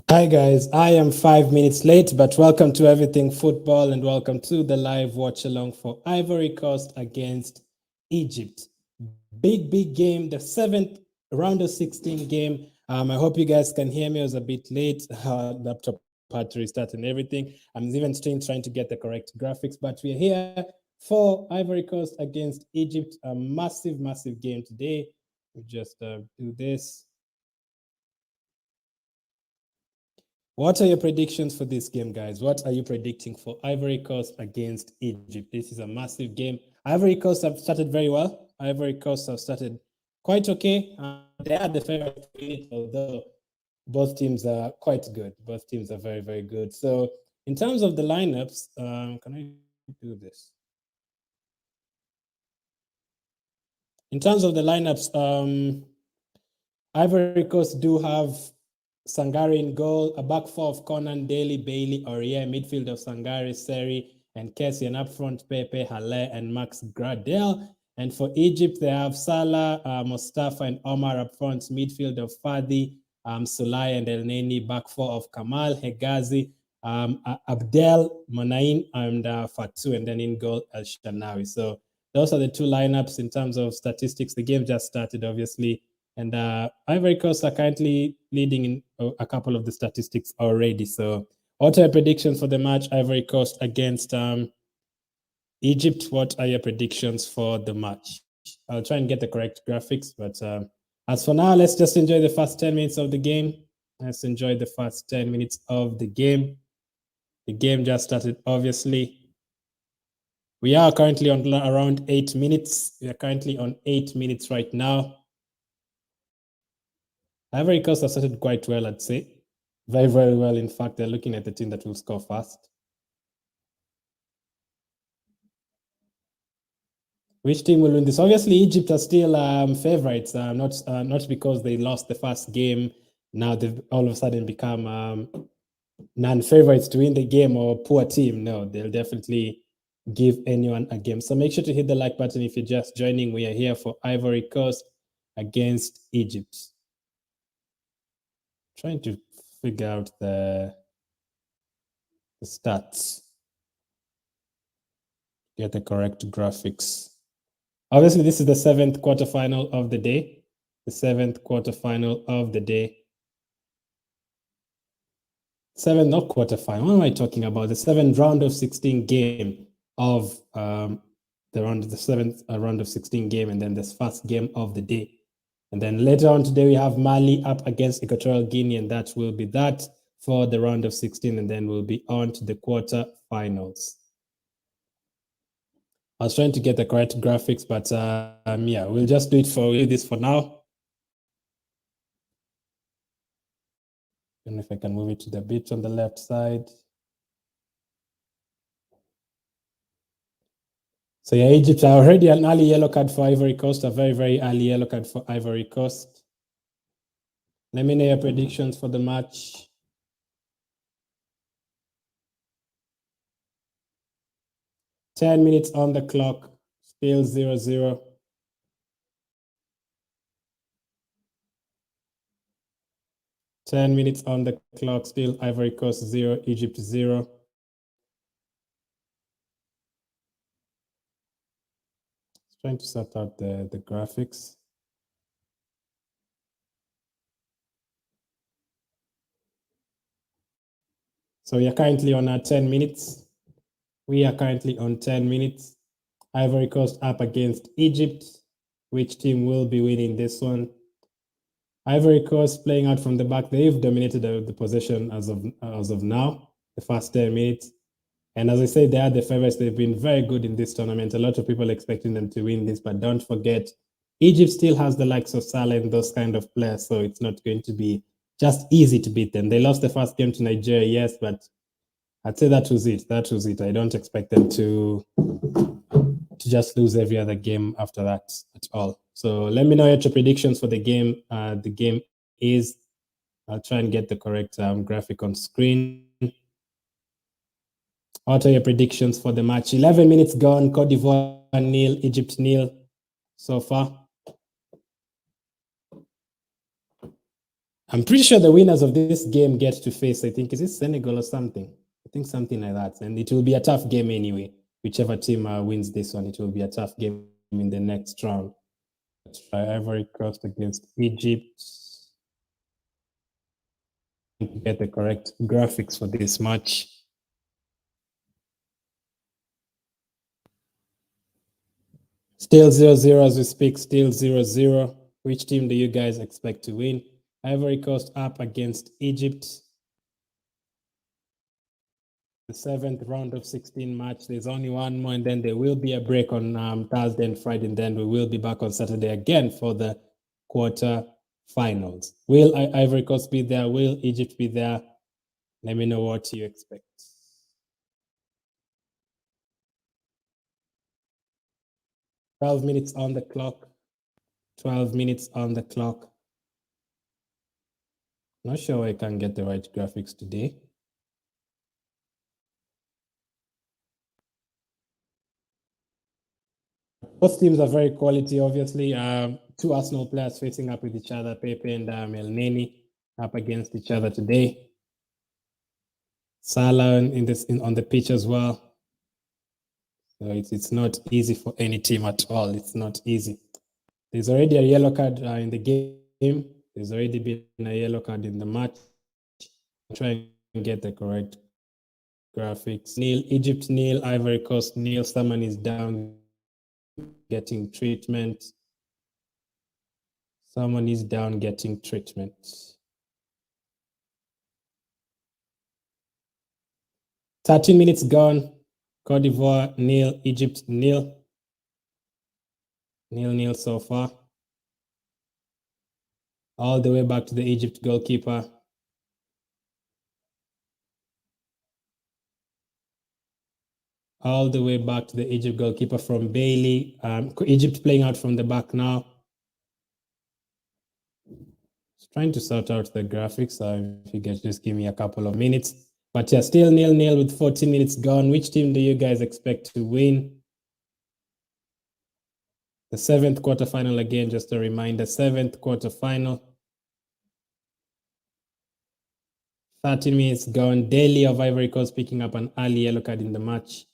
Hi guys, I am 5 minutes late, but welcome to Everything Football and welcome to the live watch along for Ivory Coast against Egypt. Big game, the 7th round of 16 game. I hope you guys can hear me. I was a bit late. Laptop had to restart and everything. I'm even still trying to get the correct graphics, but we're here for Ivory Coast against Egypt. A massive game today. We just do this. What are your predictions for this game, guys? What are you predicting for Ivory Coast against Egypt? This is a massive game. Ivory Coast have started very well. Ivory Coast have started quite okay. They are the favorite to win it, although both teams are quite good. Both teams are very good. So in terms of the lineups, can I do this? In terms of the lineups, Ivory Coast do have Sangare in goal, a back four of Conan, Daly, Bailey, Aurier, midfield of Sangare, Seri, and Kessie, and up front Pepe, Halle, and Max Gradel. And for Egypt, they have Salah, Mustafa, and Omar up front, midfield of Fadi, Sulai, and El Neni, back four of Kamal, Hegazi, Abdel, Monain, and Fatu, and then in goal, El Shanawi. So those are the two lineups in terms of statistics. The game just started, obviously. And Ivory Coast are currently leading in a couple of the statistics already. So what are your predictions for the match, Ivory Coast against Egypt? What are your predictions for the match? I'll try and get the correct graphics, but as for now, let's just enjoy the first 10 minutes of the game. Let's enjoy the first 10 minutes of the game. The game just started, obviously. We are currently on around 8 minutes. We are currently on 8 minutes right now. Ivory Coast have started quite well, I'd say. Very well. In fact, they're looking at the team that will score fast. Which team will win this? Obviously, Egypt are still favorites, not because they lost the first game. Now they've all of a sudden become non-favorites to win the game or poor team. No, they'll definitely give anyone a game. So make sure to hit the like button if you're just joining. We are here for Ivory Coast against Egypt. Trying to figure out the stats. Get the correct graphics. Obviously, this is the 7th quarterfinal of the day. The 7th quarterfinal of the day. 7th, not quarterfinal. What am I talking about? The 7th round of 16 game of the 7th round of 16 game, and then this first game of the day. And then later on today, we have Mali up against Equatorial Guinea, and that will be that for the round of 16, and then we'll be on to the quarterfinals. I was trying to get the correct graphics, but yeah, we'll just do this for now. And if I can move it to the bit on the left side. So yeah, Egypt are already an early yellow card for Ivory Coast, a very early yellow card for Ivory Coast. Let me know your predictions for the match. Ten minutes on the clock, still 0-0. Ten minutes on the clock, still Ivory Coast 0, Egypt 0. Trying to sort out the graphics. So we are currently on 10 minutes. We are currently on 10 minutes. Ivory Coast up against Egypt. Which team will be winning this one? Ivory Coast playing out from the back. They've dominated the possession as of now, the first 10 minutes. And as I said, they are the favorites. They've been very good in this tournament. A lot of people expecting them to win this, but don't forget, Egypt still has the likes of Salah and those kind of players, so it's not going to be just easy to beat them. They lost the first game to Nigeria, yes, but I'd say that was it. That was it. I don't expect them to just lose every other game after that at all. So let me know your predictions for the game. The game is, I'll try and get the correct graphic on screen. What are your predictions for the match? 11 minutes gone, Cote d'Ivoire 0, Egypt 0 so far. I'm pretty sure the winners of this game get to face, I think, is it Senegal or something? I think something like that. And it will be a tough game anyway. Whichever team wins this one, it will be a tough game in the next round. Let's try Ivory Coast against Egypt. To get the correct graphics for this match. Still 0-0 as we speak, still 0-0. Which team do you guys expect to win? Ivory Coast up against Egypt. The 7th round of 16 match. There's only one more, and then there will be a break on Thursday and Friday, and then we will be back on Saturday again for the quarter finals. Will Ivory Coast be there? Will Egypt be there? Let me know what you expect. 12 minutes on the clock. 12 minutes on the clock. Not sure I can get the right graphics today. Both teams are very quality, obviously. Two Arsenal players facing up with each other, Pepe and Elneny up against each other today. Salah on the pitch as well. So it's not easy for any team at all. It's not easy. There's already a yellow card in the game. There's already been a yellow card in the match. I'll try and get the correct graphics. Nil, Egypt nil, Ivory Coast nil. Someone is down getting treatment. Someone is down getting treatment. 13 minutes gone. Cote d'Ivoire nil, Egypt nil. 0-0 so far. All the way back to the Egypt goalkeeper. All the way back to the Egypt goalkeeper from Bailey. Egypt playing out from the back now. Just trying to sort out the graphics. If you guys just give me a couple of minutes. But yeah, still 0-0 with 14 minutes gone. Which team do you guys expect to win? The 7th quarterfinal again, just a reminder, 7th quarterfinal. 13 minutes gone. Daly of Ivory Coast picking up an early yellow card in the match.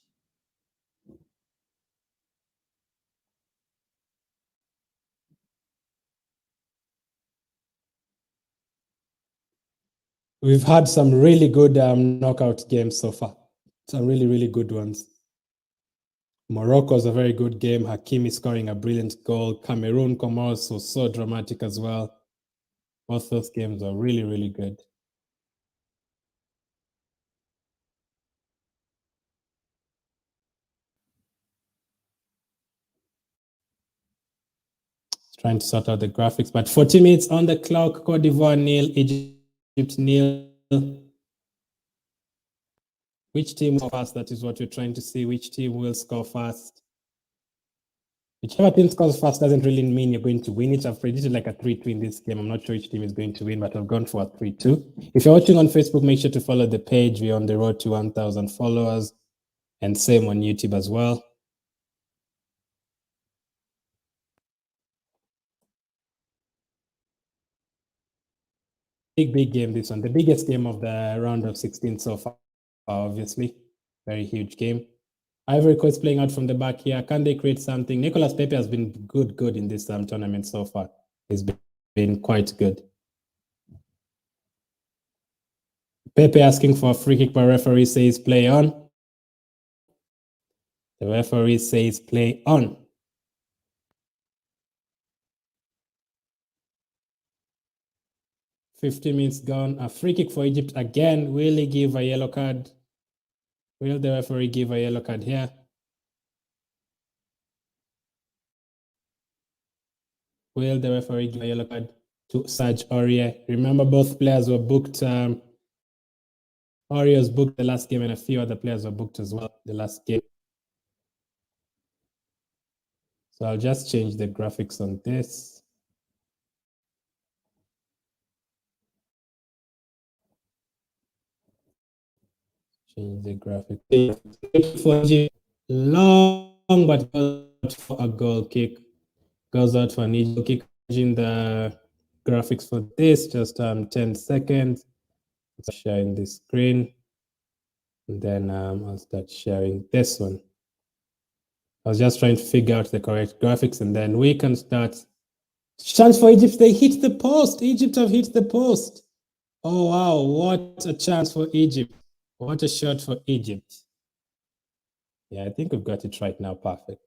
We've had some really good knockout games so far. Some really, really good ones. Morocco is a very good game. Hakimi scoring a brilliant goal. Cameroon, Comoros was so dramatic as well. Both those games are really, really good. Trying to sort out the graphics, but 40 minutes on the clock. Cote d'Ivoire nil, Egypt nil. Which team will score first? That is what we're trying to see. Which team will score first? Whichever team scores first doesn't really mean you're going to win it. I've predicted like a 3-2 in this game. I'm not sure which team is going to win, but I've gone for a 3-2. If you're watching on Facebook, make sure to follow the page. We're on the road to 1,000 followers, and same on YouTube as well. Big game, this one. The biggest game of the round of 16 so far, obviously. Very huge game. Ivory Coast playing out from the back here. Can they create something? Nicolas Pepe has been good in this tournament so far. He's been quite good. Pepe asking for a free kick, but referee says play on. The referee says play on. $50 minutes gone. A free kick for Egypt again. Will he give a yellow card? Will the referee give a yellow card here? Will the referee give a yellow card to Serge Aurier? Remember, both players were booked. Aurier was booked the last game, and a few other players were booked as well the last game. So I'll just change the graphics on this. Change the graphic. Long, but goes out for a goal kick. Goes out for an goal kick in the graphics for this, just 10 seconds. I'll sharing this screen. And then I'll start sharing this one. I was just trying to figure out the correct graphics, and then we can start. Chance for Egypt, they hit the post. Egypt have hit the post. Oh, wow, what a chance for Egypt. What a shot for Egypt. Yeah, I think we've got it right now, perfect.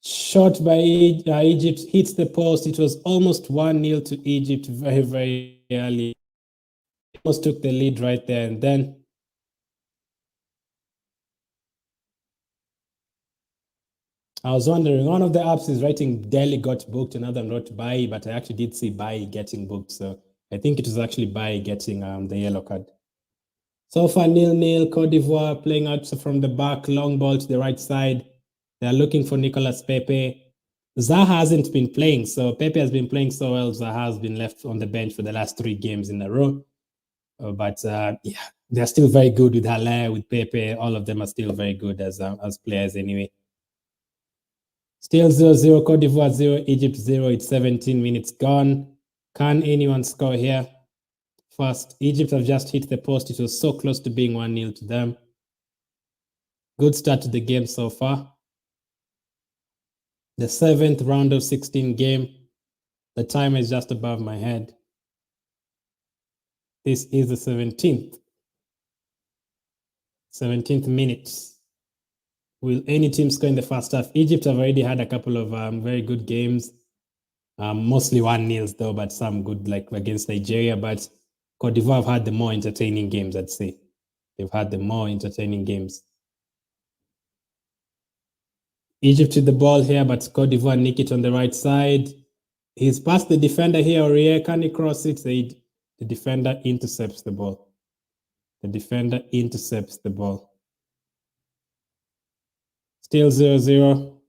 Shot by Egypt, hits the post. It was almost 1-0 to Egypt very, very early. Almost took the lead right there, and then I was wondering, one of the apps is writing Delhi got booked, another wrote Bai, but I actually did see Bai getting booked. So I think it was actually Bai getting the yellow card. So far, 0-0, Cote d'Ivoire playing out from the back, long ball to the right side. They're looking for Nicolas Pepe. Zaha hasn't been playing, so Pepe has been playing so well. Zaha has been left on the bench for the last 3 games in a row. But yeah, they're still very good with Haller, with Pepe. All of them are still very good as players anyway. Still 0-0, Cote d'Ivoire 0, Egypt 0. It's 17 minutes gone. Can anyone score here? First, Egypt have just hit the post. It was so close to being 1-0 to them. Good start to the game so far. The 7th round of 16 game. The time is just above my head. This is the 17th minute. Will any team score in the first half? Egypt have already had a couple of very good games. Mostly 1-0 though, but some good, like against Nigeria. But Cote d'Ivoire have had the more entertaining games, I'd say. They've had the more entertaining games. Egypt with the ball here, but Cote d'Ivoire nick it on the right side. He's past the defender here, Aurier. Can he cross it? The defender intercepts the ball. The defender intercepts the ball. Still 0-0.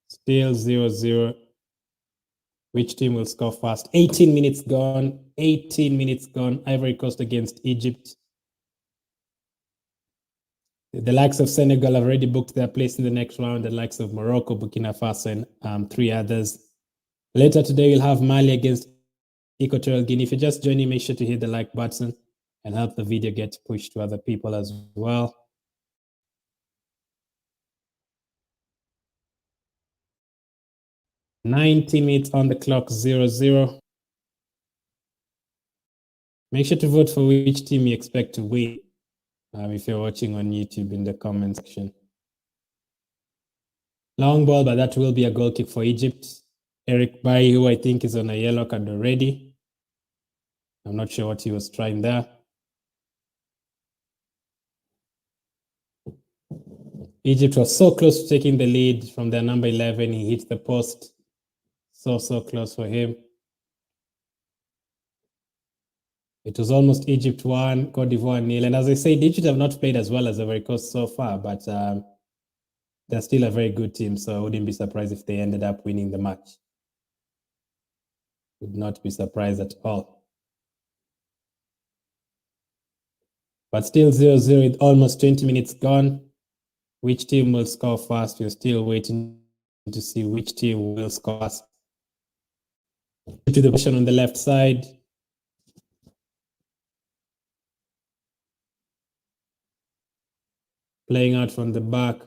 Still 0-0. Which team will score first? 18 minutes gone. 18 minutes gone. Ivory Coast against Egypt. The likes of Senegal have already booked their place in the next round. The likes of Morocco, Burkina Faso, and 3 others. Later today, we'll have Mali against Equatorial Guinea. If you're just joining, make sure to hit the like button and help the video get pushed to other people as well. "90 minutes on the clock, 0-0. Make sure to vote for which team you expect to win if you're watching on YouTube in the comment section. Long ball, but that will be a goal kick for Egypt. Eric Bailly, who I think is on a yellow card already. I'm not sure what he was trying there. Egypt was so close to taking the lead from their number 11. He hit the post. So close for him. It was almost Egypt 1, Cote d'Ivoire 0. And as I said, Egypt have not played as well as Ivory Coast so far, but they're still a very good team, so I wouldn't be surprised if they ended up winning the match. Would not be surprised at all. But still 0-0 with almost 20 minutes gone. Which team will score first? We're still waiting to see which team will score first. To the position on the left side. Playing out from the back.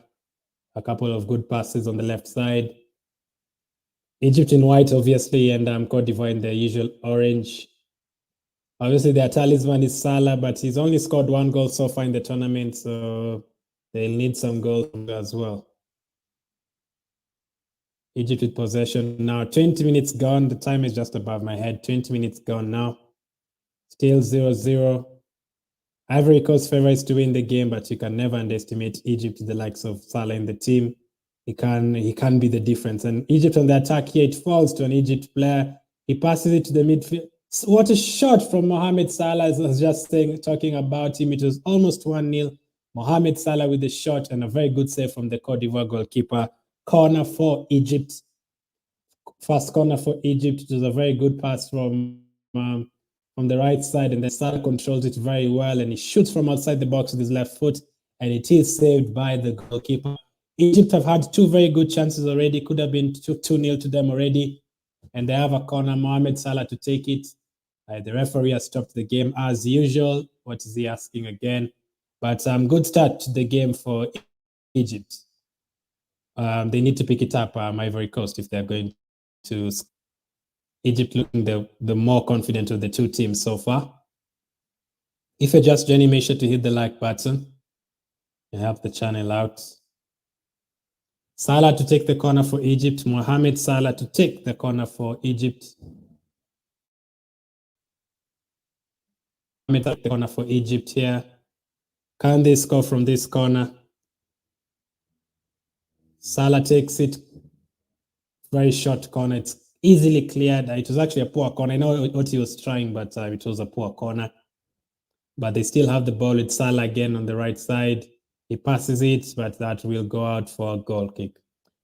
A couple of good passes on the left side. Egypt in white, obviously, and Cote d'Ivoire in the usual orange. Obviously, their talisman is Salah, but he's only scored 1 goal so far in the tournament, so they'll need some goals as well. Egypt with possession now. 20 minutes gone. The time is just above my head. 20 minutes gone now. Still 0-0. Ivory Coast favorites to win the game, but you can never underestimate Egypt, the likes of Salah in the team. He can be the difference. And Egypt on the attack here, it falls to an Egypt player. He passes it to the midfield. What a shot from Mohamed Salah. I was just talking about him. It was almost 1-0. Mohamed Salah with the shot and a very good save from the Cote d'Ivoire goalkeeper. Corner for Egypt. First corner for Egypt. It was a very good pass from the right side, and then Salah controls it very well, and he shoots from outside the box with his left foot, and it is saved by the goalkeeper. Egypt have had two very good chances already. Could have been 2-0 to them already. And they have a corner, Mohamed Salah, to take it. The referee has stopped the game as usual. What is he asking again? But good start to the game for Egypt. They need to pick it up, Ivory Coast, if they're going to. Egypt looking the more confident of the two teams so far. If you're just joining, make sure to hit the like button and help the channel out. Salah to take the corner for Egypt. Mohamed Salah to take the corner for Egypt. Mohamed take the corner for Egypt here. Can they score from this corner? Salah takes it. Very short corner. It's easily cleared. It was actually a poor corner. I know what he was trying, but it was a poor corner. But they still have the ball with Salah again on the right side. He passes it, but that will go out for a goal kick.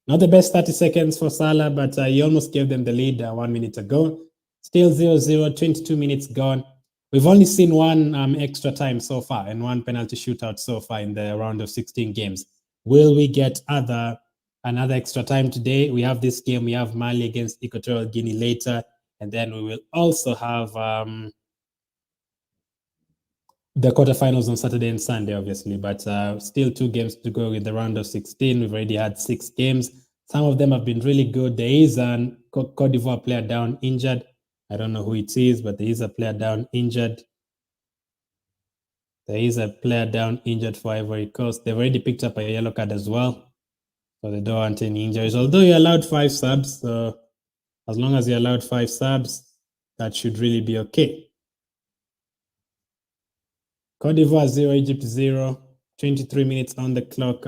Not the best 30 seconds for Salah, but he almost gave them the lead 1 minute ago. Still 0-0, 22 minutes gone. We've only seen one extra time so far and one penalty shootout so far in the round of 16 games. Will we get another extra time today? We have this game. We have Mali against Equatorial Guinea later. And then we will also have the quarterfinals on Saturday and Sunday, obviously, but still 2 games to go in the round of 16. We've already had 6 games. Some of them have been really good. There is a Cote d'Ivoire player down injured. I don't know who it is, but there is a player down injured. There is a player down injured for Ivory Coast. They've already picked up a yellow card as well, so they don't want any injuries. Although you're allowed 5 subs, so as long as you're allowed 5 subs, that should really be okay. Cote d'Ivoire 0, Egypt 0. 23 minutes on the clock.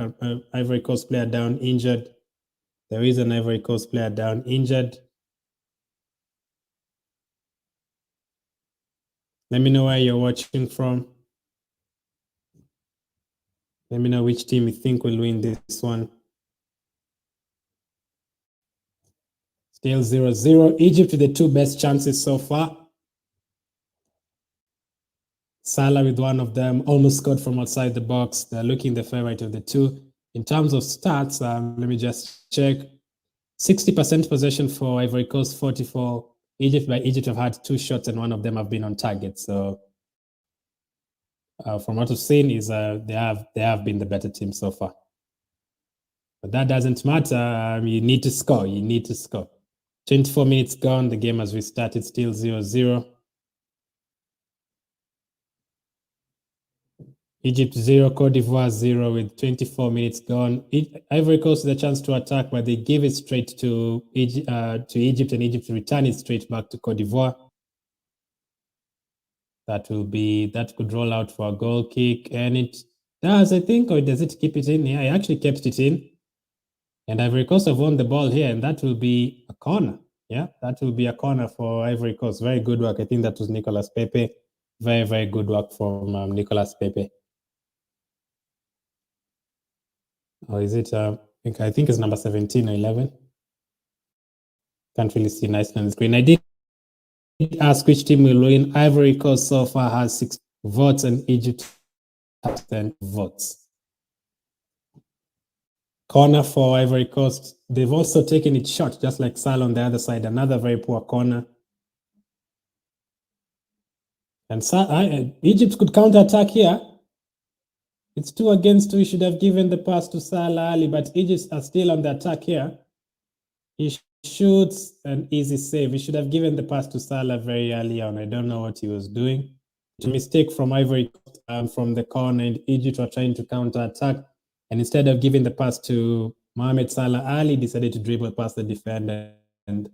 Ivory Coast player down injured. There is an Ivory Coast player down injured. Let me know where you're watching from. Let me know which team you think will win this one. Still 0-0. Egypt with the 2 best chances so far. Salah with one of them, almost scored from outside the box. They're looking the favorite of the 2. In terms of stats, let me just check. 60% possession for Ivory Coast, 44 Egypt. But Egypt have had 2 shots and one of them have been on target. So from what I've seen is they have been the better team so far. But that doesn't matter. You need to score. You need to score. 24 minutes gone. The game has restarted. Still 0-0. Egypt 0, Cote d'Ivoire 0 with 24 minutes gone. Ivory Coast with a chance to attack, but they give it straight to Egypt, and Egypt return it straight back to Cote d'Ivoire. That could roll out for a goal kick, and it does, I think, or does it keep it in? Yeah, I actually kept it in. And Ivory Coast have won the ball here, and that will be a corner. Yeah, that will be a corner for Ivory Coast. Very good work. I think that was Nicolas Pepe. Very, very good work from Nicolas Pepe. Or is it, I think it's number 17 or 11. Can't really see nicely on the screen. I did ask which team will win. Ivory Coast so far has 6 votes and Egypt has 10 votes. Corner for Ivory Coast. They've also taken it short, just like Salah on the other side. Another very poor corner. And Egypt could counter-attack here. It's 2 against 2. He should have given the pass to Salah Ali, but Egypt are still on the attack here. He shoots an easy save. He should have given the pass to Salah very early on. I don't know what he was doing. It's a mistake from Ivory from the corner, and Egypt were trying to counter-attack. And instead of giving the pass to Mohamed Salah, Ali decided to dribble past the defender. And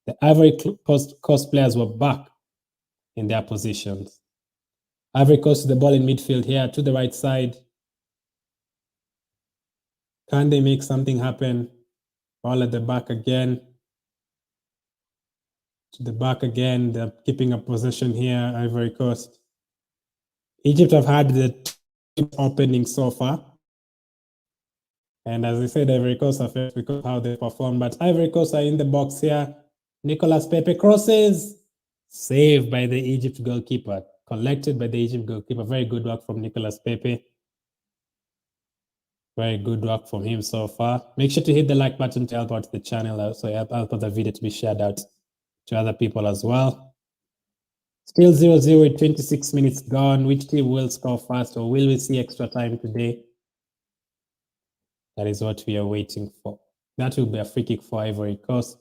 the Ivory Coast players were back in their positions. Ivory Coast with the ball in midfield here to the right side. Can they make something happen? Ball at the back again. To the back again. They're keeping a possession here, Ivory Coast. Egypt have had the opening so far. And as I said, Ivory Coast are first because of how they perform. But Ivory Coast are in the box here. Nicolas Pepe crosses. Saved by the Egypt goalkeeper. Collected by the Egypt goalkeeper. Very good work from Nicolas Pepe. Very good work from him so far. Make sure to hit the like button to help out the channel, also help out the video to be shared out to other people as well. Still 0-0 with 26 minutes gone. Which team will score first, or will we see extra time today? That is what we are waiting for. That will be a free kick for Ivory Coast.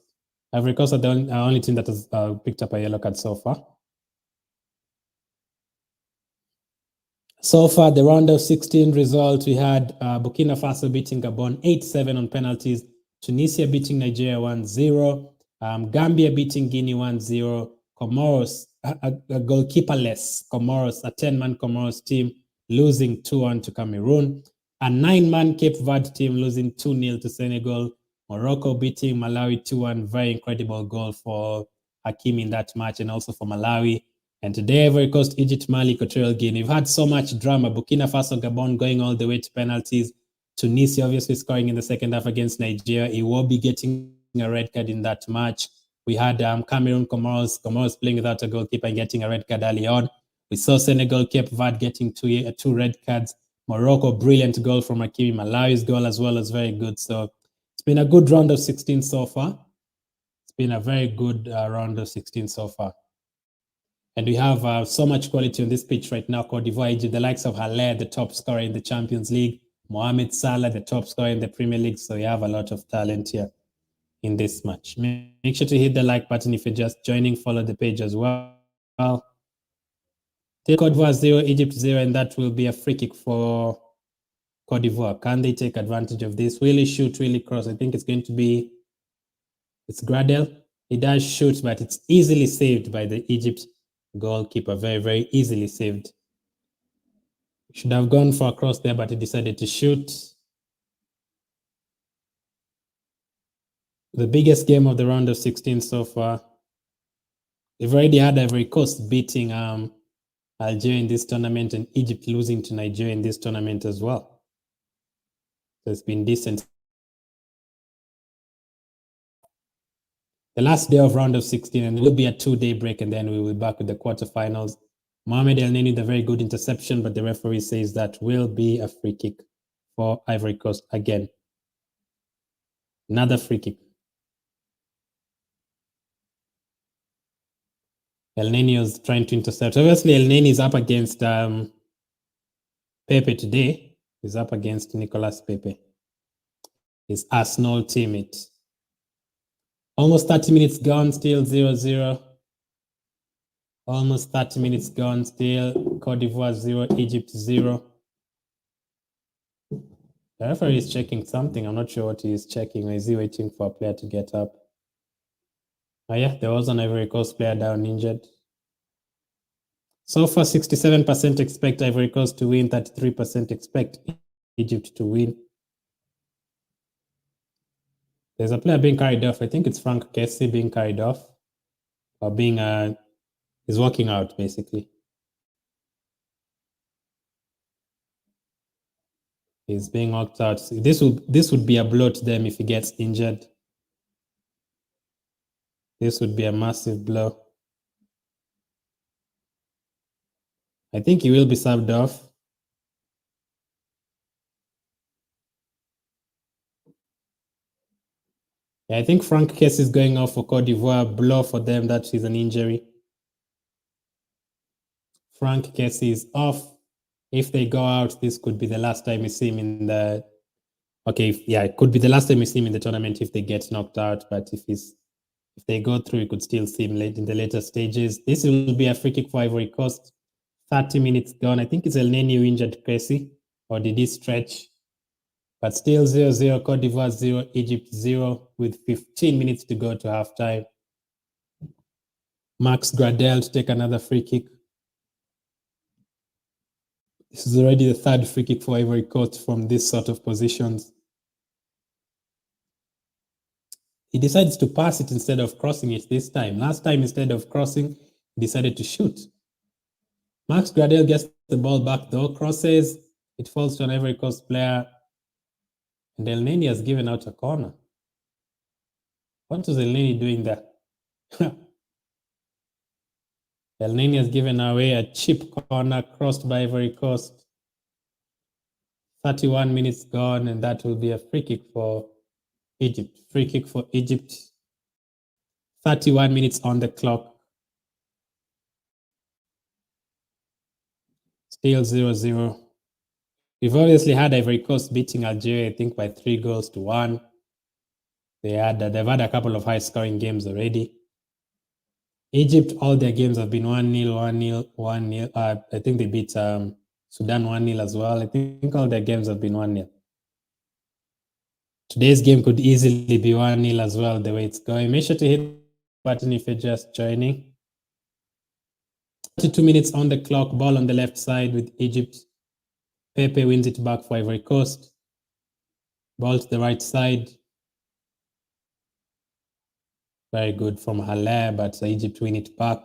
Ivory Coast are the only team that has picked up a yellow card so far. So far, the round of 16 result, we had Burkina Faso beating Gabon 8-7 on penalties, Tunisia beating Nigeria 1-0, Gambia beating Guinea 1-0, Comoros, a goalkeeperless Comoros, a 10-man Comoros team losing 2-1 to Cameroon, a 9-man Cape Verde team losing 2-0 to Senegal, Morocco beating Malawi 2-1, very incredible goal for Hakim in that match and also for Malawi. And today, Ivory Coast, Egypt, Mali, Equatorial Guinea. We've had so much drama. Burkina Faso, Gabon going all the way to penalties. Tunisia obviously scoring in the second half against Nigeria. He will be getting a red card in that match. We had Cameroon, Comoros playing without a goalkeeper and getting a red card early on. We saw Senegal, Cape Verde getting two red cards. Morocco, brilliant goal from Hakimi. Malawi's goal as well is very good. So it's been a good round of 16 so far. It's been a very good round of 16 so far. And we have so much quality on this pitch right now. Cote d'Ivoire, Egypt, the likes of Haller, the top scorer in the Champions League. Mohamed Salah, the top scorer in the Premier League. So you have a lot of talent here in this match. Make sure to hit the like button if you're just joining. Follow the page as well. Take Cote d'Ivoire 0, Egypt 0, and that will be a free kick for Cote d'Ivoire. Can they take advantage of this? Really shoot, really cross. I think it's going to be, it's Gradel. He does shoot, but it's easily saved by the Egypt goalkeeper. Very, very easily saved. Should have gone for a cross there, but he decided to shoot. The biggest game of the round of 16 so far. We've already had Ivory Coast beating Algeria in this tournament and Egypt losing to Nigeria in this tournament as well. So it's been decent. The last day of round of 16, and it will be a 2-day break, and then we will be back with the quarterfinals. Mohamed El Neni, the very good interception, but the referee says that will be a free kick for Ivory Coast again. Another free kick. El Neni was trying to intercept. Obviously, El Neni is up against Pepe today. He's up against Nicolas Pepe, his Arsenal teammate. Almost 30 minutes gone, still 0-0. Almost 30 minutes gone, still Cote d'Ivoire 0, Egypt 0. The referee is checking something. I'm not sure what he is checking. Or is he waiting for a player to get up? Oh yeah, there was an Ivory Coast player down injured. So far, 67% expect Ivory Coast to win, 33% expect Egypt to win. There's a player being carried off. I think it's Frank Kessie being carried off, or being is walking out basically. He's being walked out. This would be a blow to them if he gets injured. This would be a massive blow. I think he will be subbed off. Yeah, I think Frank Kessie is going off for Cote d'Ivoire. Blow for them. That is an injury. Frank Kessie is off. If they go out, this could be the last time we see him in the... Okay, it could be the last time we see him in the tournament if they get knocked out. But if they go through, we could still see him late in the later stages. This will be a free kick for Ivory Coast. 30 minutes gone. I think it's El Neni who injured Kessie, or did he stretch? But still 0-0, Cote d'Ivoire 0, Egypt 0, with 15 minutes to go to halftime. Max Gradel to take another free kick. This is already the third free kick for Ivory Coast from this sort of positions. He decides to pass it instead of crossing it this time. Last time, instead of crossing, he decided to shoot. Max Gradel gets the ball back though, crosses. It falls to an Ivory Coast player. And El Neni has given out a corner. What was El Neni doing there? El Neni has given away a cheap corner crossed by Ivory Coast. 31 minutes gone, and that will be a free kick for Egypt. Free kick for Egypt. 31 minutes on the clock. Still 0-0. We've obviously had Ivory Coast beating Algeria, I think, by 3-1. They've had a couple of high-scoring games already. Egypt, all their games have been 1-0, 1-0, 1-0. I think they beat Sudan 1-0 as well. I think all their games have been 1-0. Today's game could easily be 1-0 as well, the way it's going. Make sure to hit the button if you're just joining. 32 minutes on the clock, ball on the left side with Egypt. Pepe wins it back for Ivory Coast. Ball to the right side. Very good from Haller, but Egypt win it back.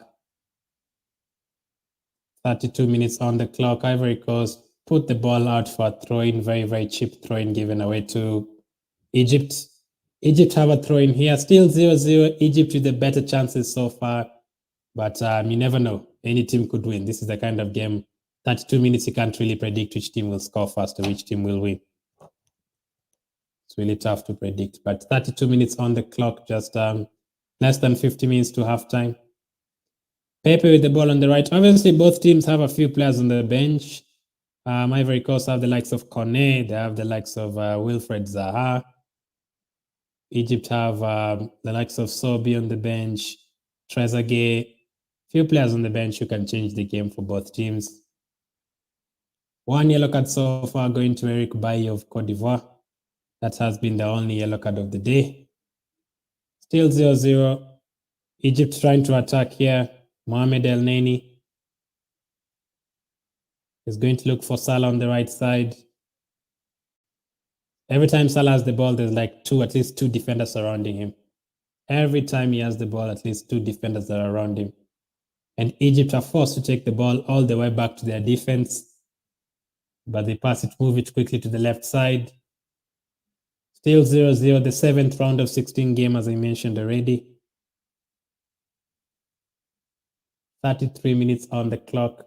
32 minutes on the clock. Ivory Coast put the ball out for a throw-in, very, very cheap throw-in given away to Egypt. Egypt have a throw-in here. Still 0-0. Egypt with the better chances so far. But you never know. Any team could win. This is the kind of game, 32 minutes, you can't really predict which team will score first or which team will win. It's really tough to predict. But 32 minutes on the clock, just less than 50 minutes to halftime. Pepe with the ball on the right. Obviously, both teams have a few players on the bench. Ivory Coast have the likes of Kone. They have the likes of Wilfred Zaha. Egypt have the likes of Sobi on the bench, Trezeguet. Few players on the bench who can change the game for both teams. One yellow card so far going to Eric Bailly of Cote d'Ivoire. That has been the only yellow card of the day. Still 0-0. Egypt trying to attack here. Mohamed El Neni is going to look for Salah on the right side. Every time Salah has the ball, there's like at least two defenders surrounding him. Every time he has the ball, at least two defenders are around him. And Egypt are forced to take the ball all the way back to their defense. But they move it quickly to the left side. Still 0-0, the 7th round of 16 game, as I mentioned already. 33 minutes on the clock.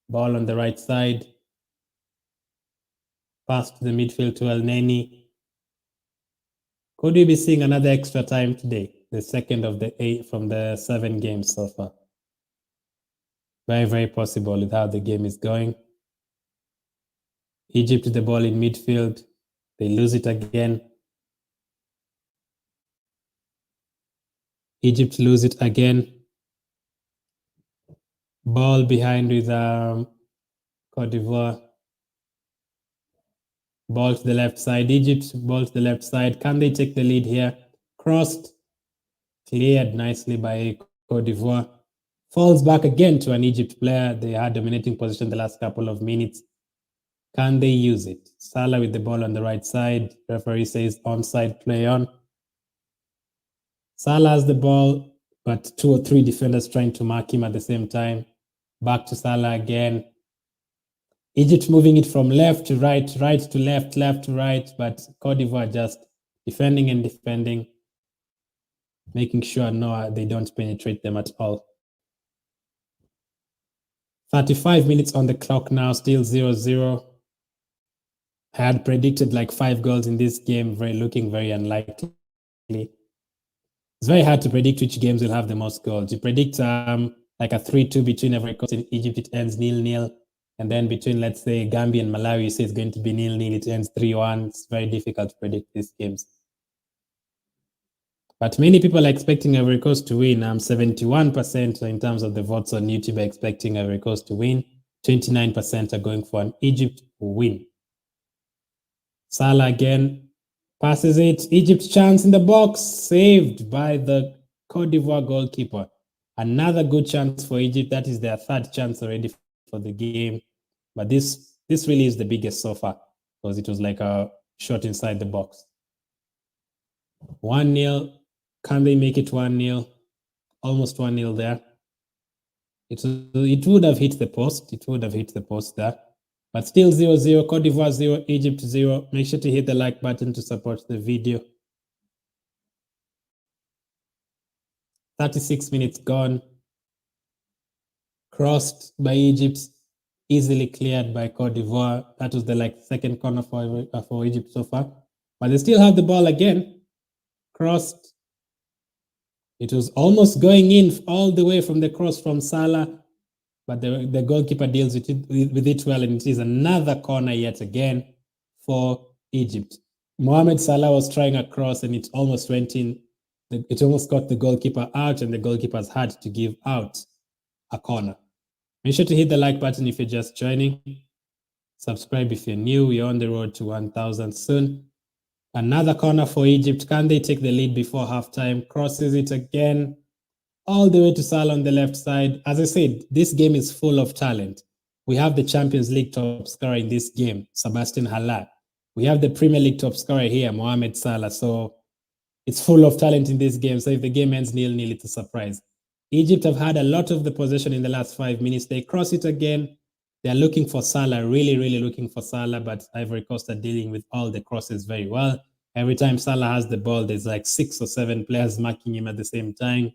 Ball on the right side. Pass to the midfield to El Neni. Could we be seeing another extra time today? The second of the 8 from the 7 games so far. Very, very possible with how the game is going. Egypt with the ball in midfield. They lose it again. Egypt lose it again. Ball behind with Cote d'Ivoire. Ball to the left side. Egypt, ball to the left side. Can they take the lead here? Crossed. Cleared nicely by Cote d'Ivoire. Falls back again to an Egypt player. They had dominating position the last couple of minutes. Can they use it? Salah with the ball on the right side. Referee says onside, play on. Salah has the ball, but 2 or 3 defenders trying to mark him at the same time. Back to Salah again. Egypt moving it from left to right, right to left, left to right, but Cote d'Ivoire just defending and defending, making sure they don't penetrate them at all. 35 minutes on the clock now, still 0-0. I had predicted like 5 goals in this game, looking very unlikely. It's very hard to predict which games will have the most goals. You predict like a 3-2 between Ivory Coast and Egypt, it ends 0-0. And then between, let's say, Gambia and Malawi, you say it's going to be 0-0, it ends 3-1. It's very difficult to predict these games. But many people are expecting Ivory Coast to win. 71% in terms of the votes on YouTube are expecting Ivory Coast to win. 29% are going for an Egypt win. Salah again passes it. Egypt's chance in the box, saved by the Cote d'Ivoire goalkeeper. Another good chance for Egypt. That is their 3rd chance already for the game. But this really is the biggest so far because it was like a shot inside the box. 1-0. Can they make it 1-0? Almost 1-0 there. It would have hit the post. It would have hit the post there. But still 0-0. Cote d'Ivoire 0, Egypt 0. Make sure to hit the like button to support the video. 36 minutes gone. Crossed by Egypt. easily cleared by Cote d'Ivoire. That was the second corner for Egypt so far. But they still have the ball again. Crossed. It was almost going in all the way from the cross from Salah, but the goalkeeper deals with it well, and it is another corner yet again for Egypt. Mohamed Salah was trying a cross, and it almost went in. It almost got the goalkeeper out, and the goalkeepers had to give out a corner. Make sure to hit the like button if you're just joining. Subscribe if you're new. We're on the road to 1,000 soon. Another corner for Egypt. Can they take the lead before halftime? Crosses it again, all the way to Salah on the left side. As I said, this game is full of talent. We have the Champions League top scorer in this game, Sebastian Haller. We have the Premier League top scorer here, Mohamed Salah. So it's full of talent in this game. So if the game ends 0-0, it's a surprise. Egypt have had a lot of the possession in the last 5 minutes. They cross it again. They're looking for Salah, really, really looking for Salah, but Ivory Coast are dealing with all the crosses very well. Every time Salah has the ball, there's 6 or 7 players marking him at the same time.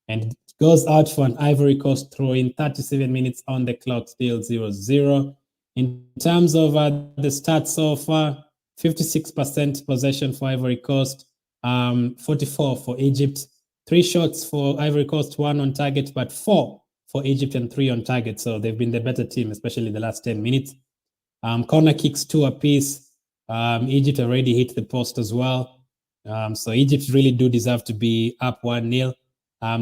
And it goes out for an Ivory Coast throw in. 37 minutes on the clock, still 0-0. In terms of the stats so far, 56% possession for Ivory Coast, 44 for Egypt. 3 shots for Ivory Coast, 1 on target, but 4 for Egypt and 3 on target. So they've been the better team, especially the last 10 minutes. Corner kicks 2 apiece. Egypt already hit the post as well. So Egypt really do deserve to be up 1-0.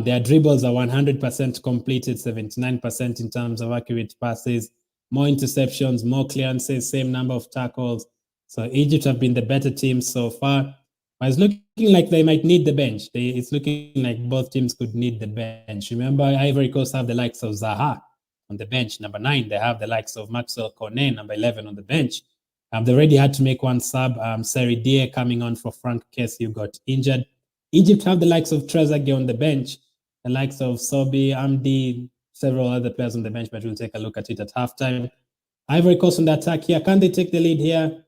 Their dribbles are 100% completed, 79% in terms of accurate passes, more interceptions, more clearances, same number of tackles. So Egypt have been the better team so far. But it's looking like they might need the bench. It's looking like both teams could need the bench. Remember, Ivory Coast have the likes of Zaha on the bench. Number 9, they have the likes of Maxwell Cornet, number 11 on the bench. They already had to make one sub. Seridie coming on for Frank Kessie, who got injured. Egypt have the likes of Trezeguet on the bench, the likes of Sobi, Amdi, several other players on the bench, but we'll take a look at it at halftime. Ivory Coast on the attack here. Can they take the lead here?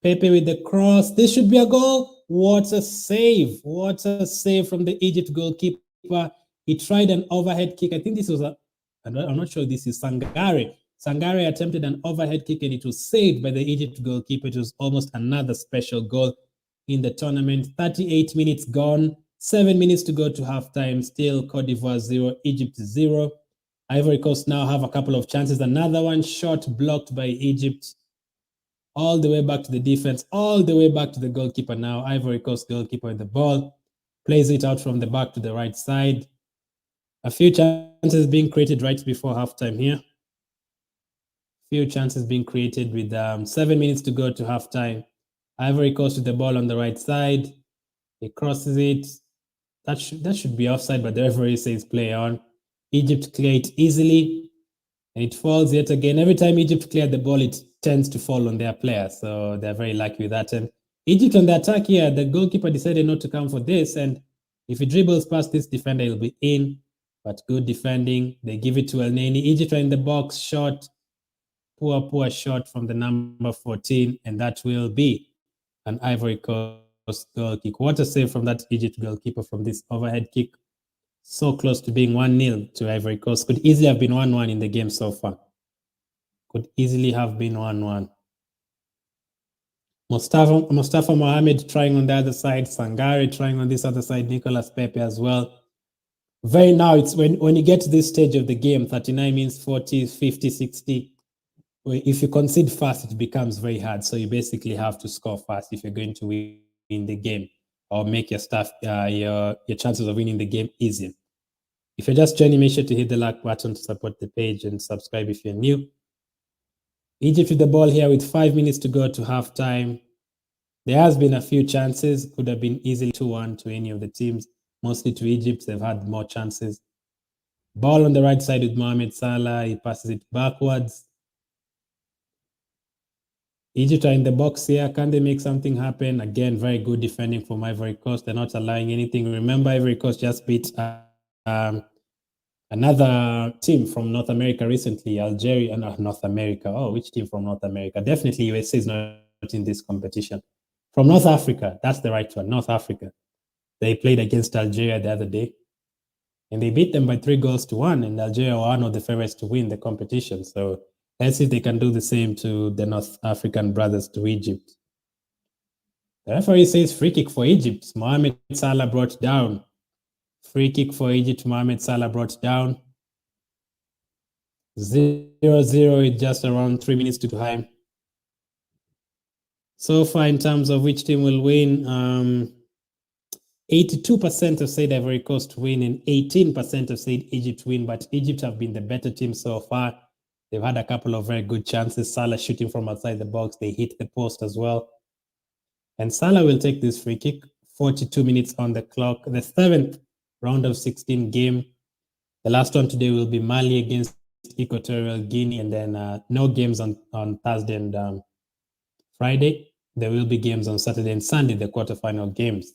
Pepe with the cross. This should be a goal. What a save. What a save from the Egypt goalkeeper. He tried an overhead kick. I think this was I'm not sure this is Sangare. Sangare attempted an overhead kick and it was saved by the Egypt goalkeeper. It was almost another special goal in the tournament. 38 minutes gone. 7 minutes to go to halftime. Still Cote d'Ivoire 0, Egypt 0. Ivory Coast now have a couple of chances. Another one shot blocked by Egypt. All the way back to the defense, all the way back to the goalkeeper now. Ivory Coast goalkeeper with the ball. Plays it out from the back to the right side. A few chances being created right before halftime here. Few chances being created with 7 minutes to go to halftime. Ivory Coast with the ball on the right side. He crosses it. That should be offside, but the referee says play on. Egypt clear it easily. And it falls yet again. Every time Egypt cleared the ball, it tends to fall on their player. So they're very lucky with that. And Egypt on the attack here, the goalkeeper decided not to come for this. And if he dribbles past this defender, he'll be in. But good defending. They give it to El Neni. Egypt are in the box. Shot. Poor shot from the number 14. And that will be an Ivory Coast goal kick. What a save from that Egypt goalkeeper from this overhead kick. So close to being 1-0 to Ivory Coast. Could easily have been 1-1 in the game so far. Could easily have been 1-1. Mustafa Mohamed trying on the other side. Sangare trying on this other side. Nicolas Pepe as well. Very now, it's when you get to this stage of the game, 39 means 40, 50, 60. If you concede fast, it becomes very hard. So you basically have to score fast if you're going to win the game or make your chances of winning the game easier. If you're just joining, make sure to hit the like button to support the page and subscribe if you're new. Egypt with the ball here with 5 minutes to go to halftime. There has been a few chances. Could have been easily 2-1 to any of the teams. Mostly to Egypt. They've had more chances. Ball on the right side with Mohamed Salah. He passes it backwards. Egypt are in the box here. Can they make something happen? Again, very good defending from Ivory Coast. They're not allowing anything. Remember, Ivory Coast just beat another team from North America recently, Algeria, North America. Oh, which team from North America? Definitely USA is not in this competition. From North Africa, that's the right one, North Africa. They played against Algeria the other day, and they beat them by 3-1, and Algeria were one of the favorites to win the competition. So Let's see if they can do the same to the North African brothers, to Egypt. The referee says free kick for Egypt. Mohamed Salah brought down. Free kick for Egypt. Mohamed Salah brought down. 0-0 with just around 3 minutes to time. So far, in terms of which team will win, 82% have said Ivory Coast win and 18% have said Egypt win, but Egypt have been the better team so far. They've had a couple of very good chances. Salah shooting from outside the box. They hit the post as well. And Salah will take this free kick. 42 minutes on the clock. The 7th round of 16 game. The last one today will be Mali against Equatorial Guinea, and then no games on Thursday and Friday. There will be games on Saturday and Sunday, the quarterfinal games.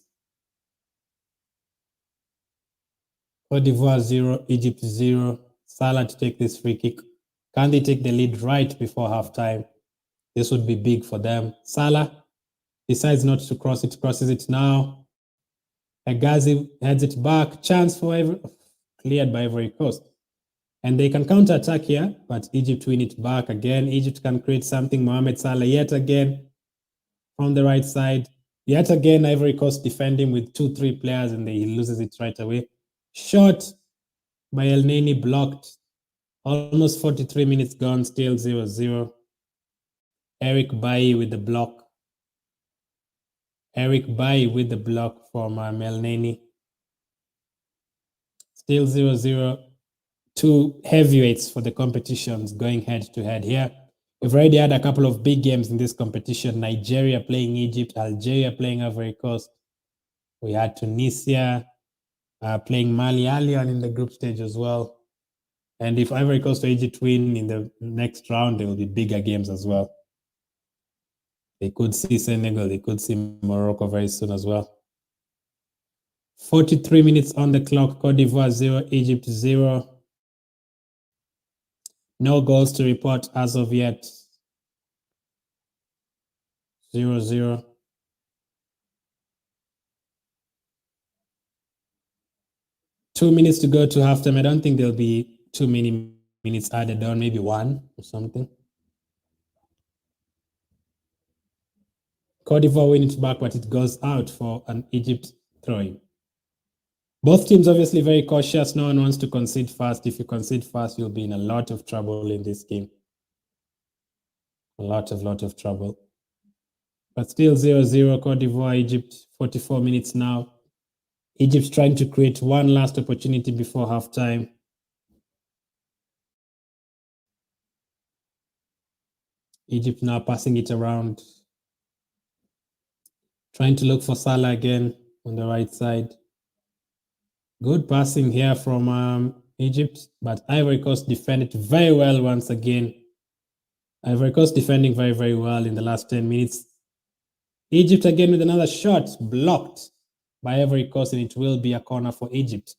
Cote d'Ivoire 0, Egypt 0. Salah to take this free kick. Can they take the lead right before halftime? This would be big for them. Salah decides not to cross it, crosses it now. Agazi heads it back. Chance for cleared by Ivory Coast. And they can counter-attack here, but Egypt win it back again. Egypt can create something. Mohamed Salah yet again from the right side. Yet again, Ivory Coast defending with 2-3 players, and he loses it right away. Shot by El Neni, blocked. Almost 43 minutes gone, still 0-0. Eric Bailly with the block. Eric Bailly with the block from El Neni. Still 0-0. Two heavyweights for the competitions going head-to-head here. We've already had a couple of big games in this competition. Nigeria playing Egypt, Algeria playing Ivory Coast. We had Tunisia playing Mali early on in the group stage as well. And if Ivory Coast or Egypt win in the next round, there will be bigger games as well. They could see Senegal, they could see Morocco very soon as well. 43 minutes on the clock, Cote d'Ivoire 0, Egypt 0. No goals to report as of yet. 0-0. Two minutes to go to halftime. I don't think there'll be too many minutes added on, maybe one or something. Cote d'Ivoire win it back, but it goes out for an Egypt throw-in. Both teams obviously very cautious. No one wants to concede fast. If you concede fast, you'll be in a lot of trouble in this game. A lot of trouble. But still 0-0, Cote d'Ivoire, Egypt, 44 minutes now. Egypt's trying to create one last opportunity before halftime. Egypt now passing it around. Trying to look for Salah again on the right side. Good passing here from Egypt, but Ivory Coast defended very well once again. Ivory Coast defending very, very well in the last 10 minutes. Egypt again with another shot, blocked by Ivory Coast, and it will be a corner for Egypt.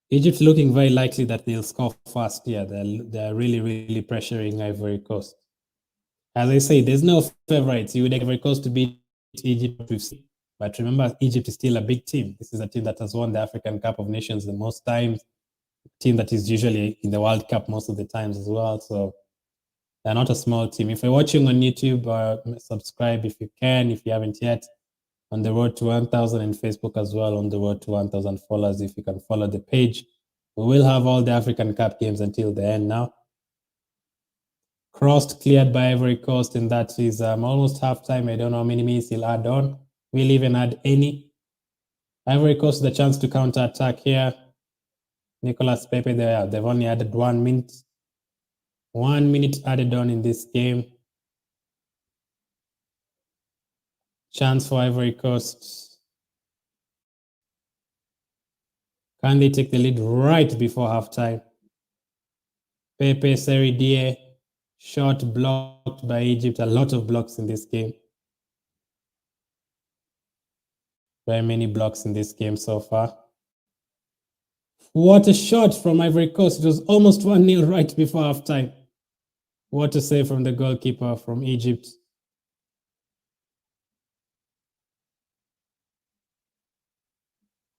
Egypt looking very likely that they'll score fast here. They're really pressuring Ivory Coast. As I say, there's no favorites. You would expect Ivory Coast to beat Egypt, but remember, Egypt is still a big team. This is a team that has won the African Cup of Nations the most times, a team that is usually in the World Cup most of the times as well. So they're not a small team. If you're watching on YouTube, subscribe if you can, if you haven't yet. On the road to 1,000, and Facebook as well, on the road to 1,000 followers. If you can follow the page, we will have all the African Cup games until the end now. Crossed, cleared by Ivory Coast, and that is almost halftime. I don't know how many minutes he'll add on. We'll even add any. Ivory Coast, the chance to counter-attack here. Nicolas Pepe there. They've only added 1 minute. 1 minute added on in this game. Chance for Ivory Coast. Can they take the lead right before halftime? Pepe, Seridie, shot blocked by Egypt. A lot of blocks in this game. Very many blocks in this game so far. What a shot from Ivory Coast. It was almost 1-0 right before halftime. What a save from the goalkeeper from Egypt.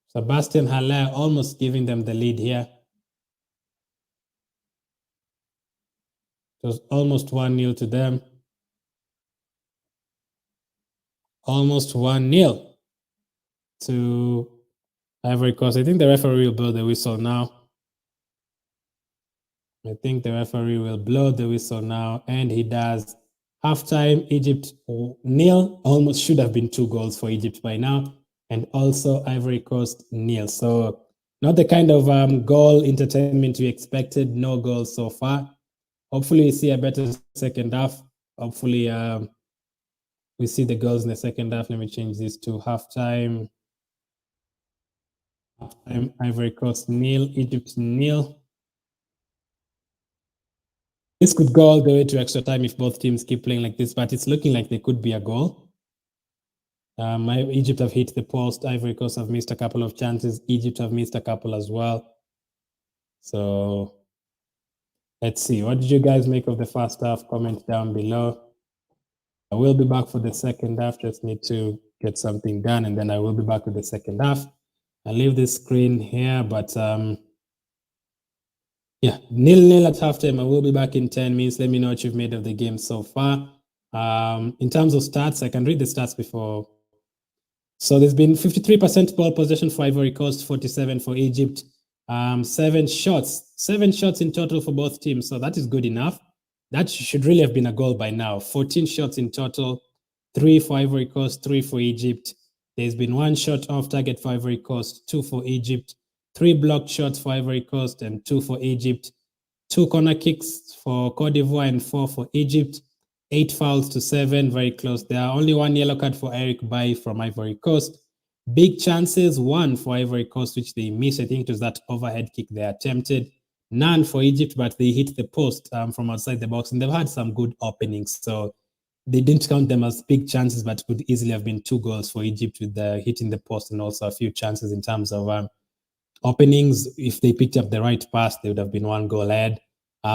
Sebastian Haller almost giving them the lead here. It was almost 1-0 to them. Almost 1-0 to Ivory Coast. I think the referee will blow the whistle now. I think the referee will blow the whistle now, and he does. Halftime, Egypt 0. Almost should have been 2 goals for Egypt by now. And also Ivory Coast 0. So not the kind of goal entertainment we expected. No goals so far. Hopefully we see a better second half. Hopefully we see the goals in the second half. Let me change this to halftime. Halftime, Ivory Coast 0, Egypt 0. This could go all the way to extra time if both teams keep playing like this, but it's looking like there could be a goal. Egypt have hit the post. Ivory Coast have missed a couple of chances. Egypt have missed a couple as well. So let's see. What did you guys make of the first half? Comment down below. I will be back for the second half. Just need to get something done, and then I will be back with the second half. I'll leave this screen here, but yeah, 0-0 at halftime. I will be back in 10 minutes. Let me know what you've made of the game so far. In terms of stats, I can read the stats before. So there's been 53% ball possession for Ivory Coast, 47 for Egypt. 7 shots in total for both teams. So that is good enough. That should really have been a goal by now. 14 shots in total, 3 for Ivory Coast, 3 for Egypt. There's been 1 shot off target for Ivory Coast, 2 for Egypt, 3 blocked shots for Ivory Coast, and 2 for Egypt. 2 corner kicks for Cote d'Ivoire and 4 for Egypt. 8 fouls to 7, very close. There are only 1 yellow card for Eric Bailly from Ivory Coast. Big chances, 1 for Ivory Coast, which they missed. I think it was that overhead kick they attempted. None for Egypt, but they hit the post from outside the box, and they've had some good openings. So they didn't count them as big chances, but could easily have been 2 goals for Egypt with the hitting the post and also a few chances in terms of openings. If they picked up the right pass, they would have been 1 goal ahead.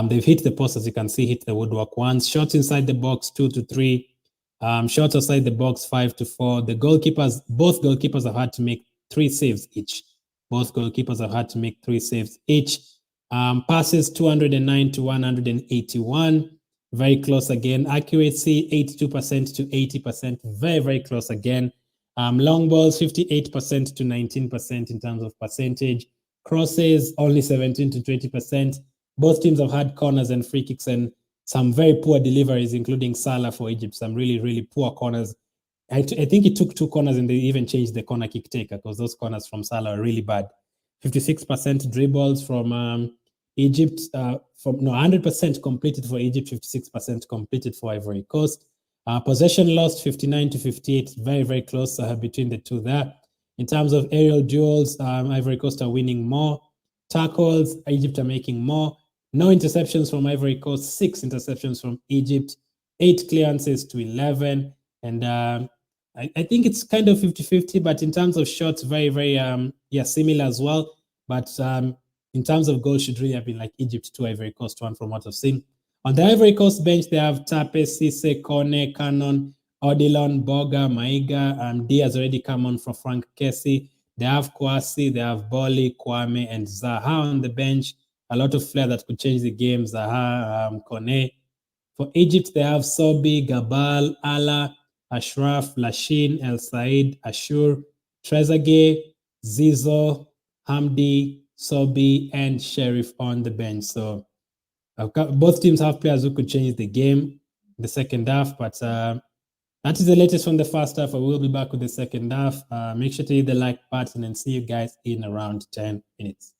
They've hit the post, as you can see, hit the woodwork once. Shots inside the box, 2 to 3. Shots outside the box, 5 to 4. The goalkeepers, both goalkeepers have had to make 3 saves each. Both goalkeepers have had to make 3 saves each. Passes, 209 to 181. Very close again. Accuracy, 82% to 80%. Very, very close again. Long balls, 58% to 19% in terms of percentage. Crosses, only 17 to 20%. Both teams have had corners and free kicks and some very poor deliveries, including Salah for Egypt. Some really, really poor corners. I think it took 2 corners and they even changed the corner kick taker because those corners from Salah are really bad. 56% dribbles from Egypt. 100% completed for Egypt, 56% completed for Ivory Coast. Possession lost 59 to 58, very, very close between the two there. In terms of aerial duels, Ivory Coast are winning more. Tackles, Egypt are making more. No interceptions from Ivory Coast, 6 interceptions from Egypt, 8 clearances to 11. And I think it's kind of 50-50, but in terms of shots, very, very similar as well. But in terms of goals, should really have been like Egypt 2, Ivory Coast 1 from what I've seen. On the Ivory Coast bench, they have Tape, Cisse, Kone, Cannon, Odilon, Boga, Maiga. Diaz already come on for Frank Kessie. They have Kwasi, they have Boli, Kwame, and Zaha on the bench. A lot of flair that could change the game. Zaha, Kone. For Egypt, they have Sobi, Gabal, Allah, Ashraf, Lashin, El Said, Ashur, Trezeguet, Zizo, Hamdi, Sobi, and Sheriff on the bench. So both teams have players who could change the game in the second half, but that is the latest from the first half. I will be back with the second half. Make sure to hit the like button and see you guys in around 10 minutes.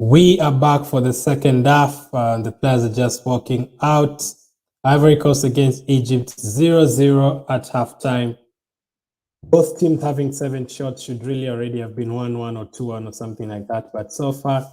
We are back for the second half. The players are just walking out. Ivory Coast against Egypt, 0-0 at halftime. Both teams having 7 shots should really already have been 1-1 or 2-1 or something like that. But so far,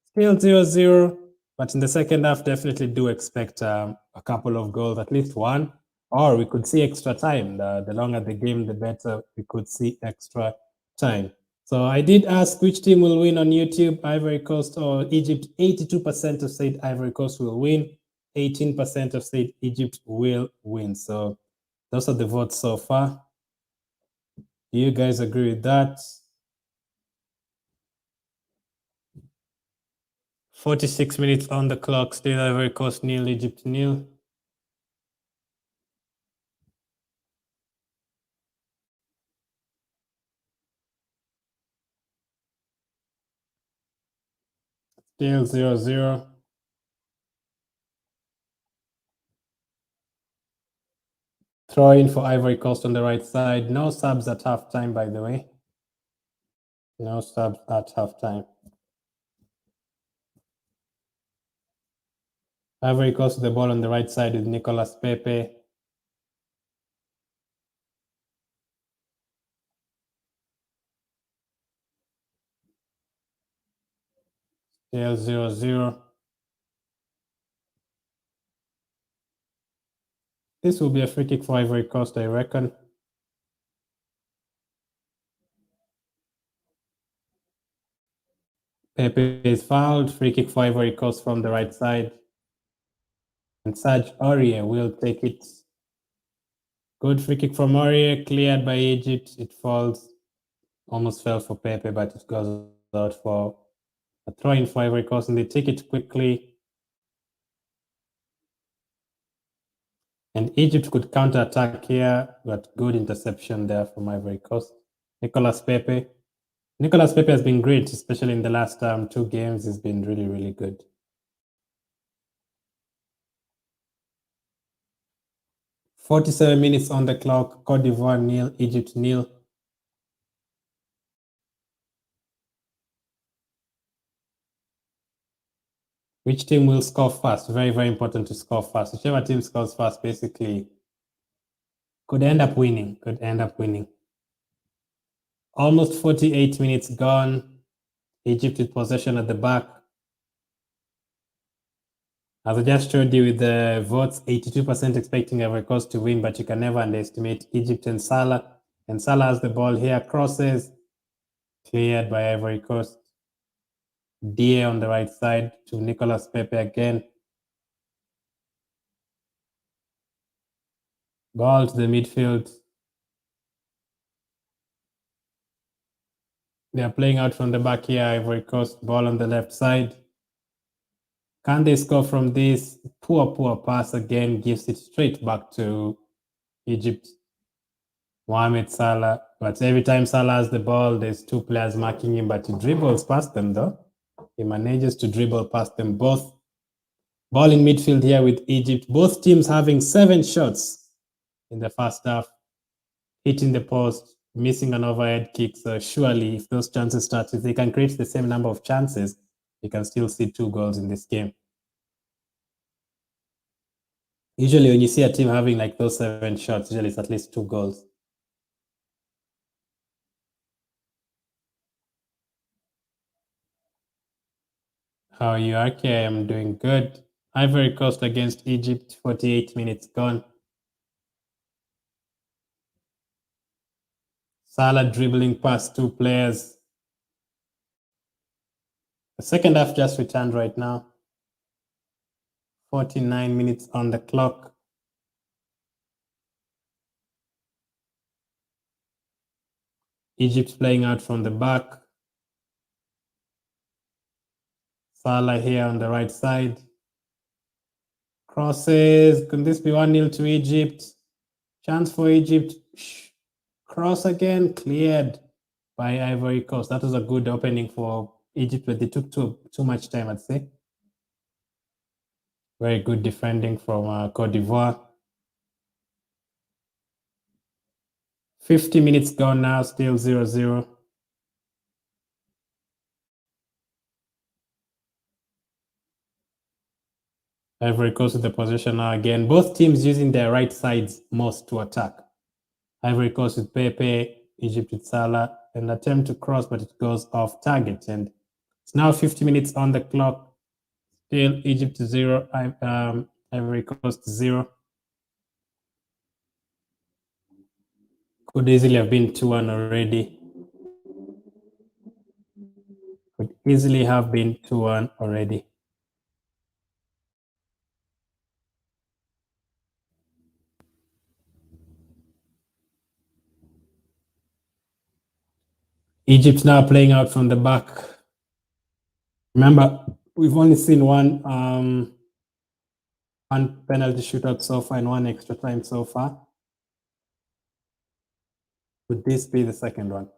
still 0-0. But in the second half, definitely do expect a couple of goals, at least one. Or we could see extra time. The longer the game, the better we could see extra time. So I did ask which team will win on YouTube, Ivory Coast or Egypt. 82% have said Ivory Coast will win. 18% have said Egypt will win. So those are the votes so far. Do you guys agree with that? 46 minutes on the clock. Still Ivory Coast nil, Egypt nil. Still 0-0. Throw in for Ivory Coast on the right side. No subs at halftime, by the way. No subs at halftime. Ivory Coast with the ball on the right side with Nicolas Pepe. Still 0-0. This will be a free kick for Ivory Coast, I reckon. Pepe is fouled. Free kick for Ivory Coast from the right side. And Serge Aurier will take it. Good free kick from Aurier, cleared by Egypt. It falls. Almost fell for Pepe, but it goes out for a throw in for Ivory Coast, and they take it quickly. And Egypt could counter-attack here, but good interception there from Ivory Coast. Nicolas Pepe. Nicolas Pepe has been great, especially in the last 2 games. He's been really, really good. 47 minutes on the clock. Cote d'Ivoire nil, Egypt nil. Which team will score first? Very, very important to score first. Whichever team scores first, basically, could end up winning. Almost 48 minutes gone. Egypt with possession at the back. As I just showed you with the votes, 82% expecting Ivory Coast to win, but you can never underestimate Egypt and Salah. And Salah has the ball here, crosses, cleared by Ivory Coast. Dia on the right side to Nicolas Pepe again. Ball to the midfield. They are playing out from the back here, Ivory Coast, ball on the left side. Can they score from this? Poor pass again, gives it straight back to Egypt. Mohamed Salah, but every time Salah has the ball, there's 2 players marking him, but he dribbles past them though. He manages to dribble past them both. Ball in midfield here with Egypt. Both teams having 7 shots in the first half, hitting the post, missing an overhead kick. So surely if those chances start, if they can create the same number of chances, you can still see 2 goals in this game. Usually when you see a team having like those 7 shots, usually it's at least 2 goals. How are you, Aki? I am doing good. Ivory Coast against Egypt, 48 minutes gone. Salah dribbling past 2 players. The second half just returned right now. 49 minutes on the clock. Egypt playing out from the back. Salah here on the right side. Crosses. Can this be 1-0 to Egypt? Chance for Egypt. Cross again. Cleared by Ivory Coast. That was a good opening for Egypt, but they took too much time, I'd say. Very good defending from Cote d'Ivoire. 50 minutes gone now, still 0-0. Ivory Coast with the possession now again. Both teams using their right sides most to attack. Ivory Coast with Pepe, Egypt with Salah, an attempt to cross, but it goes off target. And it's now 50 minutes on the clock. Still Egypt 0, Ivory Coast 0. Could easily have been 2-1 already. Could easily have been 2-1 already. Egypt now playing out from the back. Remember, we've only seen one penalty shootout so far and one extra time so far. Would this be the second one?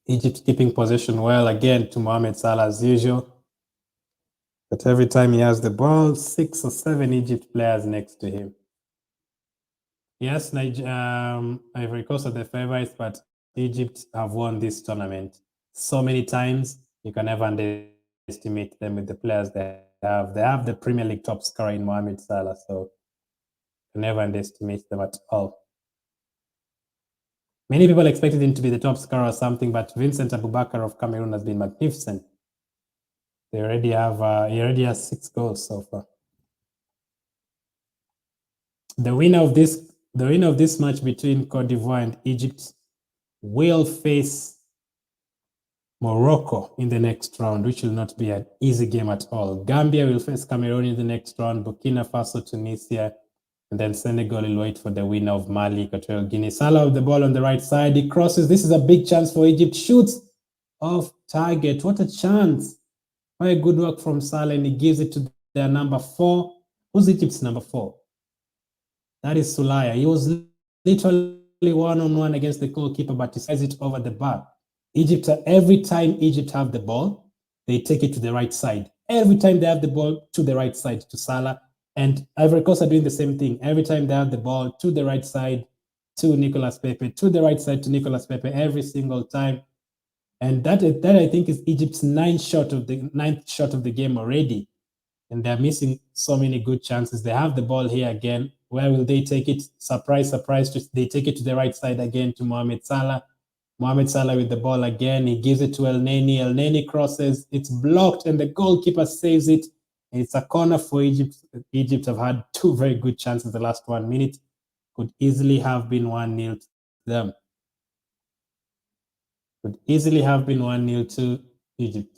Egypt keeping possession well again to Mohamed Salah as usual. But every time he has the ball, 6 or 7 Egypt players next to him. Yes, Ivory Coast are the favorites, but Egypt have won this tournament so many times. You can never underestimate them with the players they have. They have the Premier League top scorer in Mohamed Salah, so you can never underestimate them at all. Many people expected him to be the top scorer or something, but Vincent Aboubakar of Cameroon has been magnificent. They already have he already has 6 goals so far. The winner of this match between Cote d'Ivoire and Egypt will face Morocco in the next round, which will not be an easy game at all. Gambia will face Cameroon in the next round, Burkina Faso, Tunisia, and then Senegal will wait for the winner of Mali, Equatorial Guinea. Salah with the ball on the right side. He crosses. This is a big chance for Egypt. Shoots off target. What a chance. Very good work from Salah, and he gives it to their number 4. Who's Egypt's number 4? That is Sulaya. He was literally one-on-one against the goalkeeper, but he sends it over the bar. Egypt, every time Egypt have the ball, they take it to the right side. Every time they have the ball, to the right side to Salah. And Ivory Coast are doing the same thing. Every time they have the ball, to the right side to Nicolas Pepe, to the right side to Nicolas Pepe, every single time. And that I think is Egypt's ninth shot of the game already. And they're missing so many good chances. They have the ball here again. Where will they take it? Surprise, surprise. They take it to the right side again to Mohamed Salah. Mohamed Salah with the ball again. He gives it to El Neni. El Neni crosses. It's blocked, and the goalkeeper saves it. It's a corner for Egypt. Egypt have had 2 very good chances the last 1 minute. Could easily have been 1-0 to them. Could easily have been 1-0 to Egypt.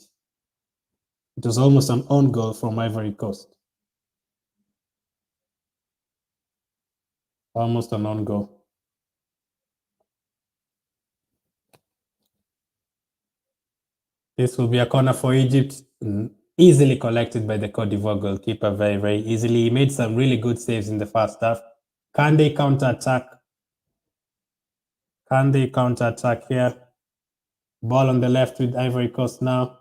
It was almost an own goal from Ivory Coast. Almost an own goal. This will be a corner for Egypt, easily collected by the Cote d'Ivoire goalkeeper, very, very easily. He made some really good saves in the first half. Can they counter-attack? Can they counter-attack here? Ball on the left with Ivory Coast now.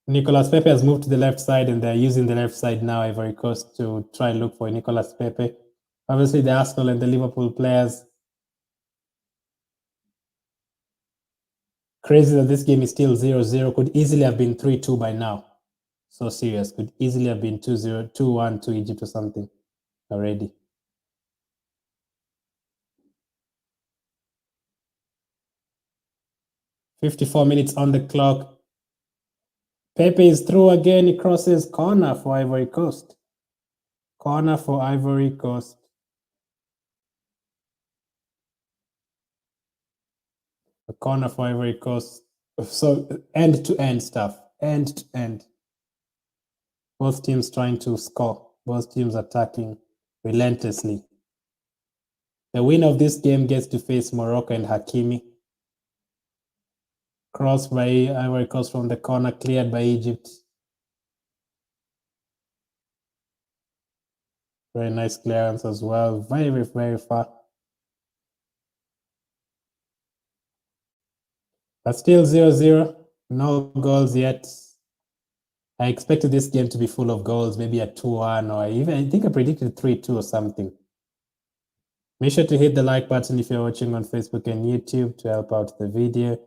Nicolas Pepe has moved to the left side, and they're using the left side now, Ivory Coast, to try and look for Nicolas Pepe. Obviously, the Arsenal and the Liverpool players. Crazy that this game is still 0-0. Could easily have been 3-2 by now. So serious. Could easily have been 2-0, 2-1 to Egypt or something already. .54 minutes on the clock. Pepe is through again. He crosses. Corner for Ivory Coast. Corner for Ivory Coast. A corner for Ivory Coast. So end-to-end stuff. End-to-end. Both teams trying to score. Both teams attacking relentlessly. The winner of this game gets to face Morocco and Hakimi. Cross by Ivory Coast from the corner, cleared by Egypt. Very nice clearance as well. Very, very far. But still 0-0. No goals yet. I expected this game to be full of goals, maybe a 2-1, or even I think I predicted 3-2 or something. Make sure to hit the like button if you're watching on Facebook and YouTube to help out the video.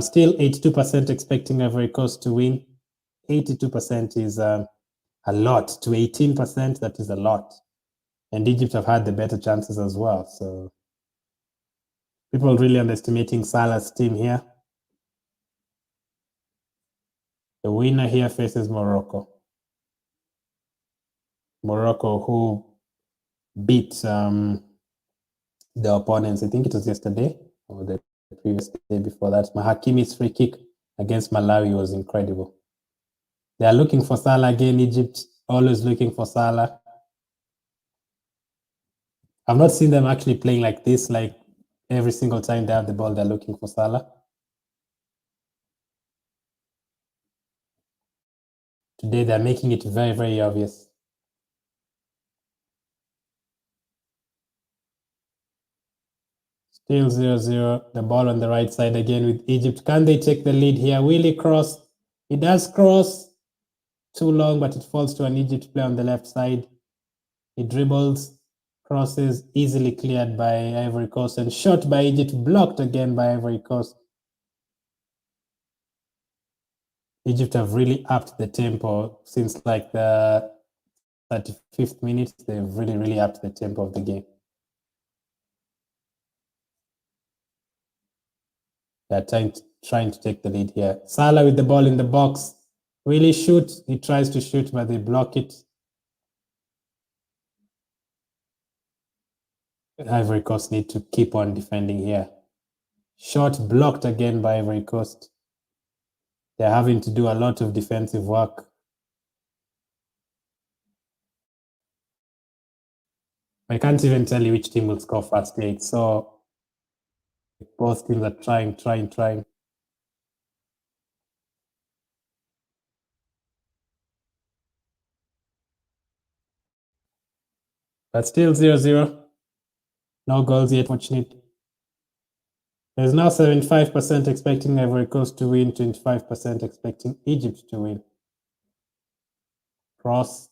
Still 82% expecting Ivory Coast to win. 82% is a lot. To 18%, that is a lot. And Egypt have had the better chances as well. So people really underestimating Salah's team here. The winner here faces Morocco. Morocco, who beat the opponents, I think it was yesterday or the previous day before that. Hakimi's free kick against Malawi was incredible. They are looking for Salah again. Egypt always looking for Salah. I've not seen them actually playing like this, like every single time they have the ball, they're looking for Salah. Today, they're making it very, very obvious. Still 0-0. The ball on the right side again with Egypt. Can they take the lead here? Will he cross? He does cross. Too long, but it falls to an Egypt player on the left side. He dribbles, crosses, easily cleared by Ivory Coast, and shot by Egypt, blocked again by Ivory Coast. Egypt have really upped the tempo since like the 35th minute. They've really, really upped the tempo of the game. They're trying to take the lead here. Salah with the ball in the box. Will he shoot? He tries to shoot, but they block it. Ivory Coast need to keep on defending here. Shot blocked again by Ivory Coast. They're having to do a lot of defensive work. I can't even tell you which team will score first here. So both teams are trying. But still 0-0. No goals yet, fortunately. There's now 75% expecting Ivory Coast to win, 25% expecting Egypt to win. Cross.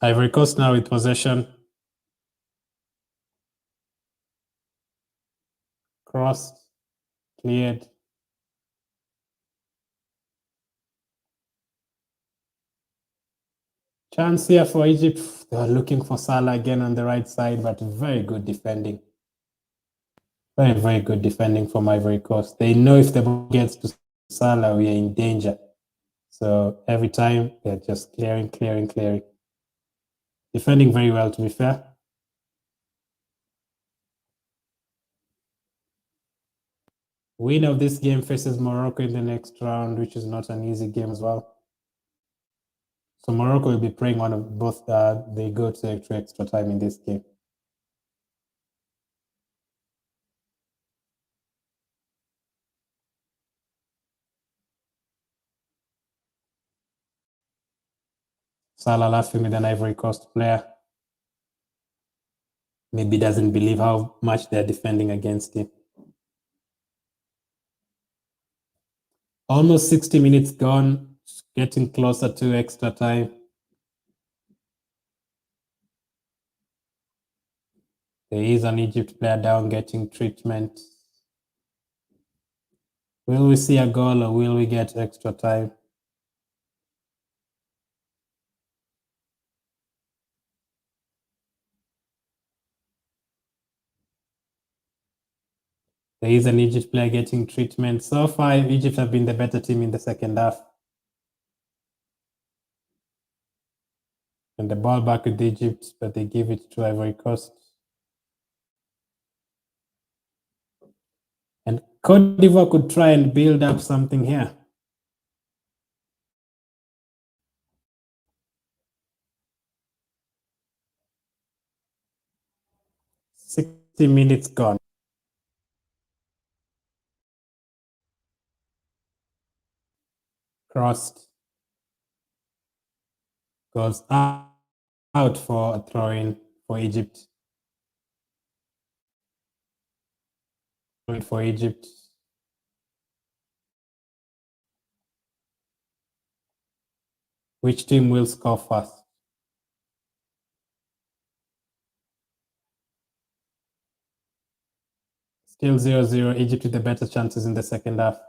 Ivory Coast now with possession. Crossed. Cleared. Chance here for Egypt. They're looking for Salah again on the right side, but very good defending. Very, very good defending from Ivory Coast. They know if the ball gets to Salah, we are in danger. So every time they're just clearing. Defending very well, to be fair. Winner of this game faces Morocco in the next round, which is not an easy game as well. So Morocco will be playing one of both. They go to extra time in this game. Salah laughing with an Ivory Coast player. Maybe doesn't believe how much they're defending against him. Almost 60 minutes gone, getting closer to extra time. There is an Egypt player down getting treatment. Will we see a goal or will we get extra time? There is an Egypt player getting treatment. So far, Egypt have been the better team in the second half. And the ball back with Egypt, but they give it to Ivory Coast. And Cote d'Ivoire could try and build up something here. "60 minutes gone. Crossed. Goes out for a throw-in for Egypt. For Egypt. Which team will score first? Still 0-0. Egypt with the better chances in the second half.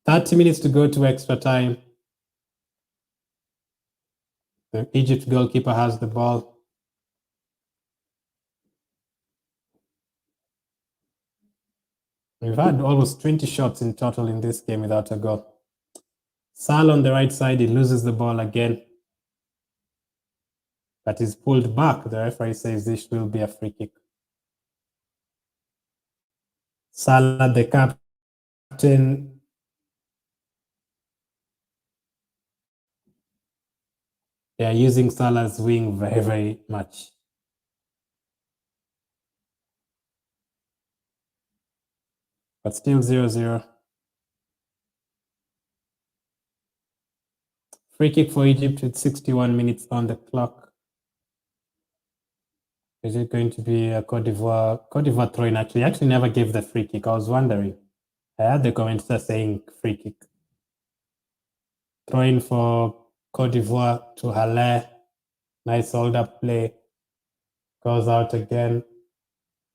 "30 minutes to go to extra time." The Egypt goalkeeper has the ball. We've had almost 20 shots in total in this game without a goal. Salah on the right side, he loses the ball again, but is pulled back. The referee says this will be a free kick. Salah, the captain, they are using Salah's wing very, very much. But still 0-0. Free kick for Egypt with 61 minutes on the clock. Is it going to be a Cote d'Ivoire throw-in? Actually never gave the free kick. I was wondering. I had the commentator saying free kick. Throw-in for Cote d'Ivoire to Haller. Nice hold-up play. Goes out again.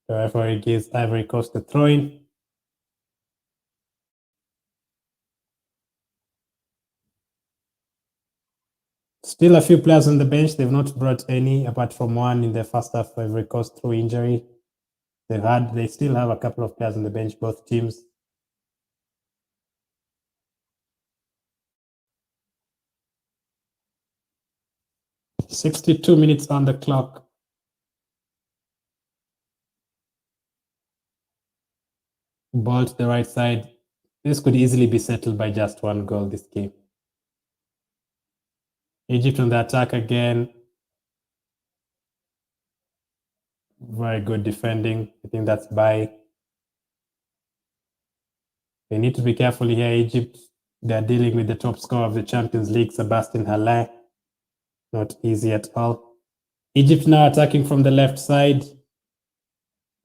The referee gives Ivory Coast the throw-in. Still a few players on the bench. They've not brought any, apart from one in the first half, Ivory Coast through injury. They still have a couple of players on the bench, both teams. "62 minutes on the clock." Ball to the right side. This could easily be settled by just one goal this game. Egypt on the attack again. Very good defending. I think that's by. They need to be careful here, Egypt. They're dealing with the top scorer of the Champions League, Sebastian Haller. Not easy at all. Egypt now attacking from the left side.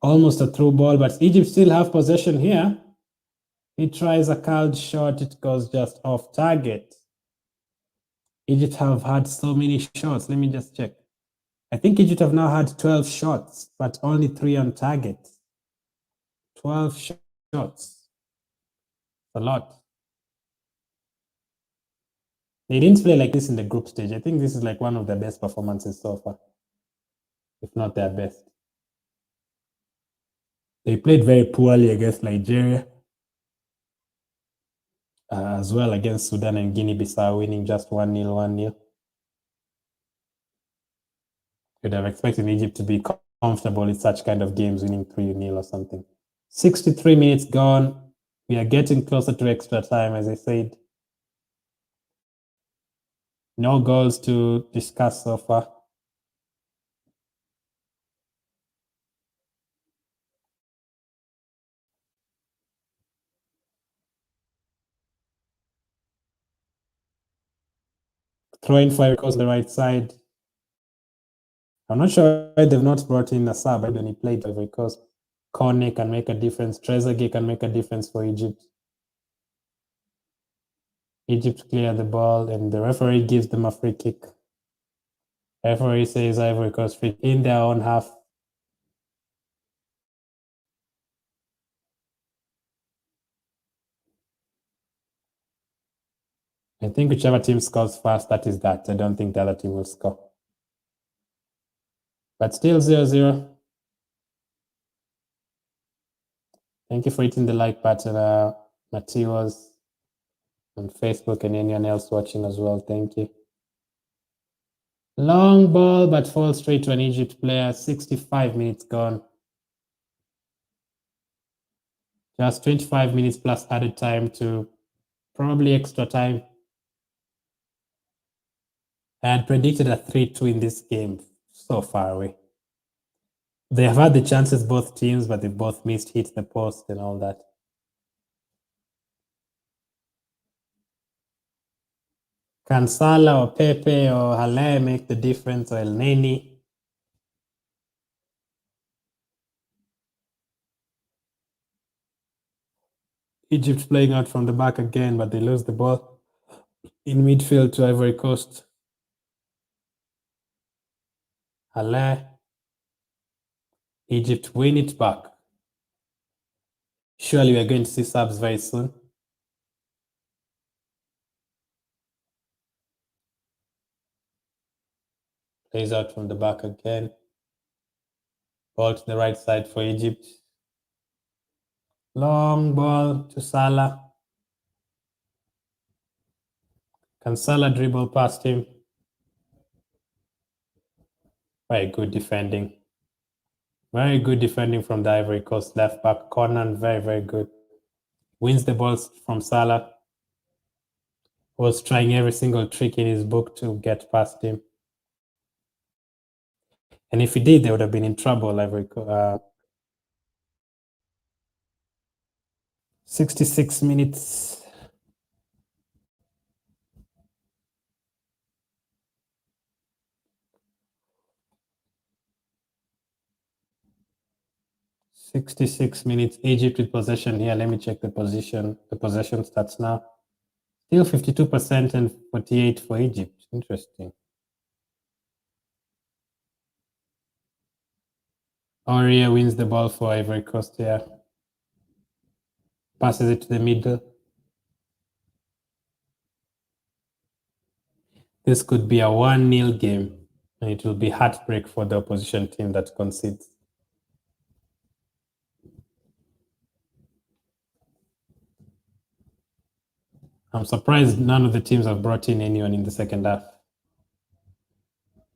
Almost a through ball, but Egypt still have possession here. He tries a curled shot. It goes just off target. Egypt have had so many shots. Let me just check. I think Egypt have now had 12 shots, but only 3 on target. 12 shots. A lot. They didn't play like this in the group stage. I think this is like one of their best performances so far, if not their best. They played very poorly against Nigeria, as well against Sudan and Guinea-Bissau, winning just 1-0, 1-0. Could have expected Egypt to be comfortable in such kind of games, winning 3-0 or something. 63 minutes gone. We are getting closer to extra time, as I said. No goals to discuss so far. Throwing for Ivory Coast on the right side. I'm not sure why they've not brought in a sub when he played Ivory Coast. Kone can make a difference. Trezeguet can make a difference for Egypt. Egypt clear the ball, and the referee gives them a free kick. Referee says Ivory Coast free in their own half. I think whichever team scores first, that is that. I don't think the other team will score. But still 0-0. Thank you for hitting the like button, Matthias, on Facebook, and anyone else watching as well. Thank you. Long ball, but falls straight to an Egypt player. 65 minutes gone. Just 25 minutes plus added time to probably extra time. I had predicted a 3-2 in this game. So far away. They have had the chances, both teams, but they both missed, hit the post and all that. Can Salah or Pepe or Haller make the difference, or El Neni? Egypt playing out from the back again, but they lose the ball in midfield to Ivory Coast. Salah. Egypt win it back. Surely we're going to see subs very soon. Plays out from the back again. Ball to the right side for Egypt. Long ball to Salah. Can Salah dribble past him? Very good defending. Very good defending from the Ivory Coast left back. Corner, very, very good. Wins the balls from Salah. Was trying every single trick in his book to get past him. And if he did, they would have been in trouble. Ivory Coast. 66 minutes. Egypt with possession here. Let me check the possession stats now. Still 52% and 48% for Egypt. Interesting. Aurier wins the ball for Ivory Coast here. Passes it to the middle. This could be a 1-0 game, and it will be heartbreak for the opposition team that concedes. I'm surprised none of the teams have brought in anyone in the second half.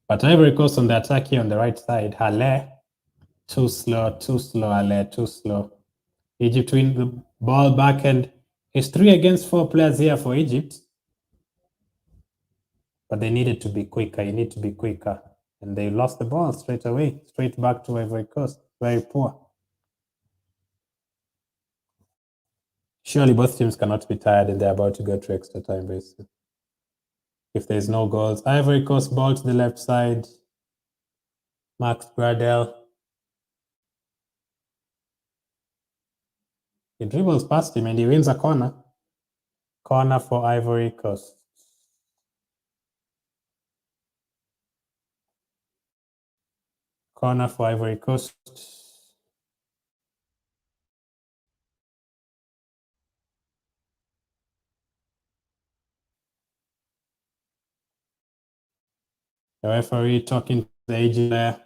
But Ivory Coast on the attack here on the right side. Halle, too slow, Halle, too slow. Egypt win the ball back, and it's 3 against 4 players here for Egypt. But they needed to be quicker. You need to be quicker. And they lost the ball straight away, straight back to Ivory Coast. Very poor. Surely both teams cannot be tired and they're about to go to extra time basically. If there's no goals. Ivory Coast ball to the left side. Max Gradel. He dribbles past him and he wins a corner. Corner for Ivory Coast. Corner for Ivory Coast. The referee talking to the agent there.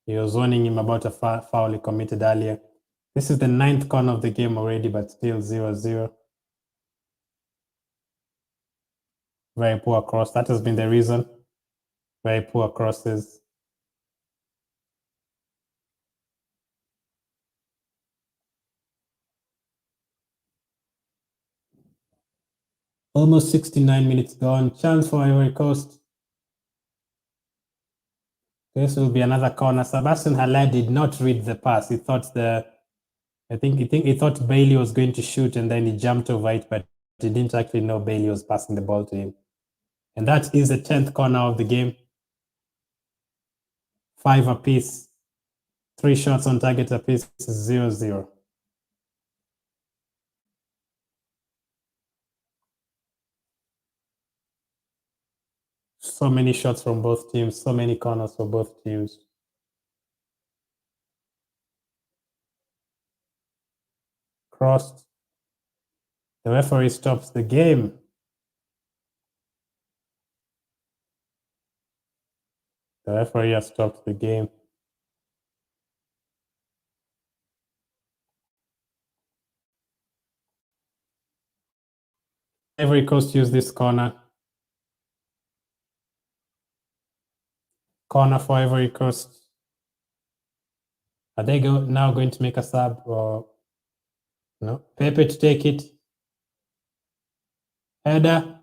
He was warning him about a foul he committed earlier. This is the 9th corner of the game already, but still 0-0. Very poor cross. That has been the reason. Very poor crosses. Almost 69 minutes gone. Chance for Ivory Coast. This will be another corner. Sebastian Haller did not read the pass. He thought he thought Bailey was going to shoot and then he jumped over it, but he didn't actually know Bailey was passing the ball to him. And that is the 10th corner of the game. 5 apiece. 3 shots on target apiece. 0-0. So many shots from both teams. So many corners for both teams. Crossed. The referee stops the game. The referee has stopped the game. Ivory Coast used this corner. Corner for Ivory Coast. Are they now going to make a sub or no? Pepe to take it. Header.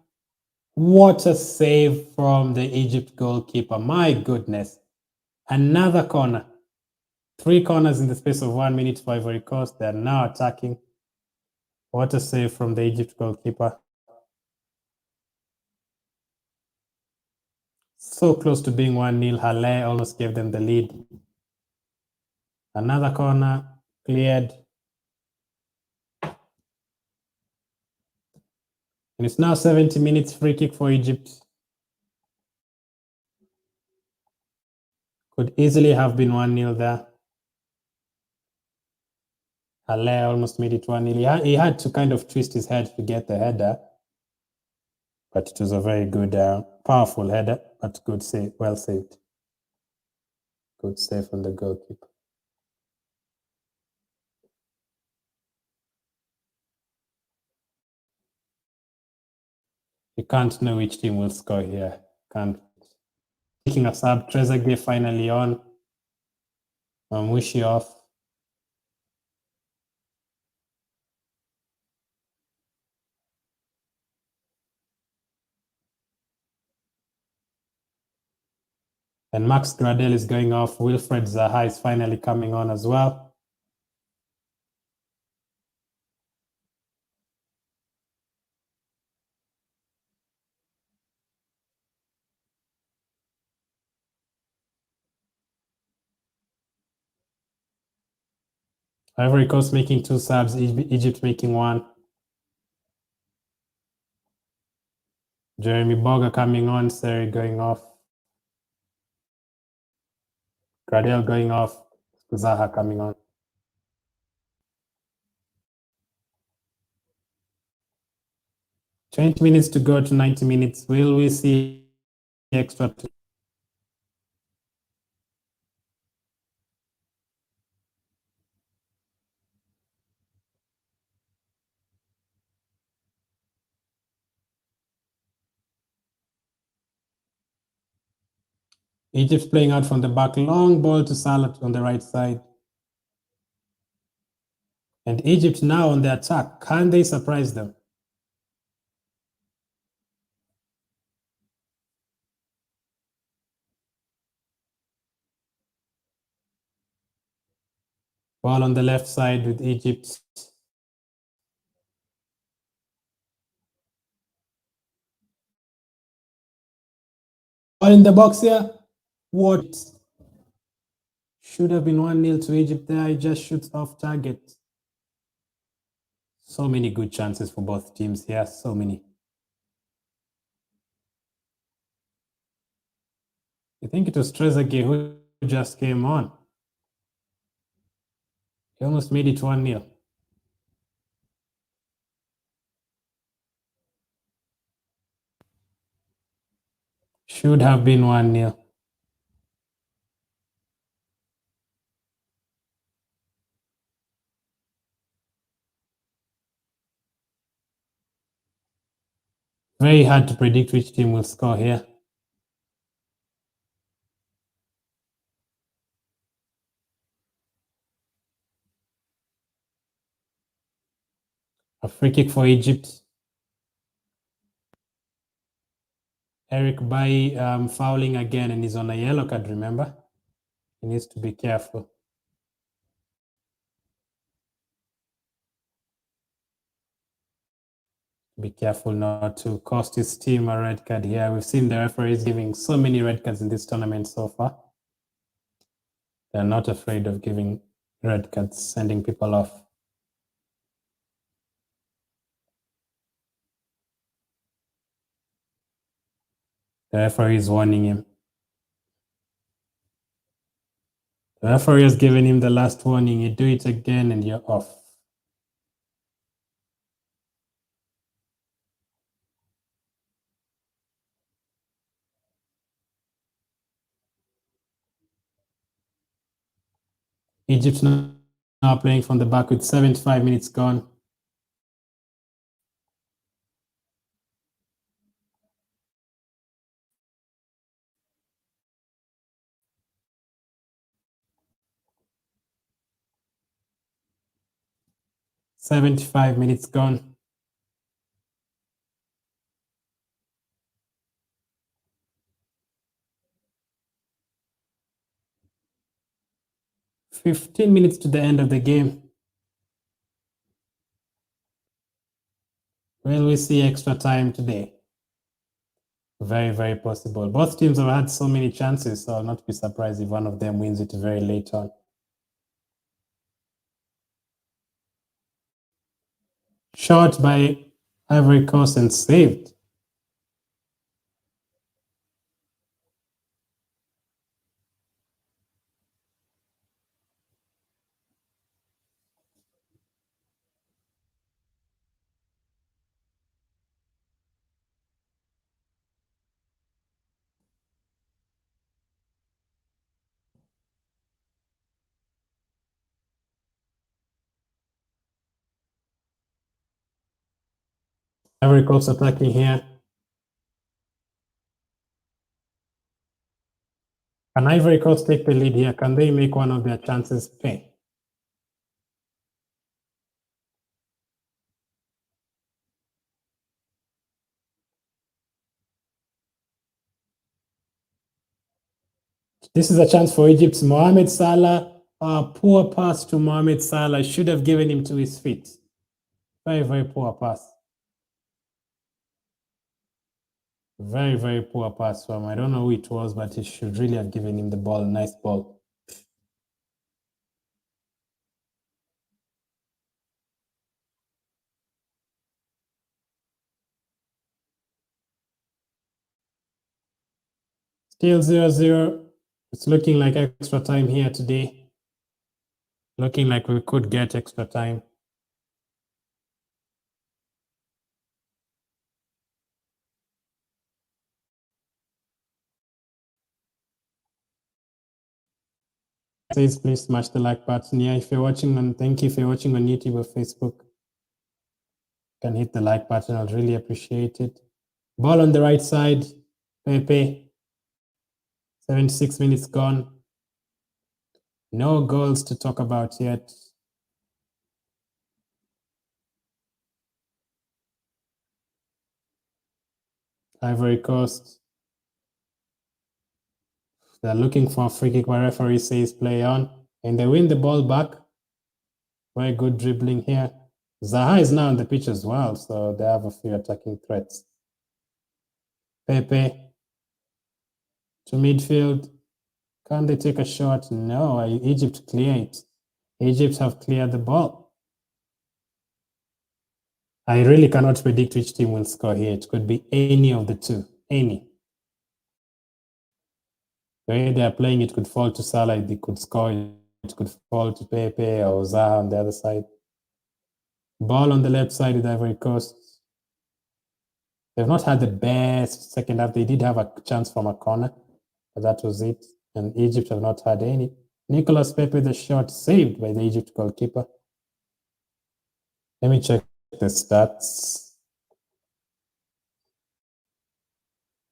What a save from the Egypt goalkeeper. My goodness. Another corner. 3 corners in the space of 1 minute for Ivory Coast. They're now attacking. What a save from the Egypt goalkeeper. So close to being 1-0. Halle almost gave them the lead. Another corner cleared. And it's now 70 minutes, free kick for Egypt. Could easily have been 1-0 there. Salah almost made it 1-0. He had to kind of twist his head to get the header. But it was a very good, powerful header, but good save, well saved. Good save from the goalkeeper. You can't know which team will score here. Can't. Taking a sub, Trezeguet finally on. Mamushi off. And Max Gradel is going off. Wilfred Zaha is finally coming on as well. Ivory Coast making 2 subs, Egypt making 1. Jeremy Boga coming on, Seri going off. Gradel going off, Zaha coming on. 20 minutes to go to 90 minutes. Will we see extra time? Egypt playing out from the back, long ball to Salah on the right side. And Egypt now on the attack. Can they surprise them? Ball on the left side with Egypt. Ball in the box here. What? Should have been 1-0 to Egypt there. He just shoots off target. So many good chances for both teams here. So many. I think it was Trezeguet who just came on. He almost made it 1-0. Should have been 1-0. Very hard to predict which team will score here. A free kick for Egypt. Eric Bailly fouling again, and he's on a yellow card, remember? He needs to be careful. Be careful not to cost his team a red card here. We've seen the referees giving so many red cards in this tournament so far. They're not afraid of giving red cards, sending people off. The referee is warning him. The referee has given him the last warning. You do it again and you're off. Egypt now playing from the back with 75 minutes gone. "75 minutes gone." "15 minutes to the end of the game." Will we see extra time today? Very, very possible. Both teams have had so many chances, so I'll not be surprised if one of them wins it very late on. Shot by Ivory Coast and saved. Ivory Coast attacking here. Can Ivory Coast take the lead here? Can they make one of their chances pay? This is a chance for Egypt's Mohamed Salah. Poor pass to Mohamed Salah. Should have given him to his feet. Very, very poor pass. Very, very poor pass from, I don't know who it was, but he should really have given him the ball. Nice ball. Still 0-0. It's looking like extra time here today. Looking like we could get extra time. Says please smash the like button. Yeah, if you're watching on, thank you if you're watching on YouTube or Facebook. You can hit the like button. I'd really appreciate it. Ball on the right side. Pepe. 76 minutes gone. No goals to talk about yet. Ivory Coast. They're looking for a free kick, but referee says play on. And they win the ball back. Very good dribbling here. Zaha is now on the pitch as well, so they have a few attacking threats. Pepe to midfield. Can they take a shot? No, Egypt clear it. Egypt have cleared the ball. I really cannot predict which team will score here. It could be any of the two. Any. The way they are playing, it could fall to Salah, they could score, it could fall to Pepe or Zaha on the other side. Ball on the left side with Ivory Coast. They've not had the best second half. They did have a chance from a corner, but that was it. And Egypt have not had any. Nicolas Pepe, the shot saved by the Egypt goalkeeper. Let me check the stats.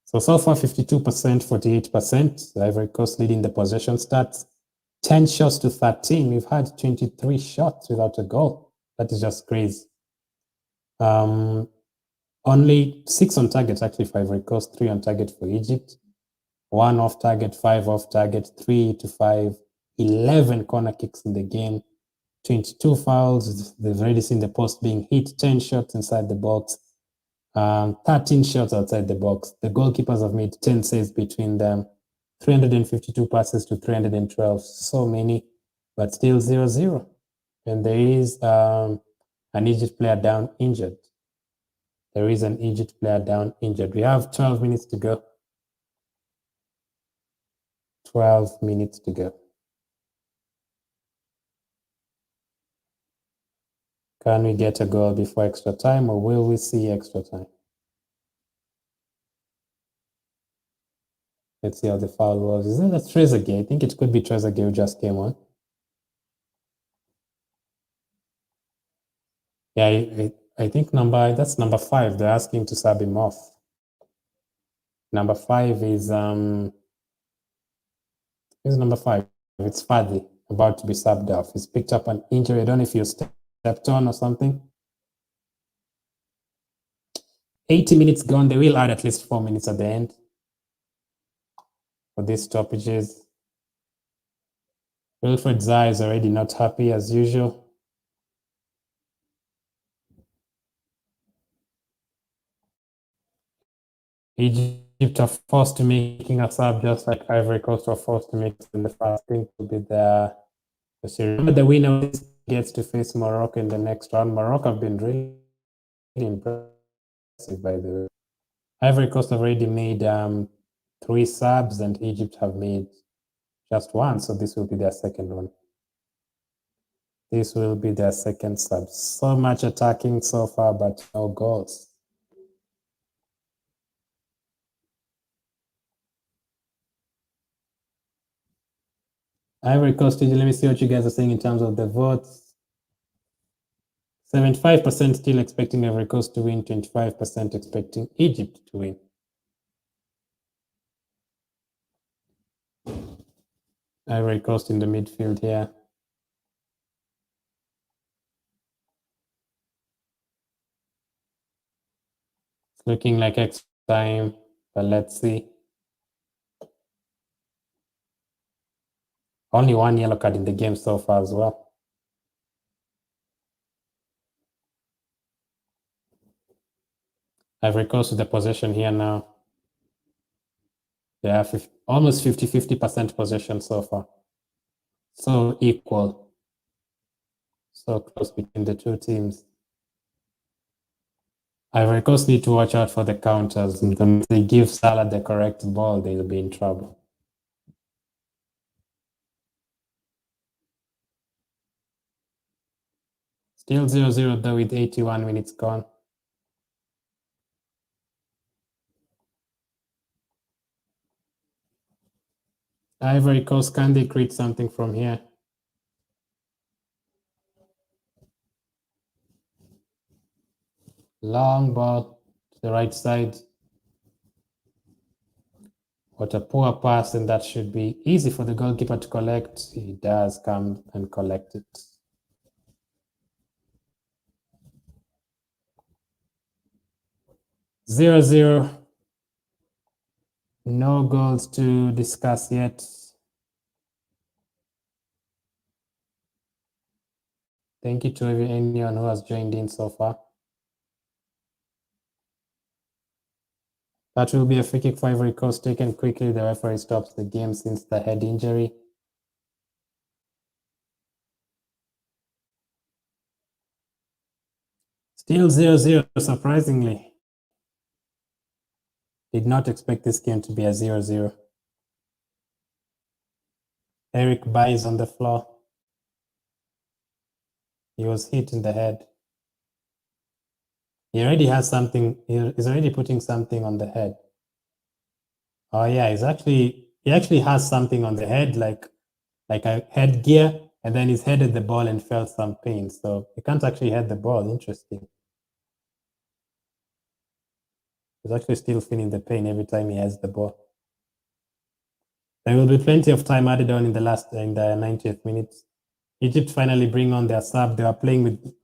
So far 52%, 48%. The Ivory Coast leading the possession stats. 10 shots to 13. We've had 23 shots without a goal. That is just crazy. Only 6 on target actually for Ivory Coast, 3 on target for Egypt. 1 off target, 5 off target, 3 to 5, 11 corner kicks in the game, 22 fouls. They've already seen the post being hit, 10 shots inside the box, 13 shots outside the box. The goalkeepers have made 10 saves between them, 352 passes to 312. So many, but still 0-0. And there is an Egypt player down injured. There is an Egypt player down injured. We have 12 minutes to go. 12 minutes to go. Can we get a goal before extra time, or will we see extra time? Let's see how the foul was. Is that a Trezeguet? I think it could be Trezeguet who just came on. Yeah, I think that's number 5. They're asking to sub him off. Number 5 is who's number 5? It's Verde, about to be subbed off. He's picked up an injury. I don't know if you stepped on or something. 80 minutes gone. They will add at least 4 minutes at the end for these stoppages. Wilfred Zaha is already not happy as usual. Egypt are forced to making a sub, just like Ivory Coast are forced to make in the first thing to be the series. Remember, the winner gets to face Morocco in the next round. Morocco have been really impressive, by the way. Ivory Coast have already made 3 subs, and Egypt have made just 1, so this will be their second one. This will be their second sub. So much attacking so far, but no goals. Ivory Coast, let me see what you guys are saying in terms of the votes. 75% still expecting Ivory Coast to win, 25% expecting Egypt to win. Ivory Coast in the midfield here. It's looking like extra time, but let's see. Only 1 yellow card in the game so far as well. Ivory Coast with the possession here now. They have almost 50% possession so far. So equal. So close between the two teams. Ivory Coast need to watch out for the counters. If they give Salah the correct ball, they'll be in trouble. Still 0-0 though with 81 minutes gone. Ivory Coast, can they create something from here? Long ball to the right side. What a poor pass, and that should be easy for the goalkeeper to collect. He does come and collect it. Zero, 0. No goals to discuss yet. Thank you to anyone who has joined in so far. That will be a free kick for Ivory Coast taken quickly. The referee stops the game since the head injury. Still 0-0, surprisingly. Did not expect this game to be a 0-0. Eric Bailly on the floor. He was hit in the head. He already has something. He's already putting something on the head. Oh yeah, he actually has something on the head, like a headgear, and then he's headed the ball and felt some pain. So he can't actually head the ball. Interesting. He's actually still feeling the pain every time he heads the ball. There will be plenty of time added on in the 90th minute. Egypt finally bring on their sub. They were playing with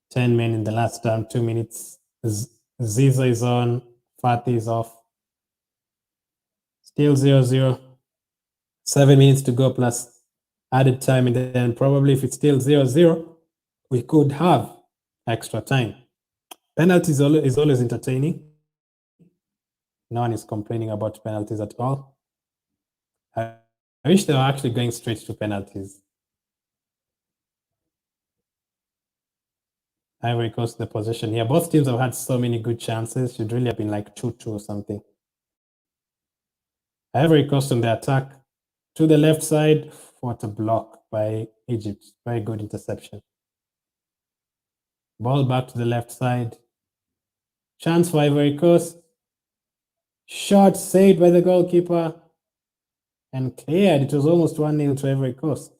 10 men in the last 2 minutes. Ziza is on, Fatih is off. Still 0-0. 7 minutes to go plus added time, and then probably if it's still 0-0, we could have extra time. Penalties is always entertaining. No one is complaining about penalties at all. I wish they were actually going straight to penalties. Ivory Coast the possession here. Both teams have had so many good chances. Should really have been like 2-2 or something. Ivory Coast on the attack. To the left side, what a block by Egypt. Very good interception. Ball back to the left side. Chance for Ivory Coast. Shot saved by the goalkeeper and cleared. It was almost 1-0 to Ivory Coast.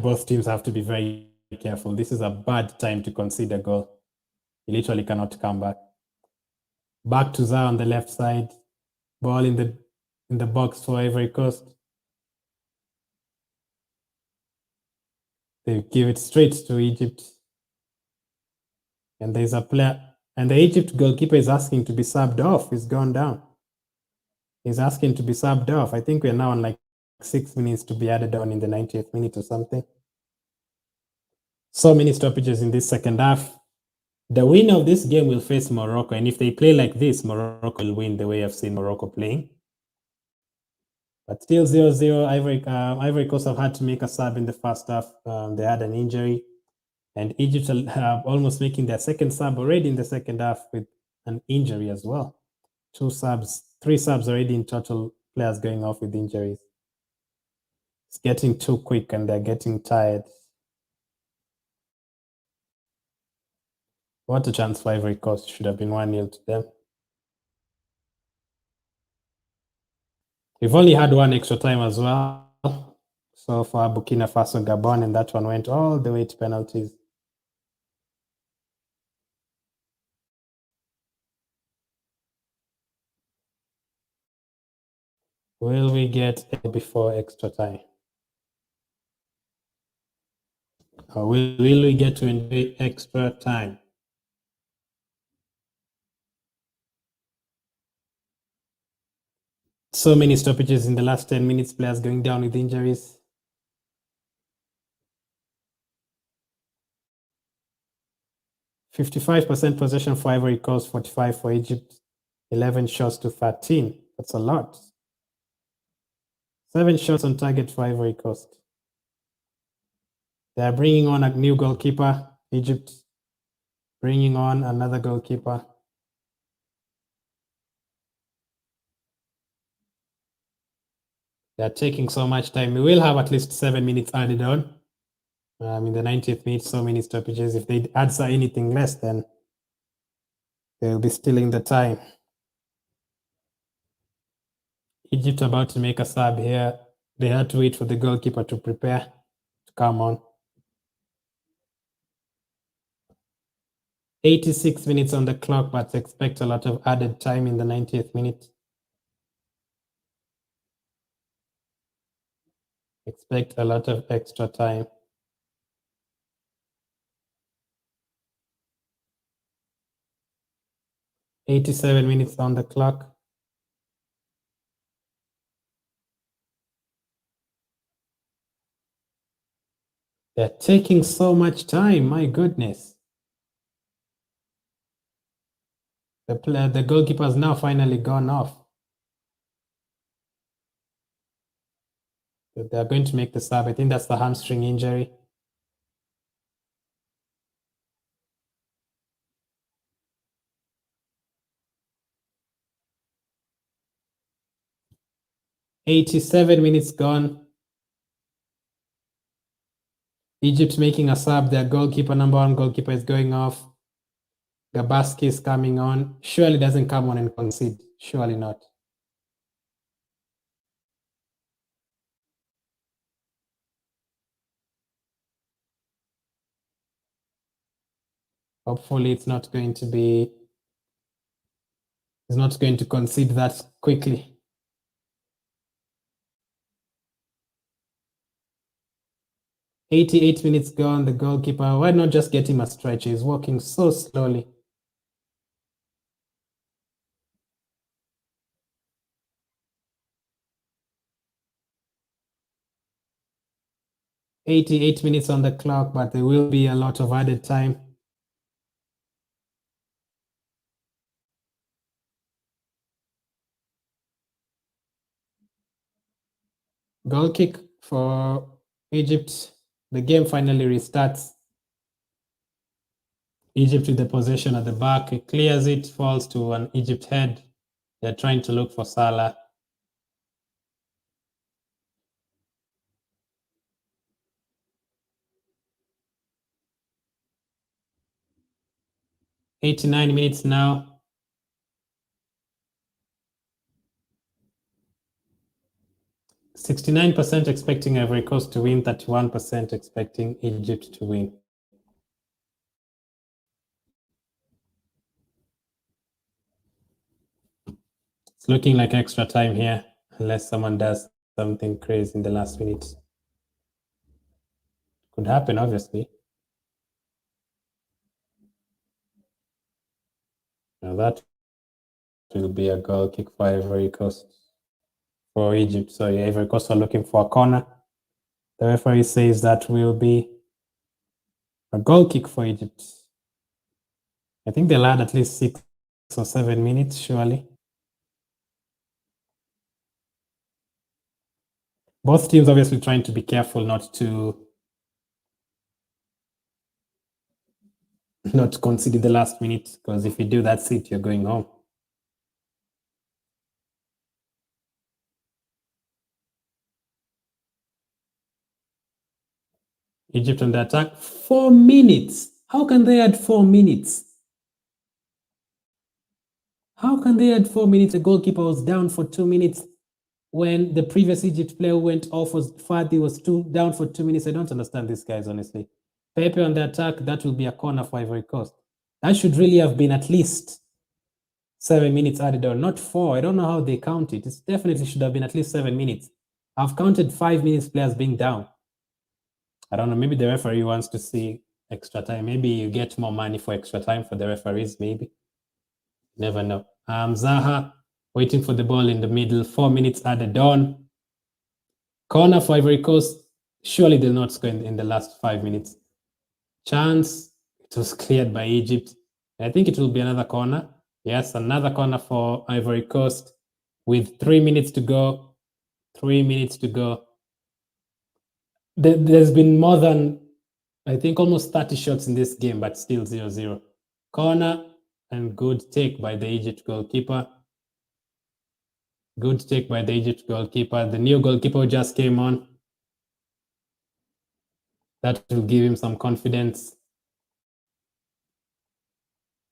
Both teams have to be very careful. This is a bad time to concede a goal. You literally cannot come back. Back to Zah on the left side. Ball in the box for Ivory Coast. They give it straight to Egypt. And there's a player, and the Egypt goalkeeper is asking to be subbed off. He's gone down. He's asking to be subbed off. I think we're now on like 6 minutes to be added on in the 90th minute or something. So many stoppages in this second half. The winner of this game will face Morocco, and if they play like this, Morocco will win the way I've seen Morocco playing. But still 0-0. Ivory Coast have had to make a sub in the first half. They had an injury. And Egypt are almost making their second sub already in the second half with an injury as well. 3 subs already in total, players going off with injuries. It's getting too quick and they're getting tired. What a chance for Ivory Coast. Should have been 1-0 to them. We've only had 1 extra time as well. So far, Burkina Faso, Gabon, and that one went all the way to penalties. Will we get a before extra time? Or will we get to enjoy extra time? So many stoppages in the last 10 minutes, players going down with injuries. %55% possession for Ivory Coast, 45 for Egypt, 11 shots to 13. That's a lot. 7 shots on target for Ivory Coast. They are bringing on a new goalkeeper, Egypt, bringing on another goalkeeper. They're taking so much time. We will have at least 7 minutes added on. In the 90th minute, so many stoppages. If they add anything less, then they'll be stealing the time. Egypt about to make a sub here. They had to wait for the goalkeeper to prepare to come on. 86 minutes on the clock, but expect a lot of added time in the 90th minute. Expect a lot of extra time. 87 minutes on the clock. They're taking so much time, my goodness. The goalkeeper has now finally gone off. They're going to make the sub. I think that's the hamstring injury. "87 minutes gone. Egypt making a sub. Their goalkeeper, number 1 goalkeeper, is going off. Gabaski is coming on. Surely doesn't come on and concede. Surely not. Hopefully it's not going to be. He's not going to concede that quickly. 88 minutes gone. The goalkeeper, why not just get him a stretch? He's walking so slowly. "88 minutes on the clock, but there will be a lot of added time. Goal kick for Egypt. The game finally restarts. Egypt with the possession at the back. It clears it, falls to an Egypt head. They're trying to look for Salah. "89 minutes now. "69% expecting Ivory Coast to win, 31% expecting Egypt to win. It's looking like extra time here, unless someone does something crazy in the last minute. Could happen, obviously. Now that will be a goal kick for Ivory Coast. For Egypt, sorry, Ivory Coast are looking for a corner. The referee says that will be a goal kick for Egypt. I think they'll add at least 6 or 7 minutes, surely. Both teams obviously trying to be careful not to concede in the last minute, because if you do, that's it, you're going home. Egypt on the attack. 4 minutes. How can they add 4 minutes? How can they add 4 minutes? The goalkeeper was down for 2 minutes when the previous Egypt player went off. Was Fadi was down for 2 minutes. I don't understand these guys, honestly. Pepe on the attack. That will be a corner for Ivory Coast. That should really have been at least 7 minutes added on, not 4. I don't know how they count it. It definitely should have been at least 7 minutes. I've counted 5 minutes players being down. I don't know. Maybe the referee wants to see extra time. Maybe you get more money for extra time for the referees, maybe. Never know. Zaha waiting for the ball in the middle. 4 minutes added on. Corner for Ivory Coast. Surely they'll not score in the last 5 minutes. Chance. It was cleared by Egypt. I think it will be another corner. Yes, another corner for Ivory Coast with 3 minutes to go. 3 minutes to go. There's been more than, I think, almost 30 shots in this game, but still 0-0. Corner and good take by the Egypt goalkeeper. Good take by the Egypt goalkeeper. The new goalkeeper just came on. That will give him some confidence.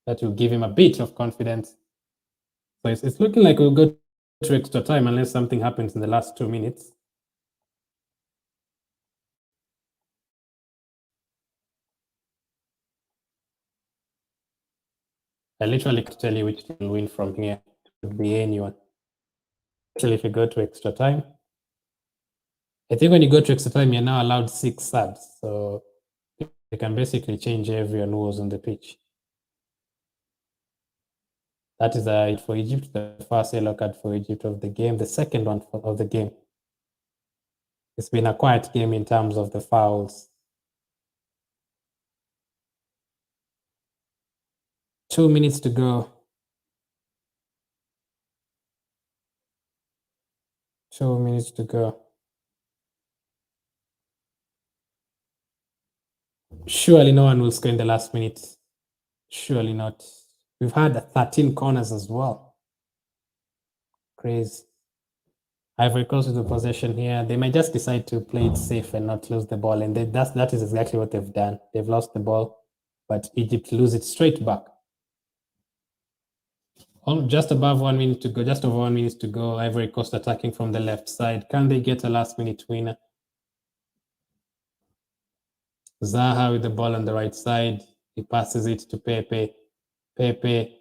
That will give him a bit of confidence. So it's looking like we'll go to extra time unless something happens in the last 2 minutes. I literally could tell you which team will win from here. It could be anyone. Especially if you go to extra time. I think when you go to extra time, you're now allowed 6 subs. So you can basically change everyone who was on the pitch. That is it for Egypt. The first yellow card for Egypt of the game. The second one of the game. It's been a quiet game in terms of the fouls. 2 minutes to go. 2 minutes to go. Surely no one will score in the last minute. Surely not. We've had 13 corners as well. Crazy. Ivory Coast with the possession here. They might just decide to play it safe and not lose the ball. And that is exactly what they've done. They've lost the ball, but Egypt lose it straight back. Just above 1 minute to go, just over 1 minute to go. Ivory Coast attacking from the left side. Can they get a last minute winner? Zaha with the ball on the right side. He passes it to Pepe. Pepe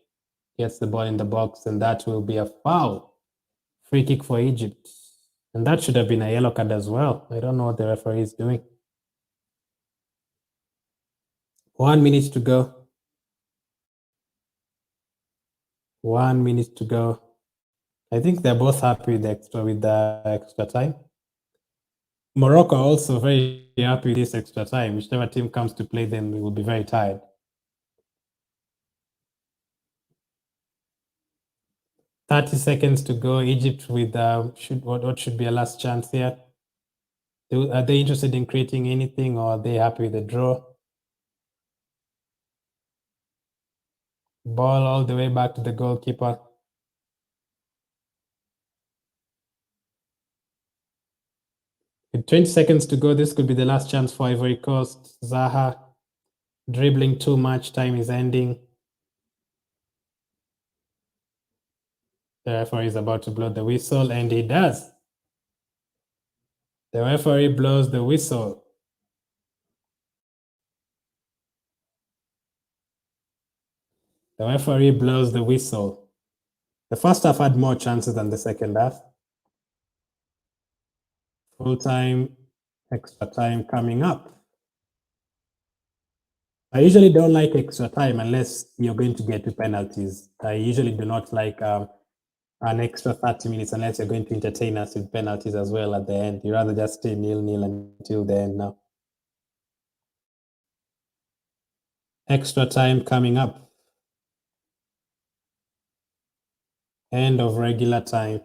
gets the ball in the box, and that will be a foul. Free kick for Egypt. And that should have been a yellow card as well. I don't know what the referee is doing. 1 minute to go. 1 minute to go. I think they're both happy with the extra time. Morocco also very happy with this extra time. Whichever team comes to play them, they will be very tired. 30 seconds to go. Egypt with what should be a last chance here. Are they interested in creating anything, or are they happy with the draw? Ball all the way back to the goalkeeper. With 20 seconds to go, this could be the last chance for Ivory Coast. Zaha dribbling too much. Time is ending. The referee is about to blow the whistle, and he does. The referee blows the whistle. The referee blows the whistle. The first half had more chances than the second half. Full time, extra time coming up. I usually don't like extra time unless you're going to get to penalties. I usually do not like an extra 30 minutes unless you're going to entertain us with penalties as well at the end. You rather just stay 0-0 until the end now. Extra time coming up. End of regular time.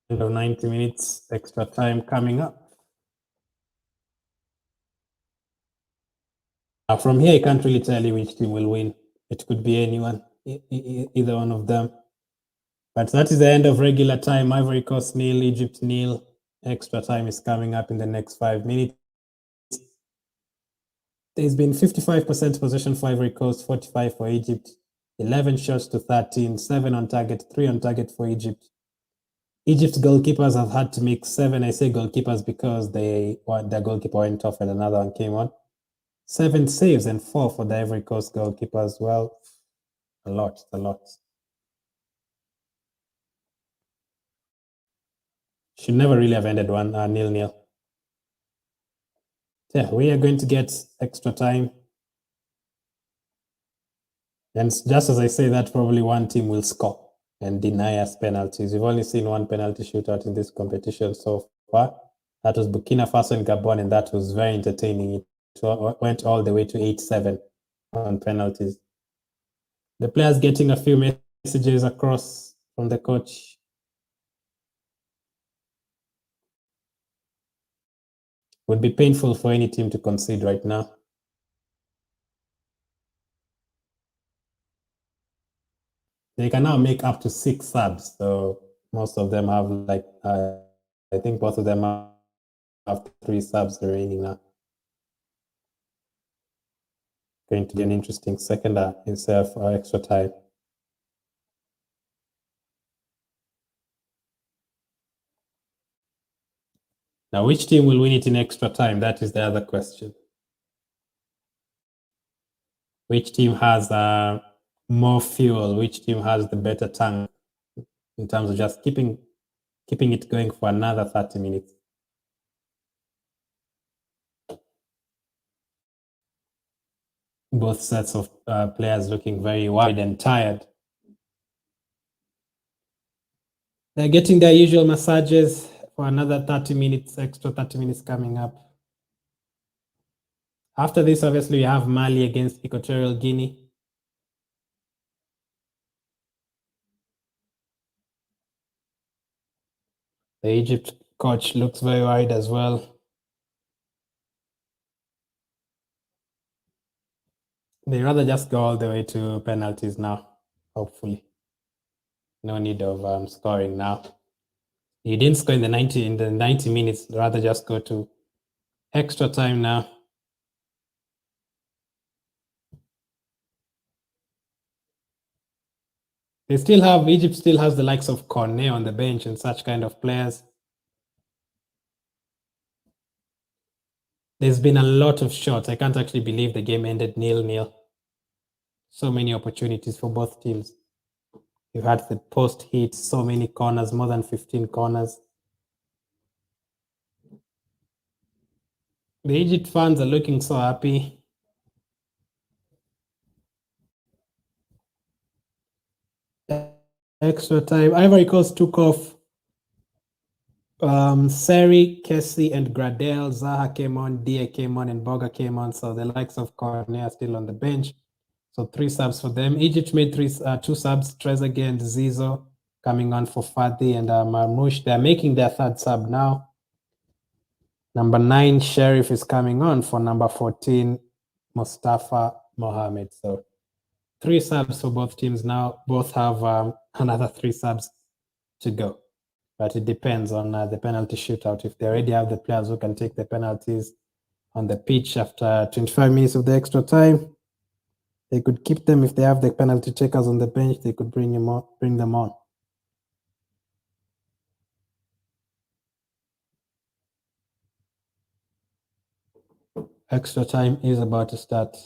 of 90 minutes, extra time coming up. From here, I can't really tell you which team will win. It could be anyone, either one of them. But that is the end of regular time. Ivory Coast nil, Egypt nil. Extra time is coming up in the next 5 minutes. There's been 55% possession for Ivory Coast, 45 for Egypt, 11 shots to 13, 7 on target, 3 on target for Egypt. Egypt's goalkeepers have had to make 7. I say goalkeepers because their goalkeeper went off and another one came on. 7 saves and 4 for the Ivory Coast goalkeeper as well. A lot. Should never really have ended 0-0. Yeah, we are going to get extra time. And just as I say that, probably one team will score and deny us penalties. We've only seen one penalty shootout in this competition so far. That was Burkina Faso and Gabon, and that was very entertaining. It went all the way to 8-7 on penalties. The players getting a few messages across from the coach. Would be painful for any team to concede right now. They can now make up to 6 subs, so most of them have I think both of them have 3 subs remaining now. Going to be an interesting second instead of our extra time. Now, which team will win it in extra time? That is the other question. Which team has more fuel? Which team has the better tank in terms of just keeping it going for another 30 minutes? Both sets of players looking very wide and tired. They're getting their usual massages for another 30 minutes, extra 30 minutes coming up. After this, obviously, we have Mali against Equatorial Guinea. The Egypt coach looks very wide as well. They rather just go all the way to penalties now, hopefully. No need of scoring now. You didn't score in the 90 minutes, rather just go to extra time now. Egypt still has the likes of Cornet on the bench and such kind of players. There's been a lot of shots. I can't actually believe the game ended 0-0. So many opportunities for both teams. You've had the post hits, so many corners, more than 15 corners. The Egypt fans are looking so happy. Extra time. Ivory Coast took off Seri, Kessie, and Gradel. Zaha came on, Dia came on, and Boga came on. So the likes of Cornet are still on the bench. So 3 subs for them. Egypt made 2 subs. Trezeguet and Zizo coming on for Fadi and Marmoush. They're making their 3rd sub now. Number 9, Sheriff is coming on for number 14, Mustafa Mohamed. So 3 subs for both teams now. Both have another 3 subs to go. But it depends on the penalty shootout. If they already have the players who can take the penalties on the pitch after 25 minutes of the extra time, they could keep them. If they have the penalty takers on the bench, they could bring them on. Extra time is about to start.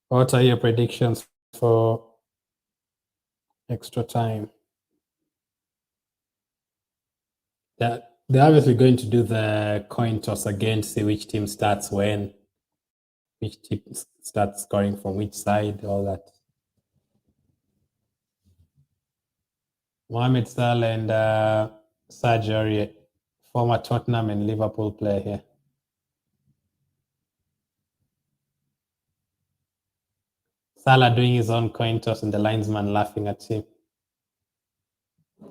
What are your predictions for extra time? They're obviously going to do the coin toss again to see which team starts when, which team starts scoring from which side, all that. Mohamed Salah and Serge Aurier, former Tottenham and Liverpool player here. Salah doing his own coin toss and the linesman laughing at him.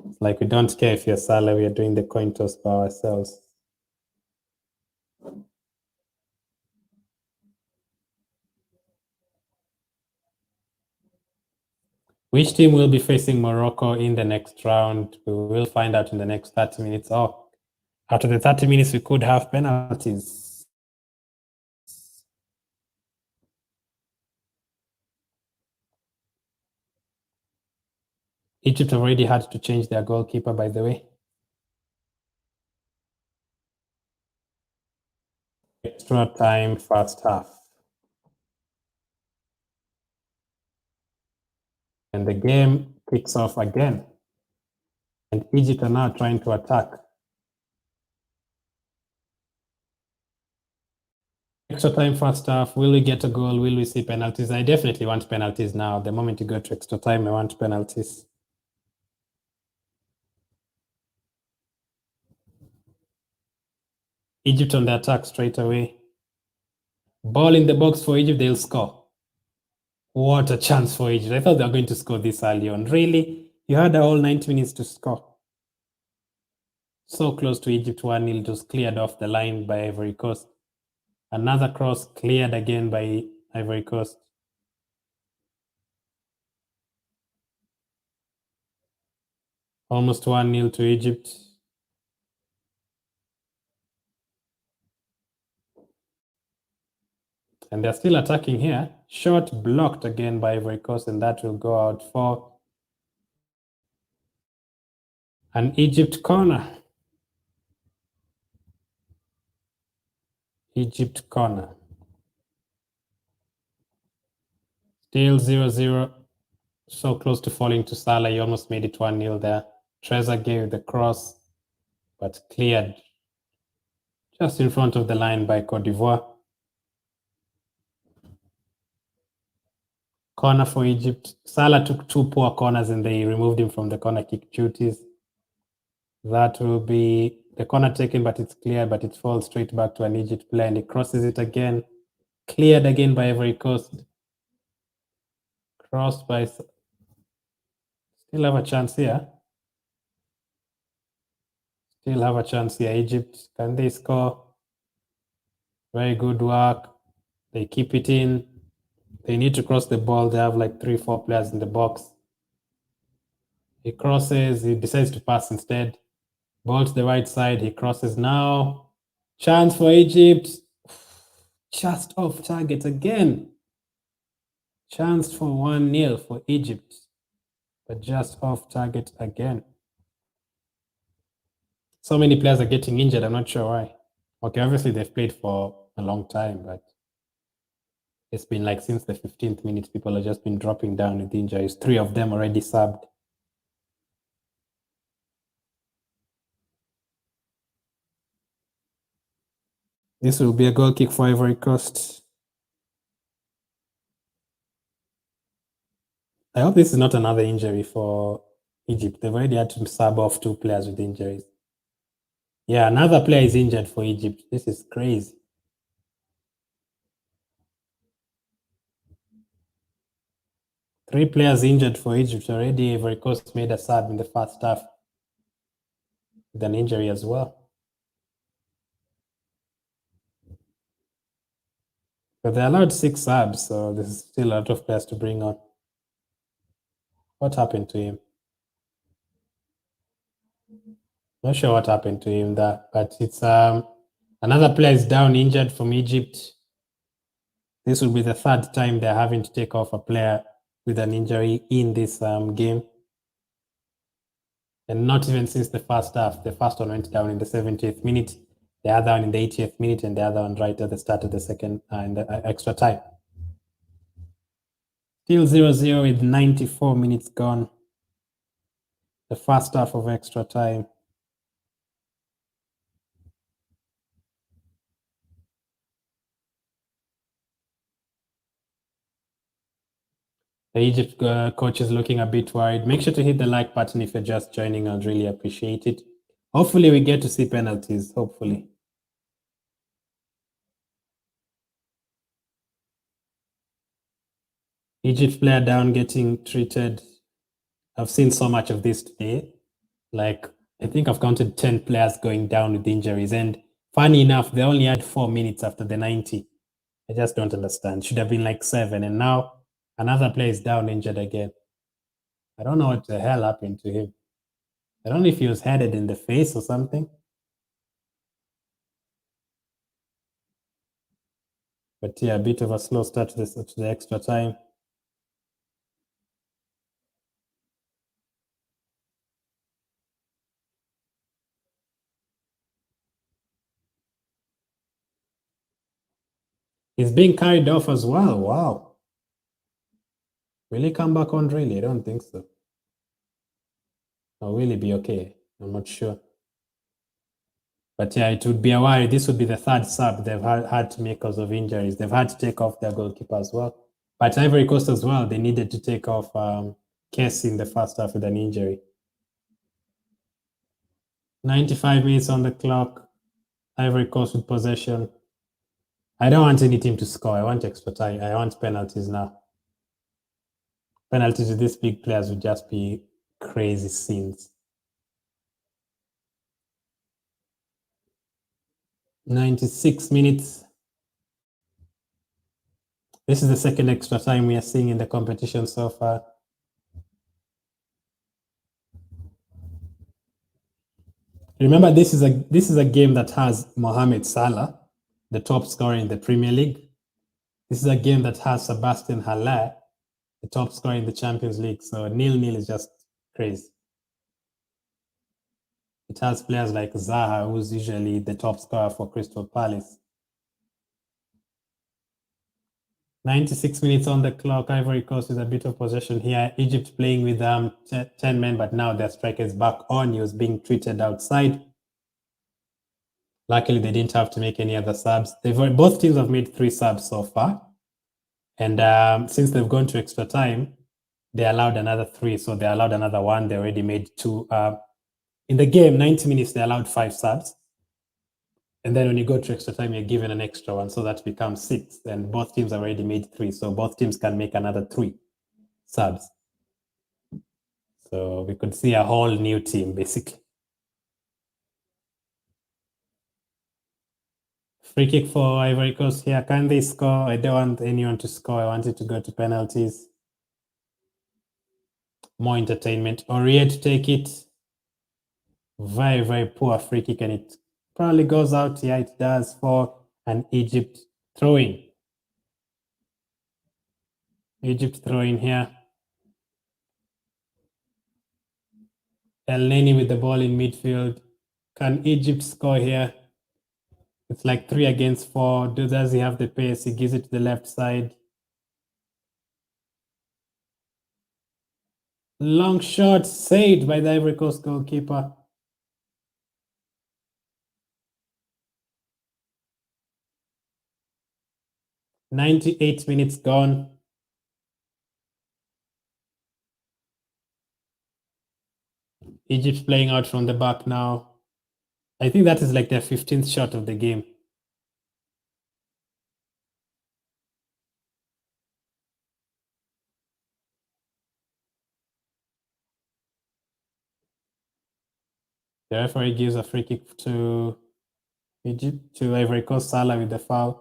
It's like, we don't care if you're Salah, we are doing the coin toss by ourselves. Which team will be facing Morocco in the next round? We will find out in the next 30 minutes. Oh, after the 30 minutes, we could have penalties. Egypt already had to change their goalkeeper, by the way. Extra time, first half. And the game kicks off again. And Egypt are now trying to attack. Extra time, first half. Will we get a goal? Will we see penalties? I definitely want penalties now. The moment you go to extra time, I want penalties. Egypt on the attack straight away. Ball in the box for Egypt, they'll score. What a chance for Egypt. I thought they were going to score this early on. Really? You had a whole 90 minutes to score. So close to Egypt, 1-0, just cleared off the line by Ivory Coast. Another cross cleared again by Ivory Coast. Almost 1-0 to Egypt. And they're still attacking here. Shot blocked again by Ivory Coast, and that will go out for an Egypt corner. Egypt corner. Still 0-0. So close to falling to Salah. He almost made it 1-0 there. Trezor gave the cross, but cleared just in front of the line by Cote d'Ivoire. Corner for Egypt. Salah took 2 poor corners and they removed him from the corner kick duties. That will be the corner taken, but it's clear, but it falls straight back to an Egypt player and he crosses it again. Cleared again by Ivory Coast. Crossed by... Still have a chance here. Still have a chance here. Egypt, can they score? Very good work. They keep it in. They need to cross the ball. They have like 3-4 players in the box. He crosses. He decides to pass instead. Ball to the right side. He crosses now. Chance for Egypt. Just off target again. Chance for 1-0 for Egypt. But just off target again. So many players are getting injured. I'm not sure why. Okay, obviously they've played for a long time, but it's been like since the 15th minute, people have just been dropping down with injuries. 3 of them already subbed. This will be a goal kick for Ivory Coast. I hope this is not another injury for Egypt. They've already had to sub off 2 players with injuries. Yeah, another player is injured for Egypt. This is crazy. Three players injured for Egypt already. Ivory Coast made a sub in the first half with an injury as well. But they allowed 6 subs, so there's still a lot of players to bring on. What happened to him? Not sure what happened to him there, but it's another player is down injured from Egypt. This will be the 3rd time they're having to take off a player with an injury in this game. And not even since the first half. The first one went down in the 70th minute, the other one in the 80th minute, and the other one right at the start of the second in the extra time. Still 0-0 with 94 minutes gone. The first half of extra time. The Egypt coach is looking a bit worried. Make sure to hit the like button if you're just joining. I'd really appreciate it. Hopefully we get to see penalties, hopefully. Egypt player down, getting treated. I've seen so much of this today. Like, I think I've counted 10 players going down with injuries. And funny enough, they only had 4 minutes after the 90. I just don't understand. Should have been like 7. And now another player is down injured again. I don't know what the hell happened to him. I don't know if he was headed in the face or something. But yeah, a bit of a slow start to the extra time. He's being carried off as well. Wow. Will he come back on really? I don't think so. Or will he be okay? I'm not sure. But yeah, it would be a worry. This would be the third sub they've had to make because of injuries. They've had to take off their goalkeeper as well. But Ivory Coast as well, they needed to take off Kess in the first half with an injury. 95 minutes on the clock. Ivory Coast with possession. I don't want any team to score. I want extra time. I want penalties now. Penalties with these big players would just be crazy scenes. 96 minutes. This is the second extra time we are seeing in the competition so far. Remember, this is a game that has Mohamed Salah, the top scorer in the Premier League. This is a game that has Sebastian Haller, the top scorer in the Champions League. So 0-0 is just crazy. It has players like Zaha, who's usually the top scorer for Crystal Palace. 96 minutes on the clock. Ivory Coast with a bit of possession here. Egypt playing with 10 men, but now their striker is back on. He was being treated outside. Luckily, they didn't have to make any other subs. Both teams have made 3 subs so far. And since they've gone to extra time, they allowed another 3. So they allowed another 1. They already made 2. In the game, 90 minutes, they allowed 5 subs. And then when you go to extra time, you're given an extra 1. So that becomes 6. And both teams have already made 3. So both teams can make another 3 subs. So we could see a whole new team, basically. Free kick for Ivory Coast here. Can they score? I don't want anyone to score. I want it to go to penalties. More entertainment. Aurier to take it. Very, very poor free kick, and it probably goes out. Yeah, it does, for an Egypt throw-in. Egypt throw-in here. Leone with the ball in midfield. Can Egypt score here? It's like 3 against 4. Does he have the pace? He gives it to the left side. Long shot saved by the Ivory Coast goalkeeper. "98 minutes gone. Egypt playing out from the back now. I think that is like their 15th shot of the game. The referee gives a free kick to Egypt, to Ivory Coast. Salah with the foul.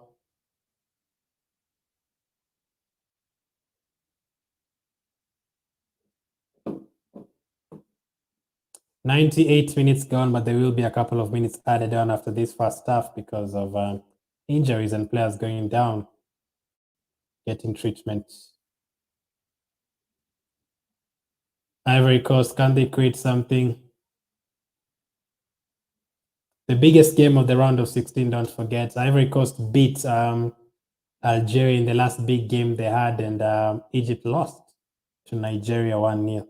"98 minutes gone, but there will be a couple of minutes added on after this first half because of injuries and players going down, getting treatment. Ivory Coast, can they create something? The biggest game of the round of 16, don't forget. Ivory Coast beat Algeria in the last big game they had, and Egypt lost to Nigeria 1-0.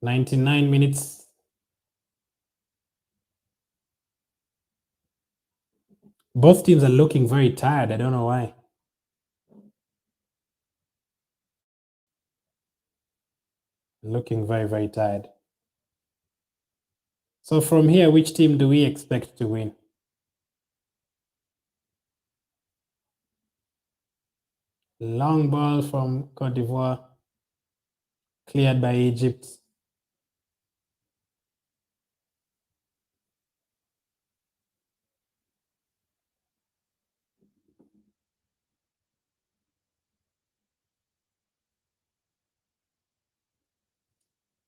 99 minutes. Both teams are looking very tired. I don't know why. Looking very, very tired. So from here, which team do we expect to win? Long ball from Cote d'Ivoire, cleared by Egypt.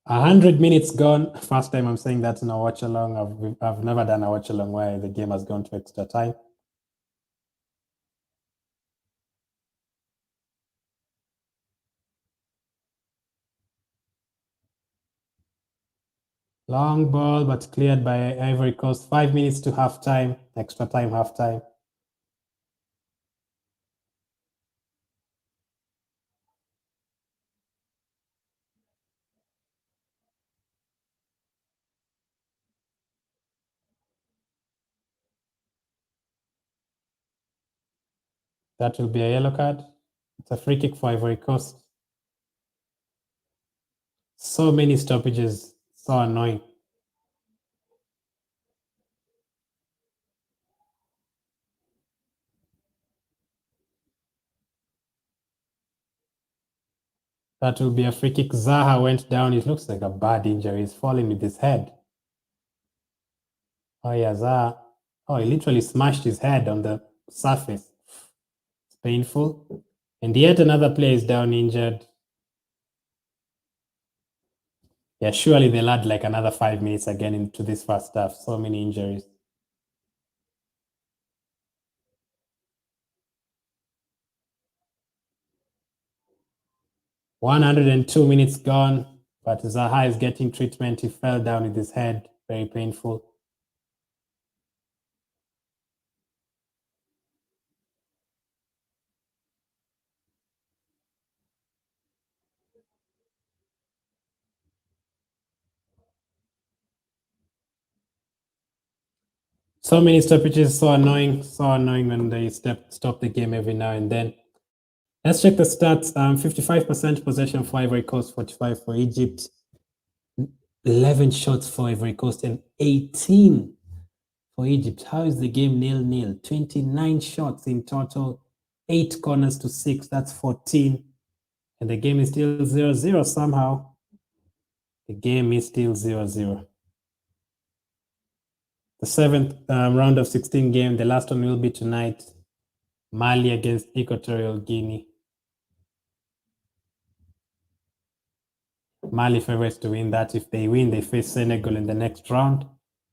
A 100 minutes gone. First time I'm saying that in a watch along. I've never done a watch along where the game has gone to extra time. Long ball, but cleared by Ivory Coast. 5 minutes to halftime, extra time, halftime. That will be a yellow card. It's a free kick for Ivory Coast. So many stoppages, so annoying. That will be a free kick. Zaha went down. It looks like a bad injury. He's falling with his head. Oh yeah, Zaha. Oh, he literally smashed his head on the surface. It's painful. And yet another player is down injured. Yeah, surely they'll add like another 5 minutes again into this first half. So many injuries. "102 minutes gone, but Zaha is getting treatment. He fell down with his head. Very painful. So many stoppages, so annoying when they stop the game every now and then. Let's check the stats. 55% possession for Ivory Coast, 45 for Egypt, 11 shots for Ivory Coast, and 18 for Egypt. How is the game 0-0? 29 shots in total, 8 corners to 6. That's 14. And the game is still 0-0 somehow. The game is still 0-0. The seventh round of 16 game, the last one will be tonight. Mali against Equatorial Guinea. Mali favorites to win that. If they win, they face Senegal in the next round.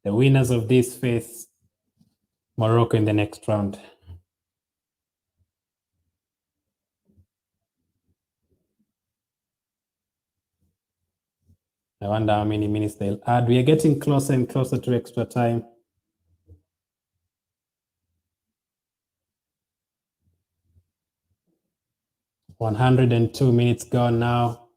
The winners of this face Morocco in the next round. I wonder how many minutes they'll add. We are getting closer and closer to extra time. "102 minutes gone now.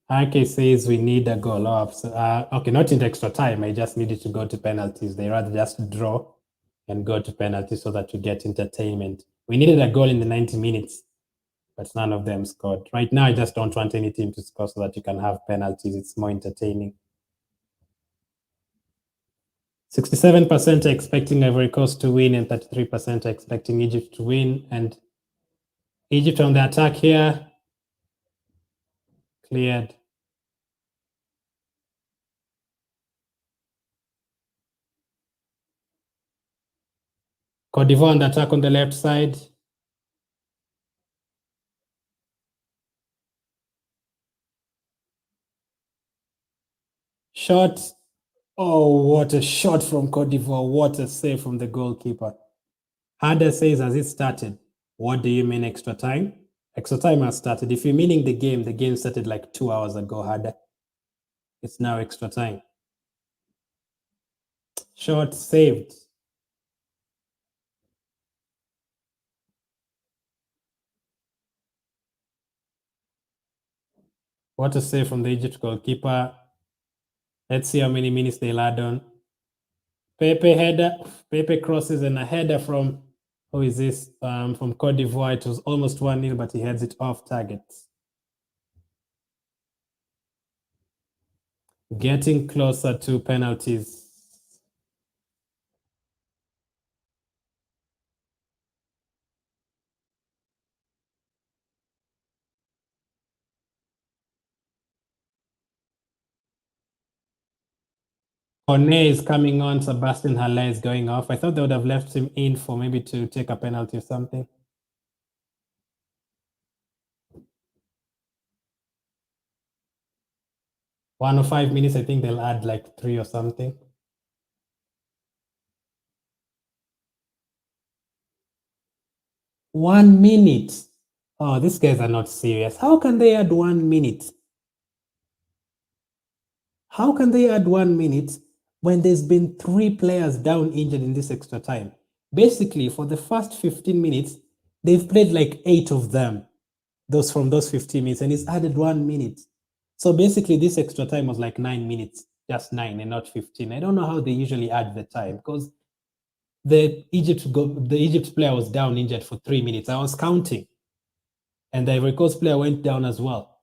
RK says we need a goal. Okay, not in extra time. I just needed to go to penalties. They rather just draw and go to penalties so that we get entertainment. We needed a goal in the 90 minutes, but none of them scored. Right now, I just don't want any team to score so that you can have penalties. It's more entertaining. 67% are expecting Ivory Coast to win and 33% are expecting Egypt to win. And Egypt on the attack here. Cleared. Cote d'Ivoire on the attack on the left side. Shot. Oh, what a shot from Cote d'Ivoire. What a save from the goalkeeper. Hada says, has it started? What do you mean extra time? Extra time has started. If you're meaning the game started like 2 hours ago, Hada. It's now extra time. Shot saved. What a save from the Egypt goalkeeper. Let's see how many minutes they'll add on. Pepe header. Pepe crosses and a header from Who is this? From Cote d'Ivoire. It was almost 1-0, but he heads it off target. Getting closer to penalties. Cornet is coming on. Sebastian Haller is going off. I thought they would have left him in for maybe to take a penalty or something. 105 minutes, I think they'll add like 3 or something. One minute. Oh, these guys are not serious. How can they add 1 minute? How can they add 1 minute when there's been 3 players down injured in this extra time? Basically, for the first 15 minutes, they've played like 8 of them, those from those 15 minutes, and it's added 1 minute. So basically, this extra time was like 9 minutes, just 9 and not 15. I don't know how they usually add the time because the Egypt player was down injured for 3 minutes. I was counting, and the Ivory Coast player went down as well.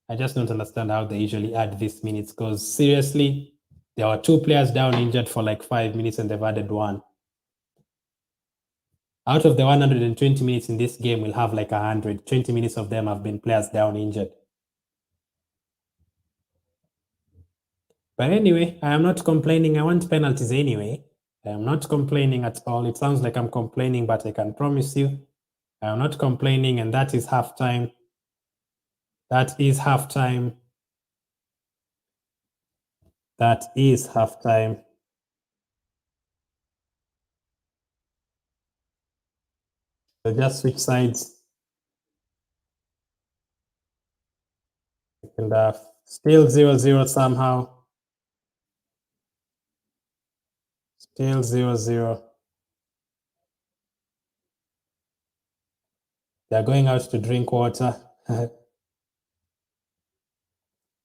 I just don't understand how they usually add these minutes because seriously, there were 2 players down injured for like 5 minutes and they've added 1. Out of the 120 minutes in this game, we'll have like 100. 20 minutes of them have been players down injured. But anyway, I am not complaining. I want penalties anyway. I am not complaining at all. It sounds like I'm complaining, but I can promise you, I am not complaining, and that is halftime. That is halftime. That is halftime. So just switch sides. Second half. Still 0-0 somehow. Still 0-0. They're going out to drink water.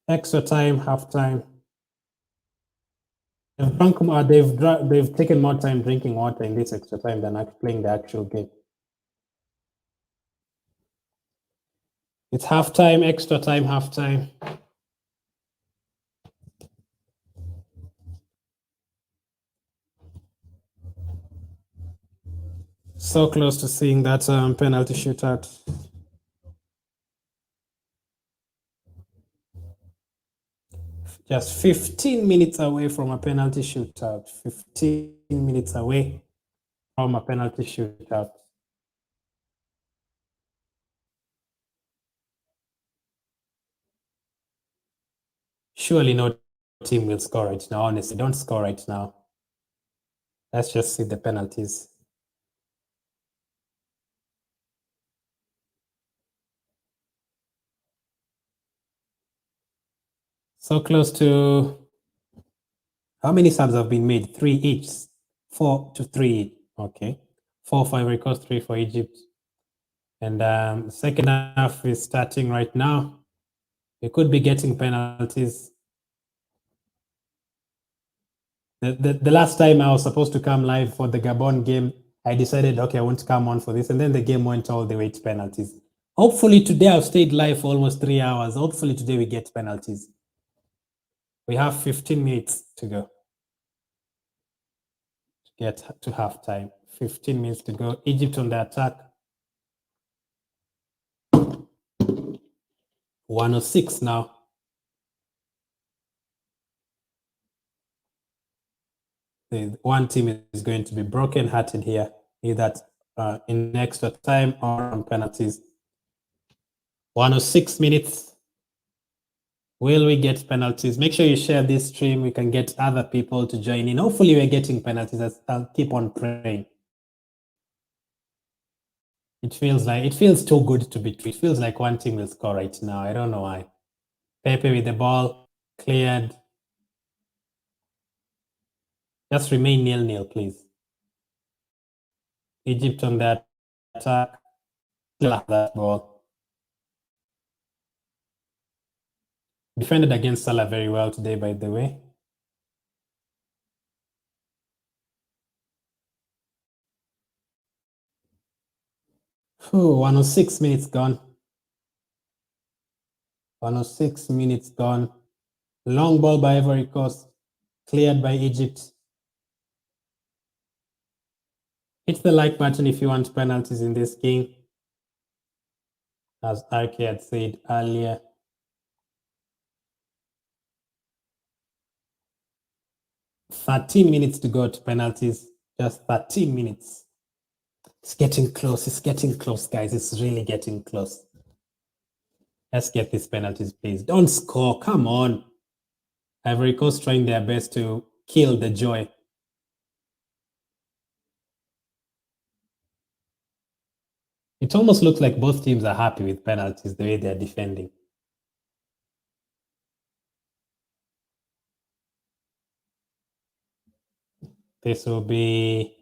Extra time, halftime. They've taken more time drinking water in this extra time than playing the actual game. It's halftime, extra time, halftime. So close to seeing that penalty shootout. Just 15 minutes away from a penalty shootout. 15 minutes away from a penalty shootout. Surely no team will score right now. Honestly, don't score right now. Let's just see the penalties. So close to... How many subs have been made? 3 each. 4 to 3. Okay. 4 for Ivory Coast, 3 for Egypt. And second half is starting right now. We could be getting penalties. The last time I was supposed to come live for the Gabon game, I decided, okay, I won't come on for this. And then the game went all the way to penalties. Hopefully today I've stayed live for almost 3 hours. Hopefully today we get penalties. We have 15 minutes to go to get to halftime. 15 minutes to go. Egypt on the attack. 106 now. One team is going to be broken-hearted here, either in extra time or on penalties. 106 minutes. Will we get penalties? Make sure you share this stream. We can get other people to join in. Hopefully we're getting penalties. I'll keep on praying. It feels too good to be true. It feels like one team will score right now. I don't know why. Pepe with the ball, cleared. Just remain 0-0, please. Egypt on that attack. Still have that ball. Defended against Salah very well today, by the way. 106 minutes gone. 106 minutes gone. Long ball by Ivory Coast, cleared by Egypt. Hit the like button if you want penalties in this game. As RK had said earlier. "13 minutes to go to penalties. Just 13 minutes. It's getting close. It's getting close, guys. It's really getting close. Let's get these penalties, please. Don't score. Come on. Ivory Coast trying their best to kill the joy. It almost looks like both teams are happy with penalties, the way they're defending. This will be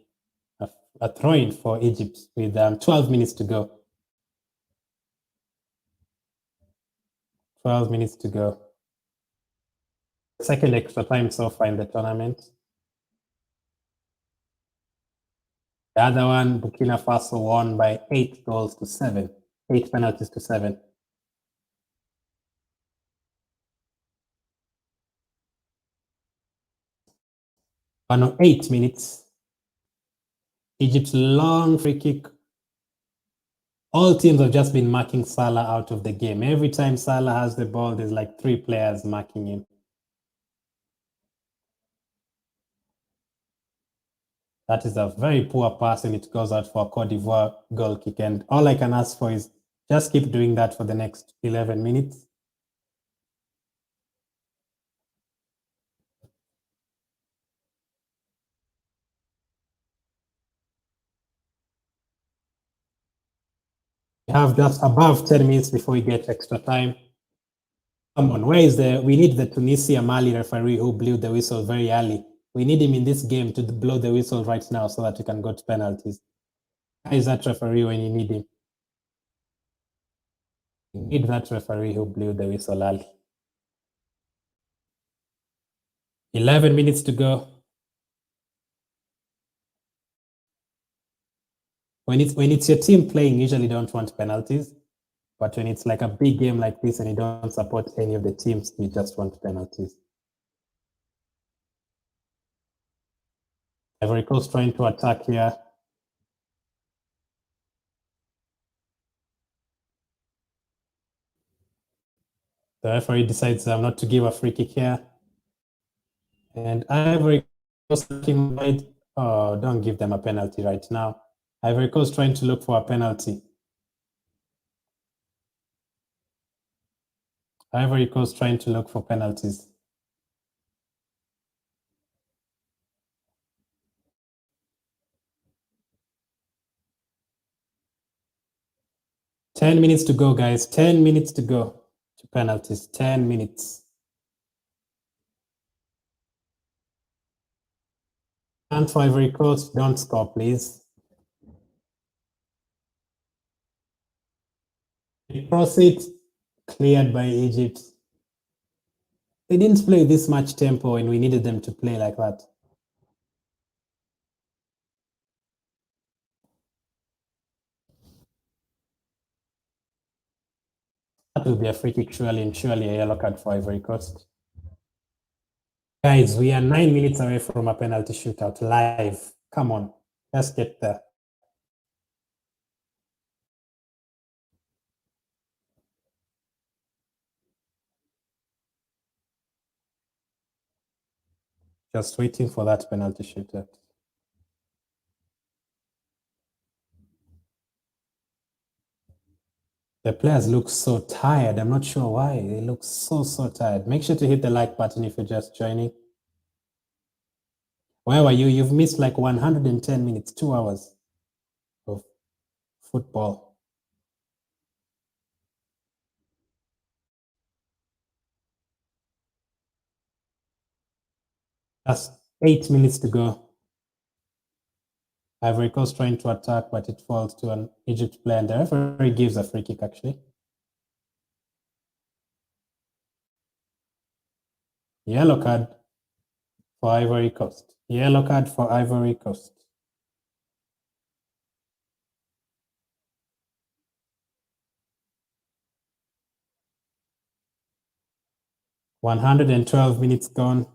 a throw-in for Egypt with 12 minutes to go. 12 minutes to go. Second extra time so far in the tournament. The other one, Burkina Faso, won by 8 goals to 7. 8 penalties to 7. 108 minutes. Egypt's long free kick. All teams have just been marking Salah out of the game. Every time Salah has the ball, there's like 3 players marking him. That is a very poor pass, and it goes out for a Cote d'Ivoire goal kick. And all I can ask for is just keep doing that for the next 11 minutes. We have just above 10 minutes before we get extra time. Come on, where is we need the Tunisia Mali referee who blew the whistle very early. We need him in this game to blow the whistle right now so that we can go to penalties. Where is that referee when you need him? You need that referee who blew the whistle early. 11 minutes to go. When it's your team playing, you usually don't want penalties. But when it's like a big game like this and you don't support any of the teams, you just want penalties. Ivory Coast trying to attack here. The referee decides not to give a free kick here. And Ivory Coast looking right. Oh, don't give them a penalty right now. Ivory Coast trying to look for a penalty. Ivory Coast trying to look for penalties. "10 minutes to go, guys. 10 minutes to go to penalties. 10 minutes. And for Ivory Coast, don't score, please. Cross it, cleared by Egypt. They didn't play this much tempo and we needed them to play like that. That will be a free kick, surely, and surely a yellow card for Ivory Coast. Guys, we are 9 minutes away from a penalty shootout live. Come on, let's get there. Just waiting for that penalty shootout. The players look so tired. I'm not sure why. They look so tired. Make sure to hit the like button if you're just joining. Where were you? You've missed like 110 minutes, 2 hours of football. Just 8 minutes to go. Ivory Coast trying to attack, but it falls to an Egypt player, and the referee gives a free kick, actually. Yellow card for Ivory Coast. Yellow card for Ivory Coast. 112 minutes gone.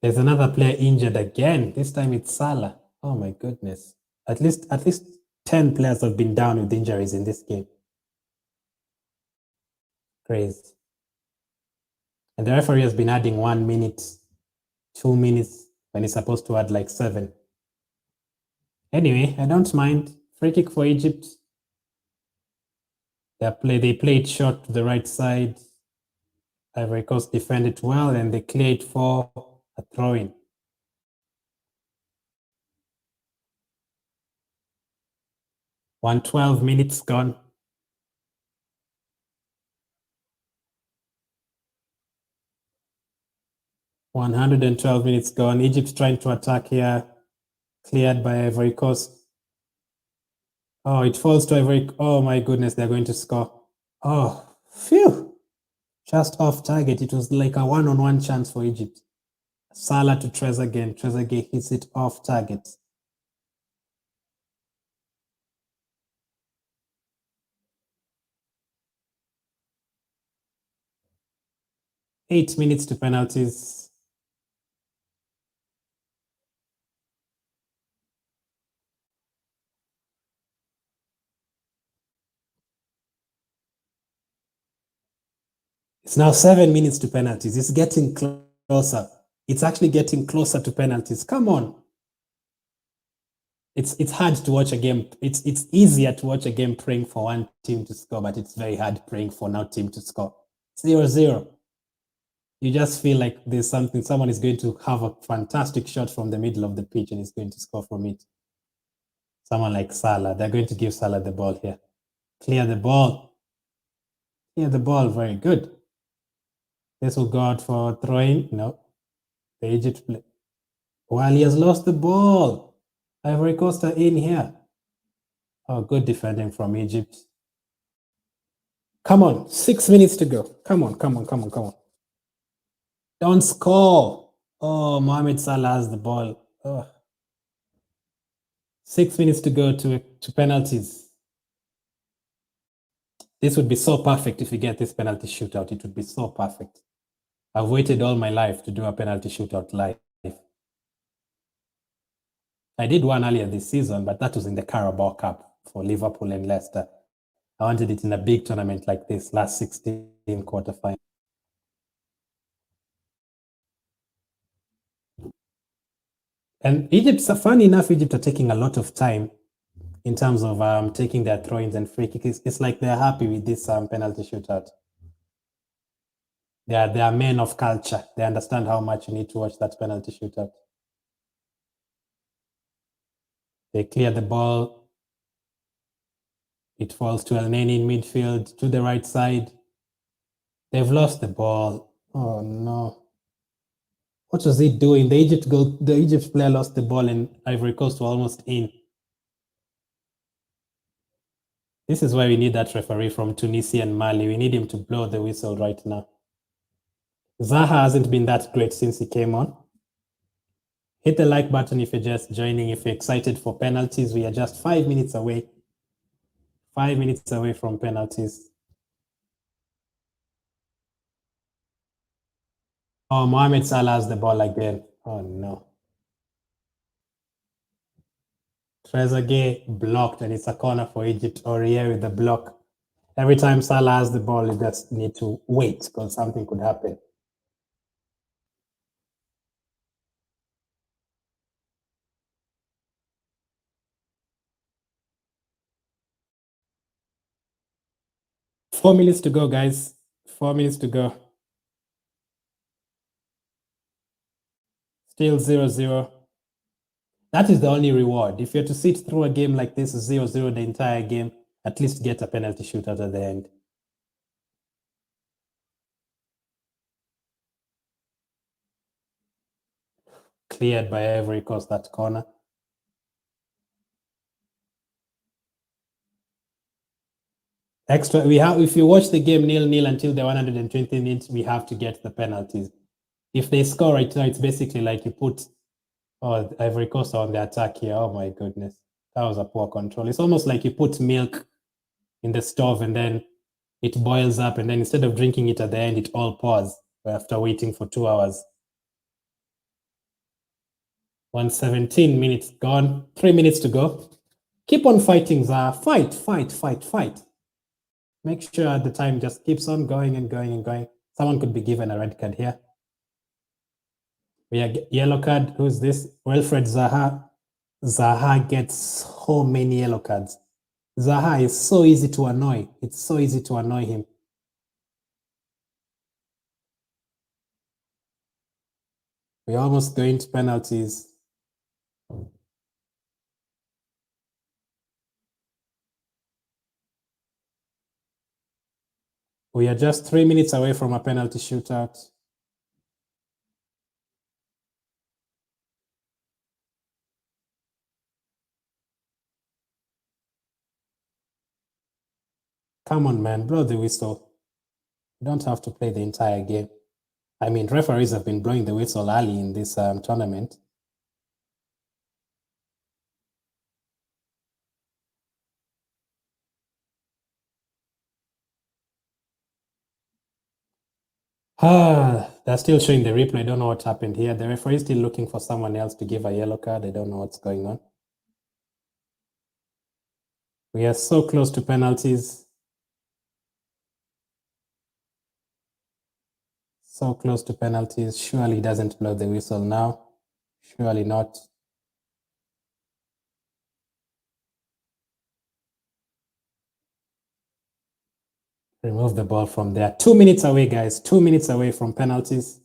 There's another player injured again. This time it's Salah. Oh my goodness. At least 10 players have been down with injuries in this game. Crazy. And the referee has been adding 1 minute, 2 minutes when he's supposed to add like 7. Anyway, I don't mind. Free kick for Egypt. They played short to the right side. Ivory Coast defended well and they cleared for a throw-in. 112 minutes gone. .112 minutes gone. Egypt's trying to attack here. Cleared by Ivory Coast. Oh, it falls to Ivory. Oh my goodness, they're going to score. Oh, phew. Just off target. It was like a one-on-one chance for Egypt. Salah to Trezeguet. Trezeguet hits it off target. Eight minutes to penalties. It's now 7 minutes to penalties. It's getting closer. It's actually getting closer to penalties. Come on. It's hard to watch a game. It's easier to watch a game praying for one team to score, but it's very hard praying for another team to score. 0-0. You just feel like there's something. Someone is going to have a fantastic shot from the middle of the pitch and is going to score from it. Someone like Salah. They're going to give Salah the ball here. Clear the ball. Clear the ball. Very good. This will go out for throwing. No. The Egypt play. While he has lost the ball. Ivory Coast are in here. Oh, good defending from Egypt. Come on. 6 minutes to go. Come on. Don't score. Oh, Mohamed Salah has the ball. Oh. 6 minutes to go to penalties. This would be so perfect if we get this penalty shootout. It would be so perfect. I've waited all my life to do a penalty shootout live. I did one earlier this season, but that was in the Carabao Cup for Liverpool and Leicester. I wanted it in a big tournament like this, last 16 quarterfinal. And Egypt, funny enough, Egypt are taking a lot of time in terms of taking their throw-ins and free kicks. It's like they're happy with this penalty shootout. They are men of culture. They understand how much you need to watch that penalty shootout. They clear the ball. It falls to El Neni in midfield, to the right side. They've lost the ball. Oh, no. What was he doing? The Egypt player lost the ball and Ivory Coast were almost in. This is why we need that referee from Tunisia and Mali. We need him to blow the whistle right now. Zaha hasn't been that great since he came on. Hit the like button if you're just joining. If you're excited for penalties, we are just 5 minutes away. 5 minutes away from penalties. Oh, Mohamed Salah has the ball again. Oh, no. Trezeguet blocked, and it's a corner for Egypt. Aurier with the block. Every time Salah has the ball, you just need to wait because something could happen. Four minutes to go, guys. 4 minutes to go. Still 0-0. That is the only reward. If you're to sit through a game like this, 0-0 the entire game, at least get a penalty shootout at the end. Cleared by Ivory Coast, that corner. Extra, if you watch the game 0-0 until the 120 minutes, we have to get the penalties. If they score right now, it's basically like you put Ivory Coast on the attack here. Oh my goodness. That was a poor control. It's almost like you put milk in the stove and then it boils up, and then instead of drinking it at the end, it all pours after waiting for 2 hours. 117 minutes gone, 3 minutes to go. Keep on fighting, Zaha. Fight, fight, fight, fight. Make sure the time just keeps on going and going and going. Someone could be given a red card here. We have yellow card. Who's this? Wilfred Zaha. Zaha gets so many yellow cards. Zaha is so easy to annoy. It's so easy to annoy him. We're almost going to penalties. We are just 3 minutes away from a penalty shootout. Come on, man, blow the whistle. You don't have to play the entire game. I mean, referees have been blowing the whistle early in this tournament. They're still showing the replay. I don't know what happened here. The referee is still looking for someone else to give a yellow card. I don't know what's going on. We are so close to penalties. So close to penalties. Surely he doesn't blow the whistle now. Surely not. Remove the ball from there. 2 minutes away, guys. 2 minutes away from penalties.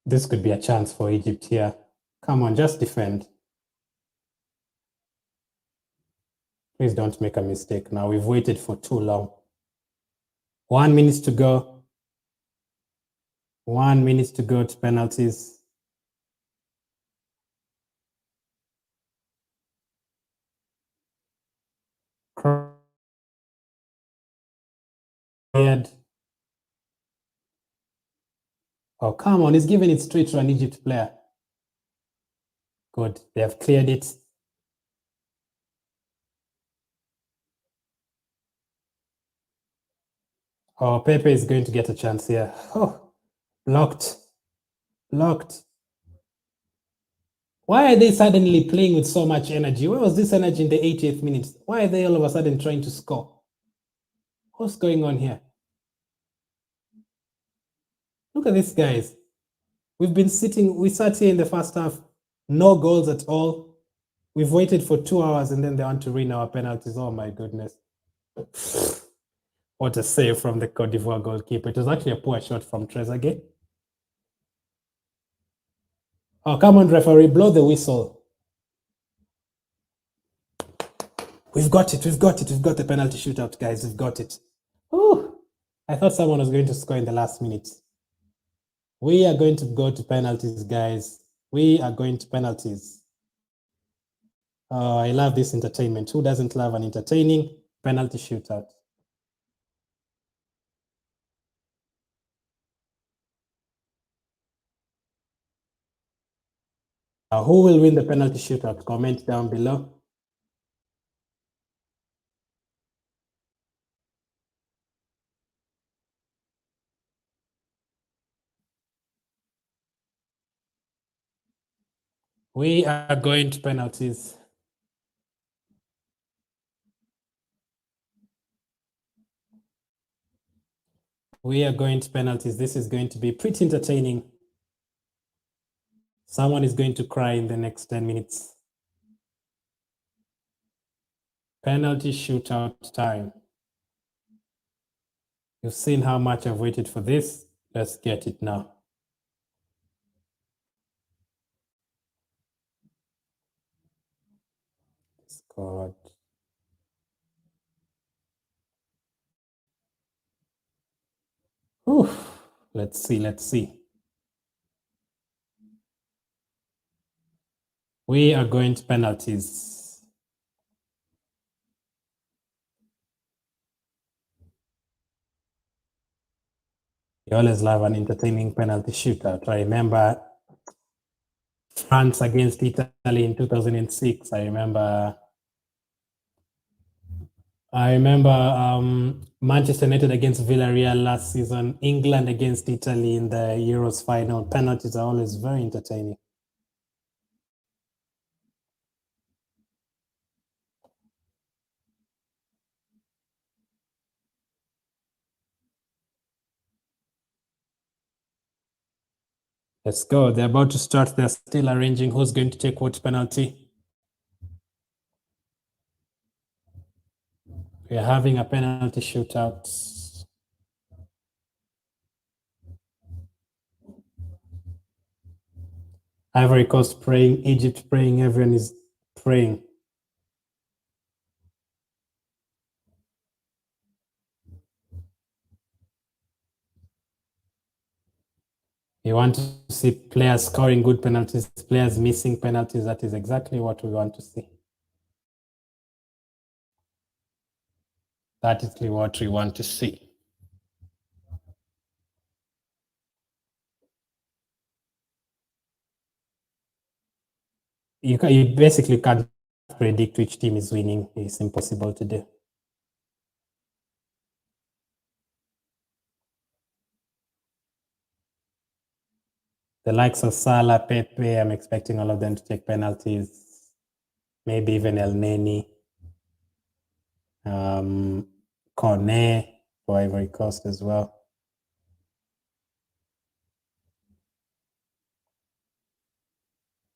This could be a chance for Egypt here. Come on, just defend. Please don't make a mistake now. We've waited for too long. 1 minute to go. 1 minute to go to penalties. Oh, come on. He's giving it straight to an Egypt player. Good. They have cleared it. Oh, Pepe is going to get a chance here. Oh, blocked. Blocked. Why are they suddenly playing with so much energy? Where was this energy in the 80th minute? Why are they all of a sudden trying to score? What's going on here? Look at this, guys. We sat here in the first half, no goals at all. We've waited for 2 hours and then they want to win our penalties. Oh my goodness. What a save from the Cote d'Ivoire goalkeeper. It was actually a poor shot from Trezeguet. Oh, come on, referee, blow the whistle. We've got it, we've got it. We've got the penalty shootout, guys. We've got it. Oh, I thought someone was going to score in the last minute. We are going to go to penalties, guys. We are going to penalties. Oh, I love this entertainment. Who doesn't love an entertaining penalty shootout? Who will win the penalty shootout? Comment down below. We are going to penalties. We are going to penalties. This is going to be pretty entertaining. Someone is going to cry in the next 10 minutes. Penalty shootout time. You've seen how much I've waited for this. Let's get it now. Scored. Oof. Let's see, let's see. We are going to penalties. always love an entertaining penalty shootout. I remember France against Italy in 2006. I remember Manchester United against Villarreal last season, England against Italy in the Euros final. Penalties are always very entertaining. Let's go. They're about to start. They're still arranging who's going to take what penalty. We're having a penalty shootout. Ivory Coast praying, Egypt praying, everyone is praying. You want to see players scoring good penalties, players missing penalties. That is exactly what we want to see. That is what we want to see. You basically can't predict which team is winning. It's impossible to do. The likes of Salah, Pepe, I'm expecting all of them to take penalties. Maybe even El Neni. Cornet for Ivory Coast as well.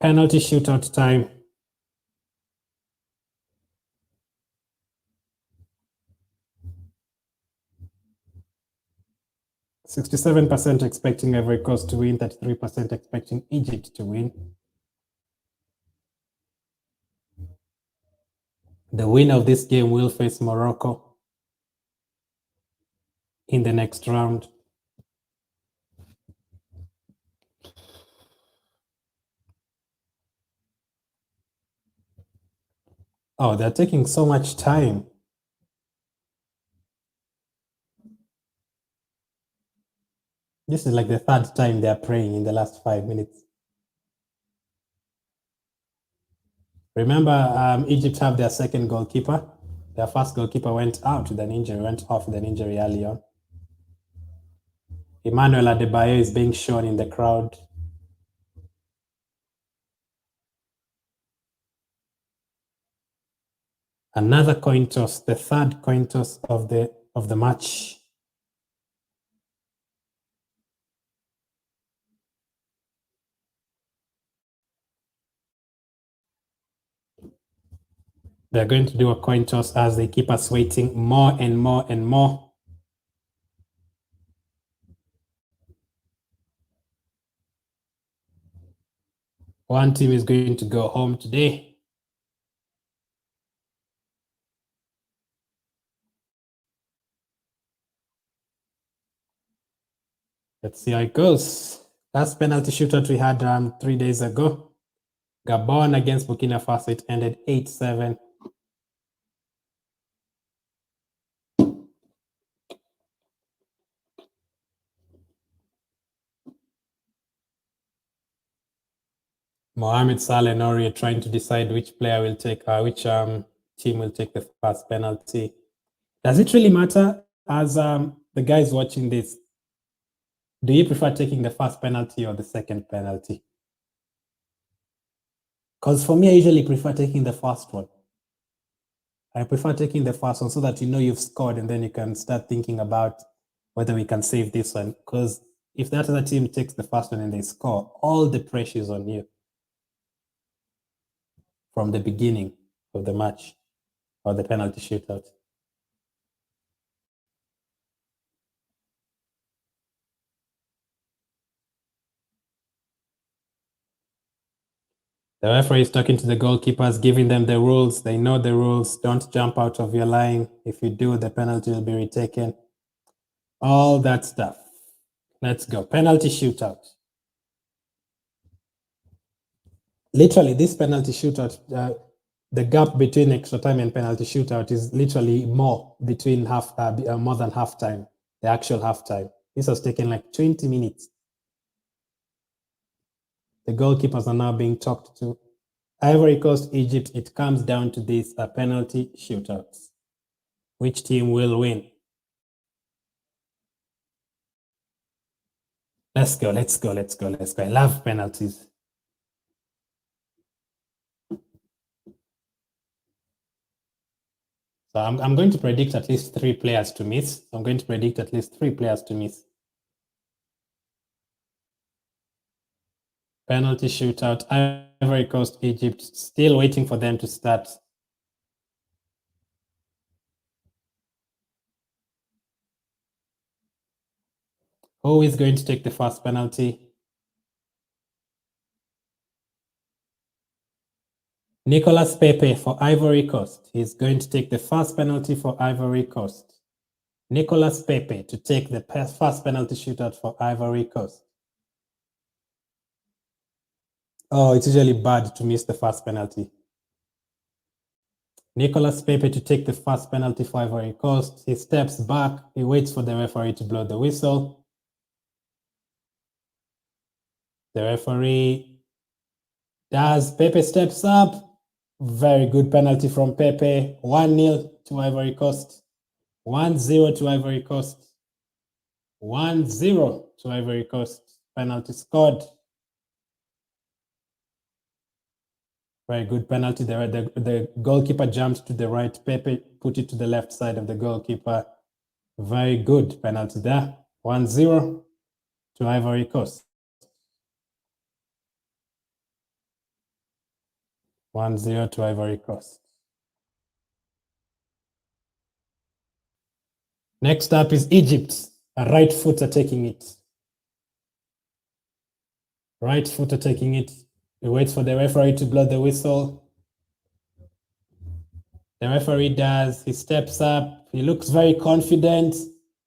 Penalty shootout time. %67% expecting Ivory Coast to win, 33% expecting Egypt to win. The winner of this game will face Morocco in the next round. Oh, they're taking so much time. This is like the third time they're praying in the last 5 minutes. Remember, Egypt have their second goalkeeper. Their first goalkeeper went off with an injury early on. Emmanuel Adebayo is being shown in the crowd. Another coin toss, the third coin toss of the match. They're going to do a coin toss as they keep us waiting more and more and more. One team is going to go home today. Let's see how it goes. Last penalty shootout we had 3 days ago. Gabon against Burkina Faso, it ended 8-7. Mohamed Salah and Ori are trying to decide which player will take, which team will take the first penalty. Does it really matter as the guys watching this? Do you prefer taking the first penalty or the second penalty? Because for me, I usually prefer taking the first one. I prefer taking the first one so that you know you've scored and then you can start thinking about whether we can save this one. Because if that other team takes the first one and they score, all the pressure is on you from the beginning of the match or the penalty shootout. The referee is talking to the goalkeepers, giving them the rules. They know the rules. Don't jump out of your line. If you do, the penalty will be retaken. All that stuff. Let's go. Penalty shootout. Literally, this penalty shootout, the gap between extra time and penalty shootout is literally more between more than half time, the actual half time. This has taken like 20 minutes. The goalkeepers are now being talked to. Ivory Coast, Egypt, it comes down to this penalty shootouts. Which team will win? Let's go. I love penalties. So I'm going to predict at least 3 players to miss. Penalty shootout, Ivory Coast, Egypt, still waiting for them to start. Who is going to take the first penalty? Nicolas Pepe for Ivory Coast. He's going to take the first penalty for Ivory Coast. Nicolas Pepe to take the first penalty shootout for Ivory Coast. Oh, it's usually bad to miss the first penalty. Nicolas Pepe to take the first penalty for Ivory Coast. He steps back. He waits for the referee to blow the whistle. The referee does. Pepe steps up. Very good penalty from Pepe. 1-0 to Ivory Coast. 1-0 to Ivory Coast. 1-0 to Ivory Coast. Penalty scored. Very good penalty. The goalkeeper jumped to the right. Pepe put it to the left side of the goalkeeper. Very good penalty there. 1-0 to Ivory Coast. 1-0 to Ivory Coast. Next up is Egypt. A right footer taking it. Right footer taking it. He waits for the referee to blow the whistle. The referee does. He steps up. He looks very confident.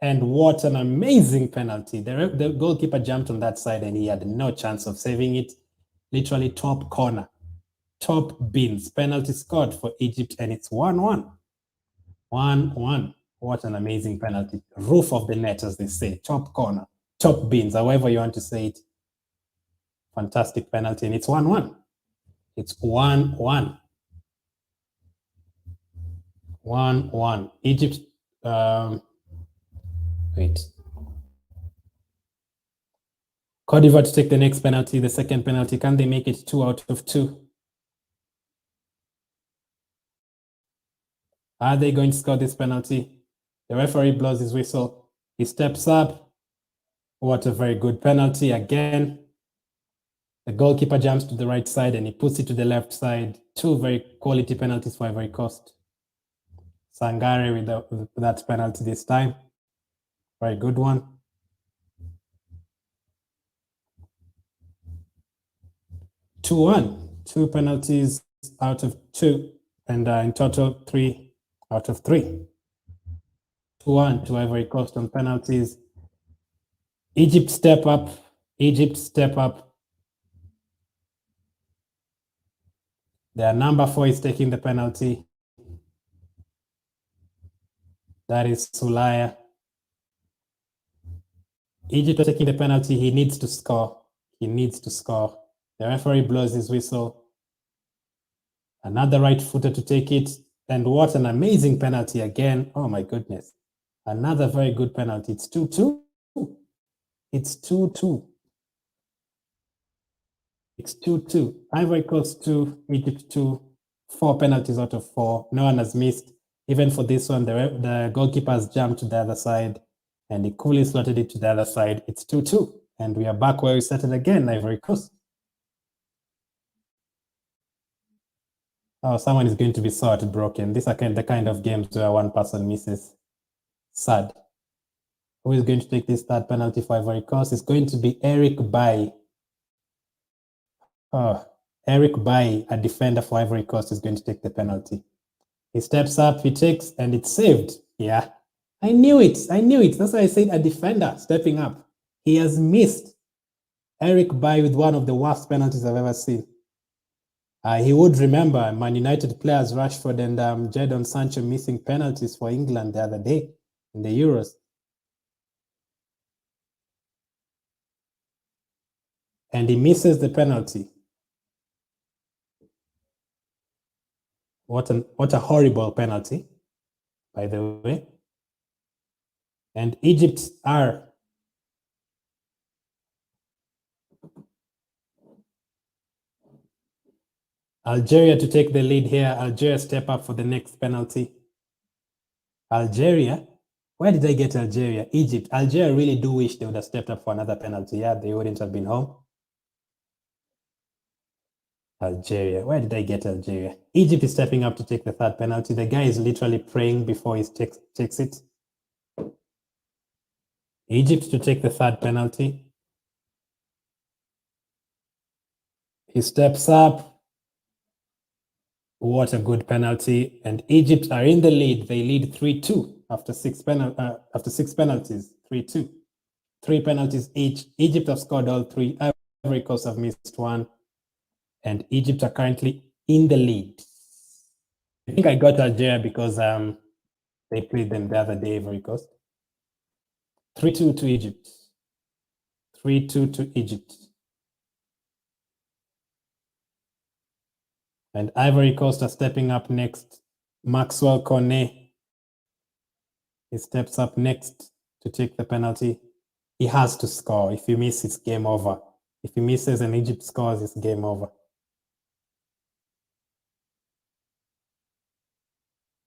And what an amazing penalty. The goalkeeper jumped on that side and he had no chance of saving it. Literally top corner. Top bins. Penalty scored for Egypt and it's 1-1. 1-1. What an amazing penalty. Roof of the net, as they say. Top corner. Top bins, however you want to say it. Fantastic penalty and it's 1-1. It's 1-1. 1-1. Egypt, wait. Cote d'Ivoire to take the next penalty, the second penalty. Can they make it 2 out of 2? Are they going to score this penalty? The referee blows his whistle. He steps up. What a very good penalty again. The goalkeeper jumps to the right side and he puts it to the left side. 2 very quality penalties for Ivory Coast. Sangare with that penalty this time. Very good one. 2-1. 2 penalties out of 2. And in total, 3 out of 3. 2-1 to Ivory Coast on penalties. Egypt step up. Egypt step up. Their number 4 is taking the penalty. That is Sulaya. Egypt is taking the penalty. He needs to score. He needs to score. The referee blows his whistle. Another right footer to take it. And what an amazing penalty again. Oh my goodness. Another very good penalty. It's 2-2. It's 2-2. It's 2-2. Ivory Coast 2, Egypt 2. 4 penalties out of 4. No one has missed. Even for this one, the goalkeeper has jumped to the other side and he coolly slotted it to the other side. It's 2-2. And we are back where we started again, Ivory Coast. Oh, someone is going to be so heartbroken. These are the kind of games where one person misses. Sad. Who is going to take this third penalty for Ivory Coast? It's going to be Eric Bailly. Oh, Eric Bailly, a defender for Ivory Coast, is going to take the penalty. He steps up, he takes, and it's saved. Yeah, I knew it. That's why I said a defender stepping up. He has missed. Eric Bailly with one of the worst penalties I've ever seen. He would remember Man United players Rashford and Jadon Sancho missing penalties for England the other day in the Euros. and he misses the penalty. What a horrible penalty, by the way. And Egypt are Algeria to take the lead here. Algeria step up for the next penalty. Algeria? Where did I get Algeria? Egypt. Algeria really do wish they would have stepped up for another penalty. Yeah, they wouldn't have been home. Algeria. Where did I get Algeria? Egypt is stepping up to take the third penalty. The guy is literally praying before he takes it. Egypt to take the third penalty. He steps up. What a good penalty. And Egypt are in the lead. They lead 3-2 after six penalties. 3-2. 3 penalties each. Egypt have scored all 3. Ivory Coast have missed 1. And Egypt are currently in the lead. I think I got Algeria because they played them the other day, Ivory Coast. 3-2 to Egypt. 3-2 to Egypt. And Ivory Coast are stepping up next. Maxwell Cornet. He steps up next to take the penalty. He has to score. If he misses, it's game over. If he misses and Egypt scores, it's game over.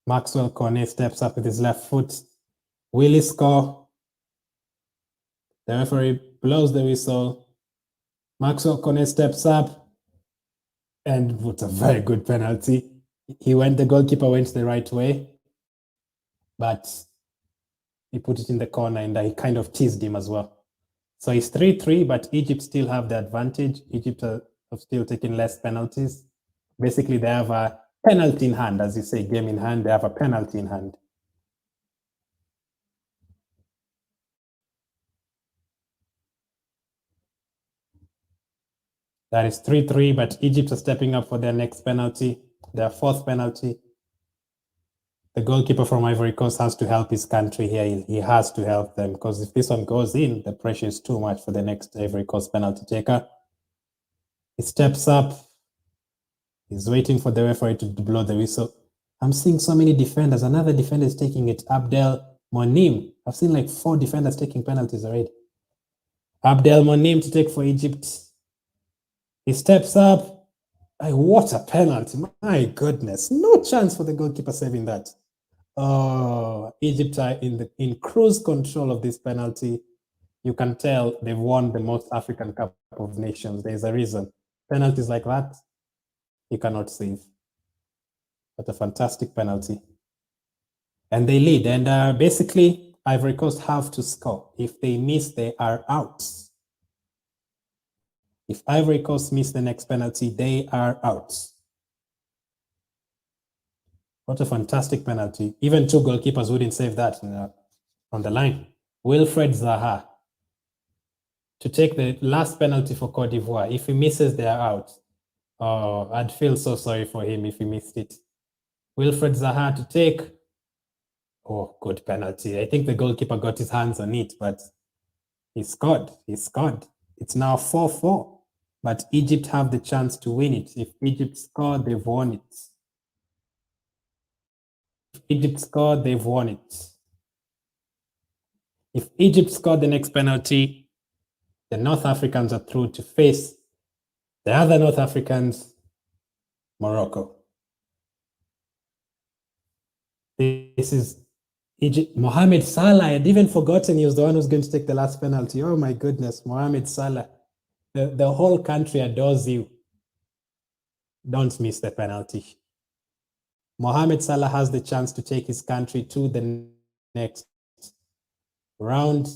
Maxwell Cornet steps up with his left foot. Will he score? The referee blows the whistle. Maxwell Cornet steps up and puts a very good penalty. The goalkeeper went the right way, but he put it in the corner and he kind of teased him as well. So it's 3-3, but Egypt still have the advantage. Egypt have still taken less penalties. Basically, they have a penalty in hand, as you say, game in hand. They have a penalty in hand. That is 3-3, but Egypt are stepping up for their next penalty, their fourth penalty. The goalkeeper from Ivory Coast has to help his country here. He has to help them because if this one goes in, the pressure is too much for the next Ivory Coast penalty taker. He steps up. He's waiting for the referee to blow the whistle. I'm seeing so many defenders. Another defender is taking it. Abdel Monim. I've seen like 4 defenders taking penalties already. Abdel Monim to take for Egypt. He steps up. What a penalty. My goodness. No chance for the goalkeeper saving that. Oh, Egypt are in cruise control of this penalty. You can tell they've won the most African Cup of Nations. There's a reason. Penalties like that, you cannot save. But a fantastic penalty. And they lead. And basically, Ivory Coast have to score. If they miss, they are out. If Ivory Coast miss the next penalty, they are out. What a fantastic penalty. Even 2 goalkeepers wouldn't save that on the line. Wilfred Zaha to take the last penalty for Cote d'Ivoire. If he misses, they are out. Oh, I'd feel so sorry for him if he missed it. Wilfred Zaha to take. Oh, good penalty. I think the goalkeeper got his hands on it, but he scored. He scored. It's now 4-4. But Egypt have the chance to win it. If Egypt score, they've won it. If Egypt score, they've won it. If Egypt score the next penalty, the North Africans are through to face the other North Africans, Morocco. This is Egypt. Mohamed Salah, I'd even forgotten he was the one who's going to take the last penalty. Oh my goodness, Mohamed Salah. The whole country adores you. Don't miss the penalty. Mohamed Salah has the chance to take his country to the next round,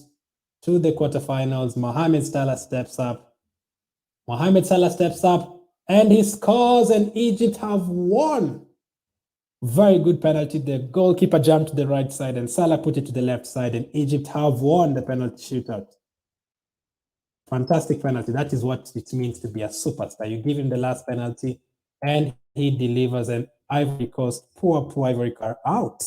to the quarterfinals. Mohamed Salah steps up. Mohamed Salah steps up and he scores, and Egypt have won. Very good penalty. The goalkeeper jumped to the right side and Salah put it to the left side, and Egypt have won the penalty shootout. Fantastic penalty. That is what it means to be a superstar. You give him the last penalty and he delivers, and Ivory Coast, poor Ivory Coast, are out.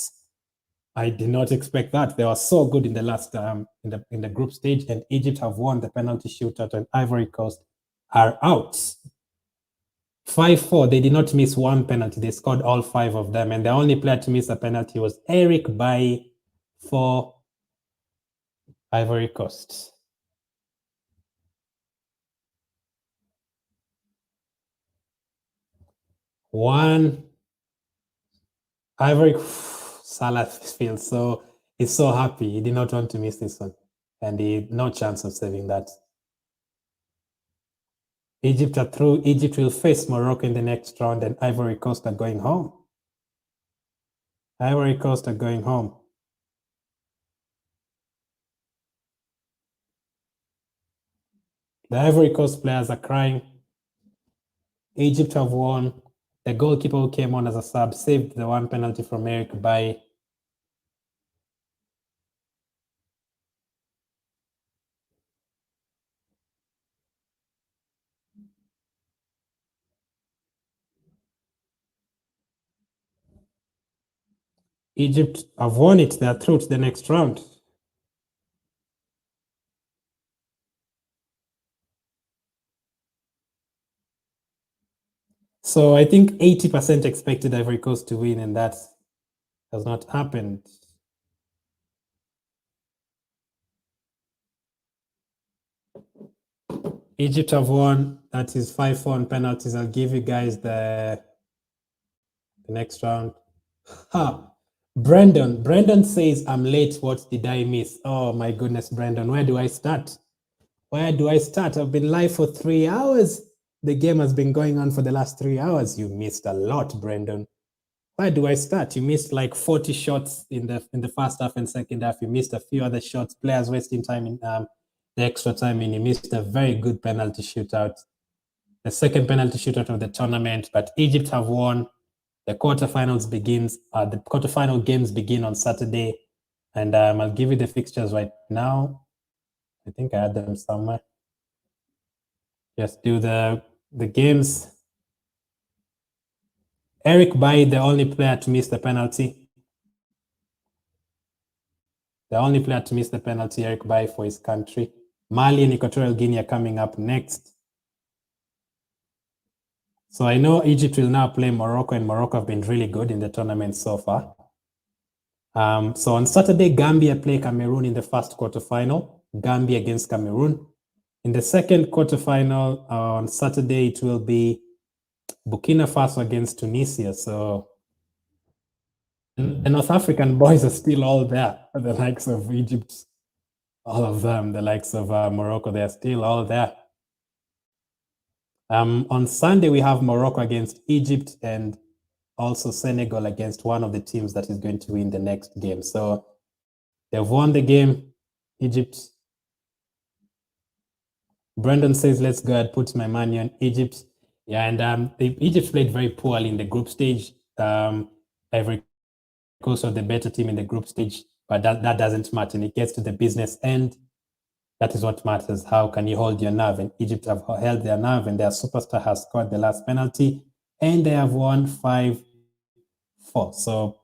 I did not expect that. They were so good in the last in the group stage, and Egypt have won the penalty shootout, and Ivory Coast are out. 5-4. They did not miss one penalty. They scored all 5 of them. And the only player to miss a penalty was Eric Bailly for Ivory Coast. One. Ivory Salah feels so, he's so happy. He did not want to miss this one. And he had no chance of saving that. Egypt are through. Egypt will face Morocco in the next round, and Ivory Coast are going home. Ivory Coast are going home. The Ivory Coast players are crying. Egypt have won. The goalkeeper who came on as a sub saved the one penalty from Eric Bailly. Egypt have won it. They are through to the next round. So I think 80% expected Ivory Coast to win, and that has not happened. Egypt have won. That is 5-4 on penalties. I'll give you guys the next round. Ha! Brendan says, I'm late. What did I miss? Oh my goodness, Brendan. Where do I start? Where do I start? I've been live for 3 hours. The game has been going on for the last 3 hours. You missed a lot, Brendan. Where do I start? You missed like 40 shots in the first half and second half. You missed a few other shots. Players wasting time in the extra time, and you missed a very good penalty shootout. The second penalty shootout of the tournament. But Egypt have won. The quarterfinals begins. The quarterfinal games begin on Saturday, and I'll give you the fixtures right now. I think I had them somewhere. Just do the games. Eric Bailly, the only player to miss the penalty. The only player to miss the penalty, Eric Bailly, for his country. Mali and Equatorial Guinea are coming up next. So I know Egypt will now play Morocco, and Morocco have been really good in the tournament so far. So on Saturday, Gambia play Cameroon in the first quarterfinal. Gambia against Cameroon. In the second quarterfinal on Saturday, it will be Burkina Faso against Tunisia. So the North African boys are still all there. The likes of Egypt, all of them, the likes of Morocco, they're still all there. On Sunday, we have Morocco against Egypt and also Senegal against one of the teams that is going to win the next game. So they've won the game, Egypt. Brendan says, let's go and put my money on Egypt. Yeah, and Egypt played very poorly in the group stage. Ivory Coast was the better team in the group stage, but that doesn't matter. And it gets to the business end. That is what matters. How can you hold your nerve? And Egypt have held their nerve, and their superstar has scored the last penalty, and they have won 5-4. So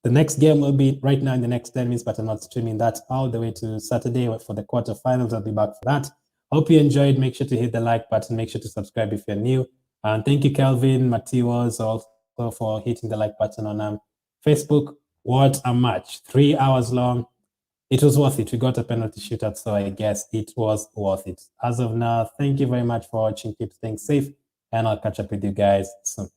the next game will be right now in the next 10 minutes, but I'm not streaming that all the way to Saturday for the quarterfinals. I'll be back for that. Hope you enjoyed. Make sure to hit the like button. Make sure to subscribe if you're new. And thank you, Kelvin, Matiwas, also for hitting the like button on Facebook. What a match. 3 hours long. It was worth it. We got a penalty shootout, so I guess it was worth it. As of now, thank you very much for watching. Keep staying safe, and I'll catch up with you guys soon.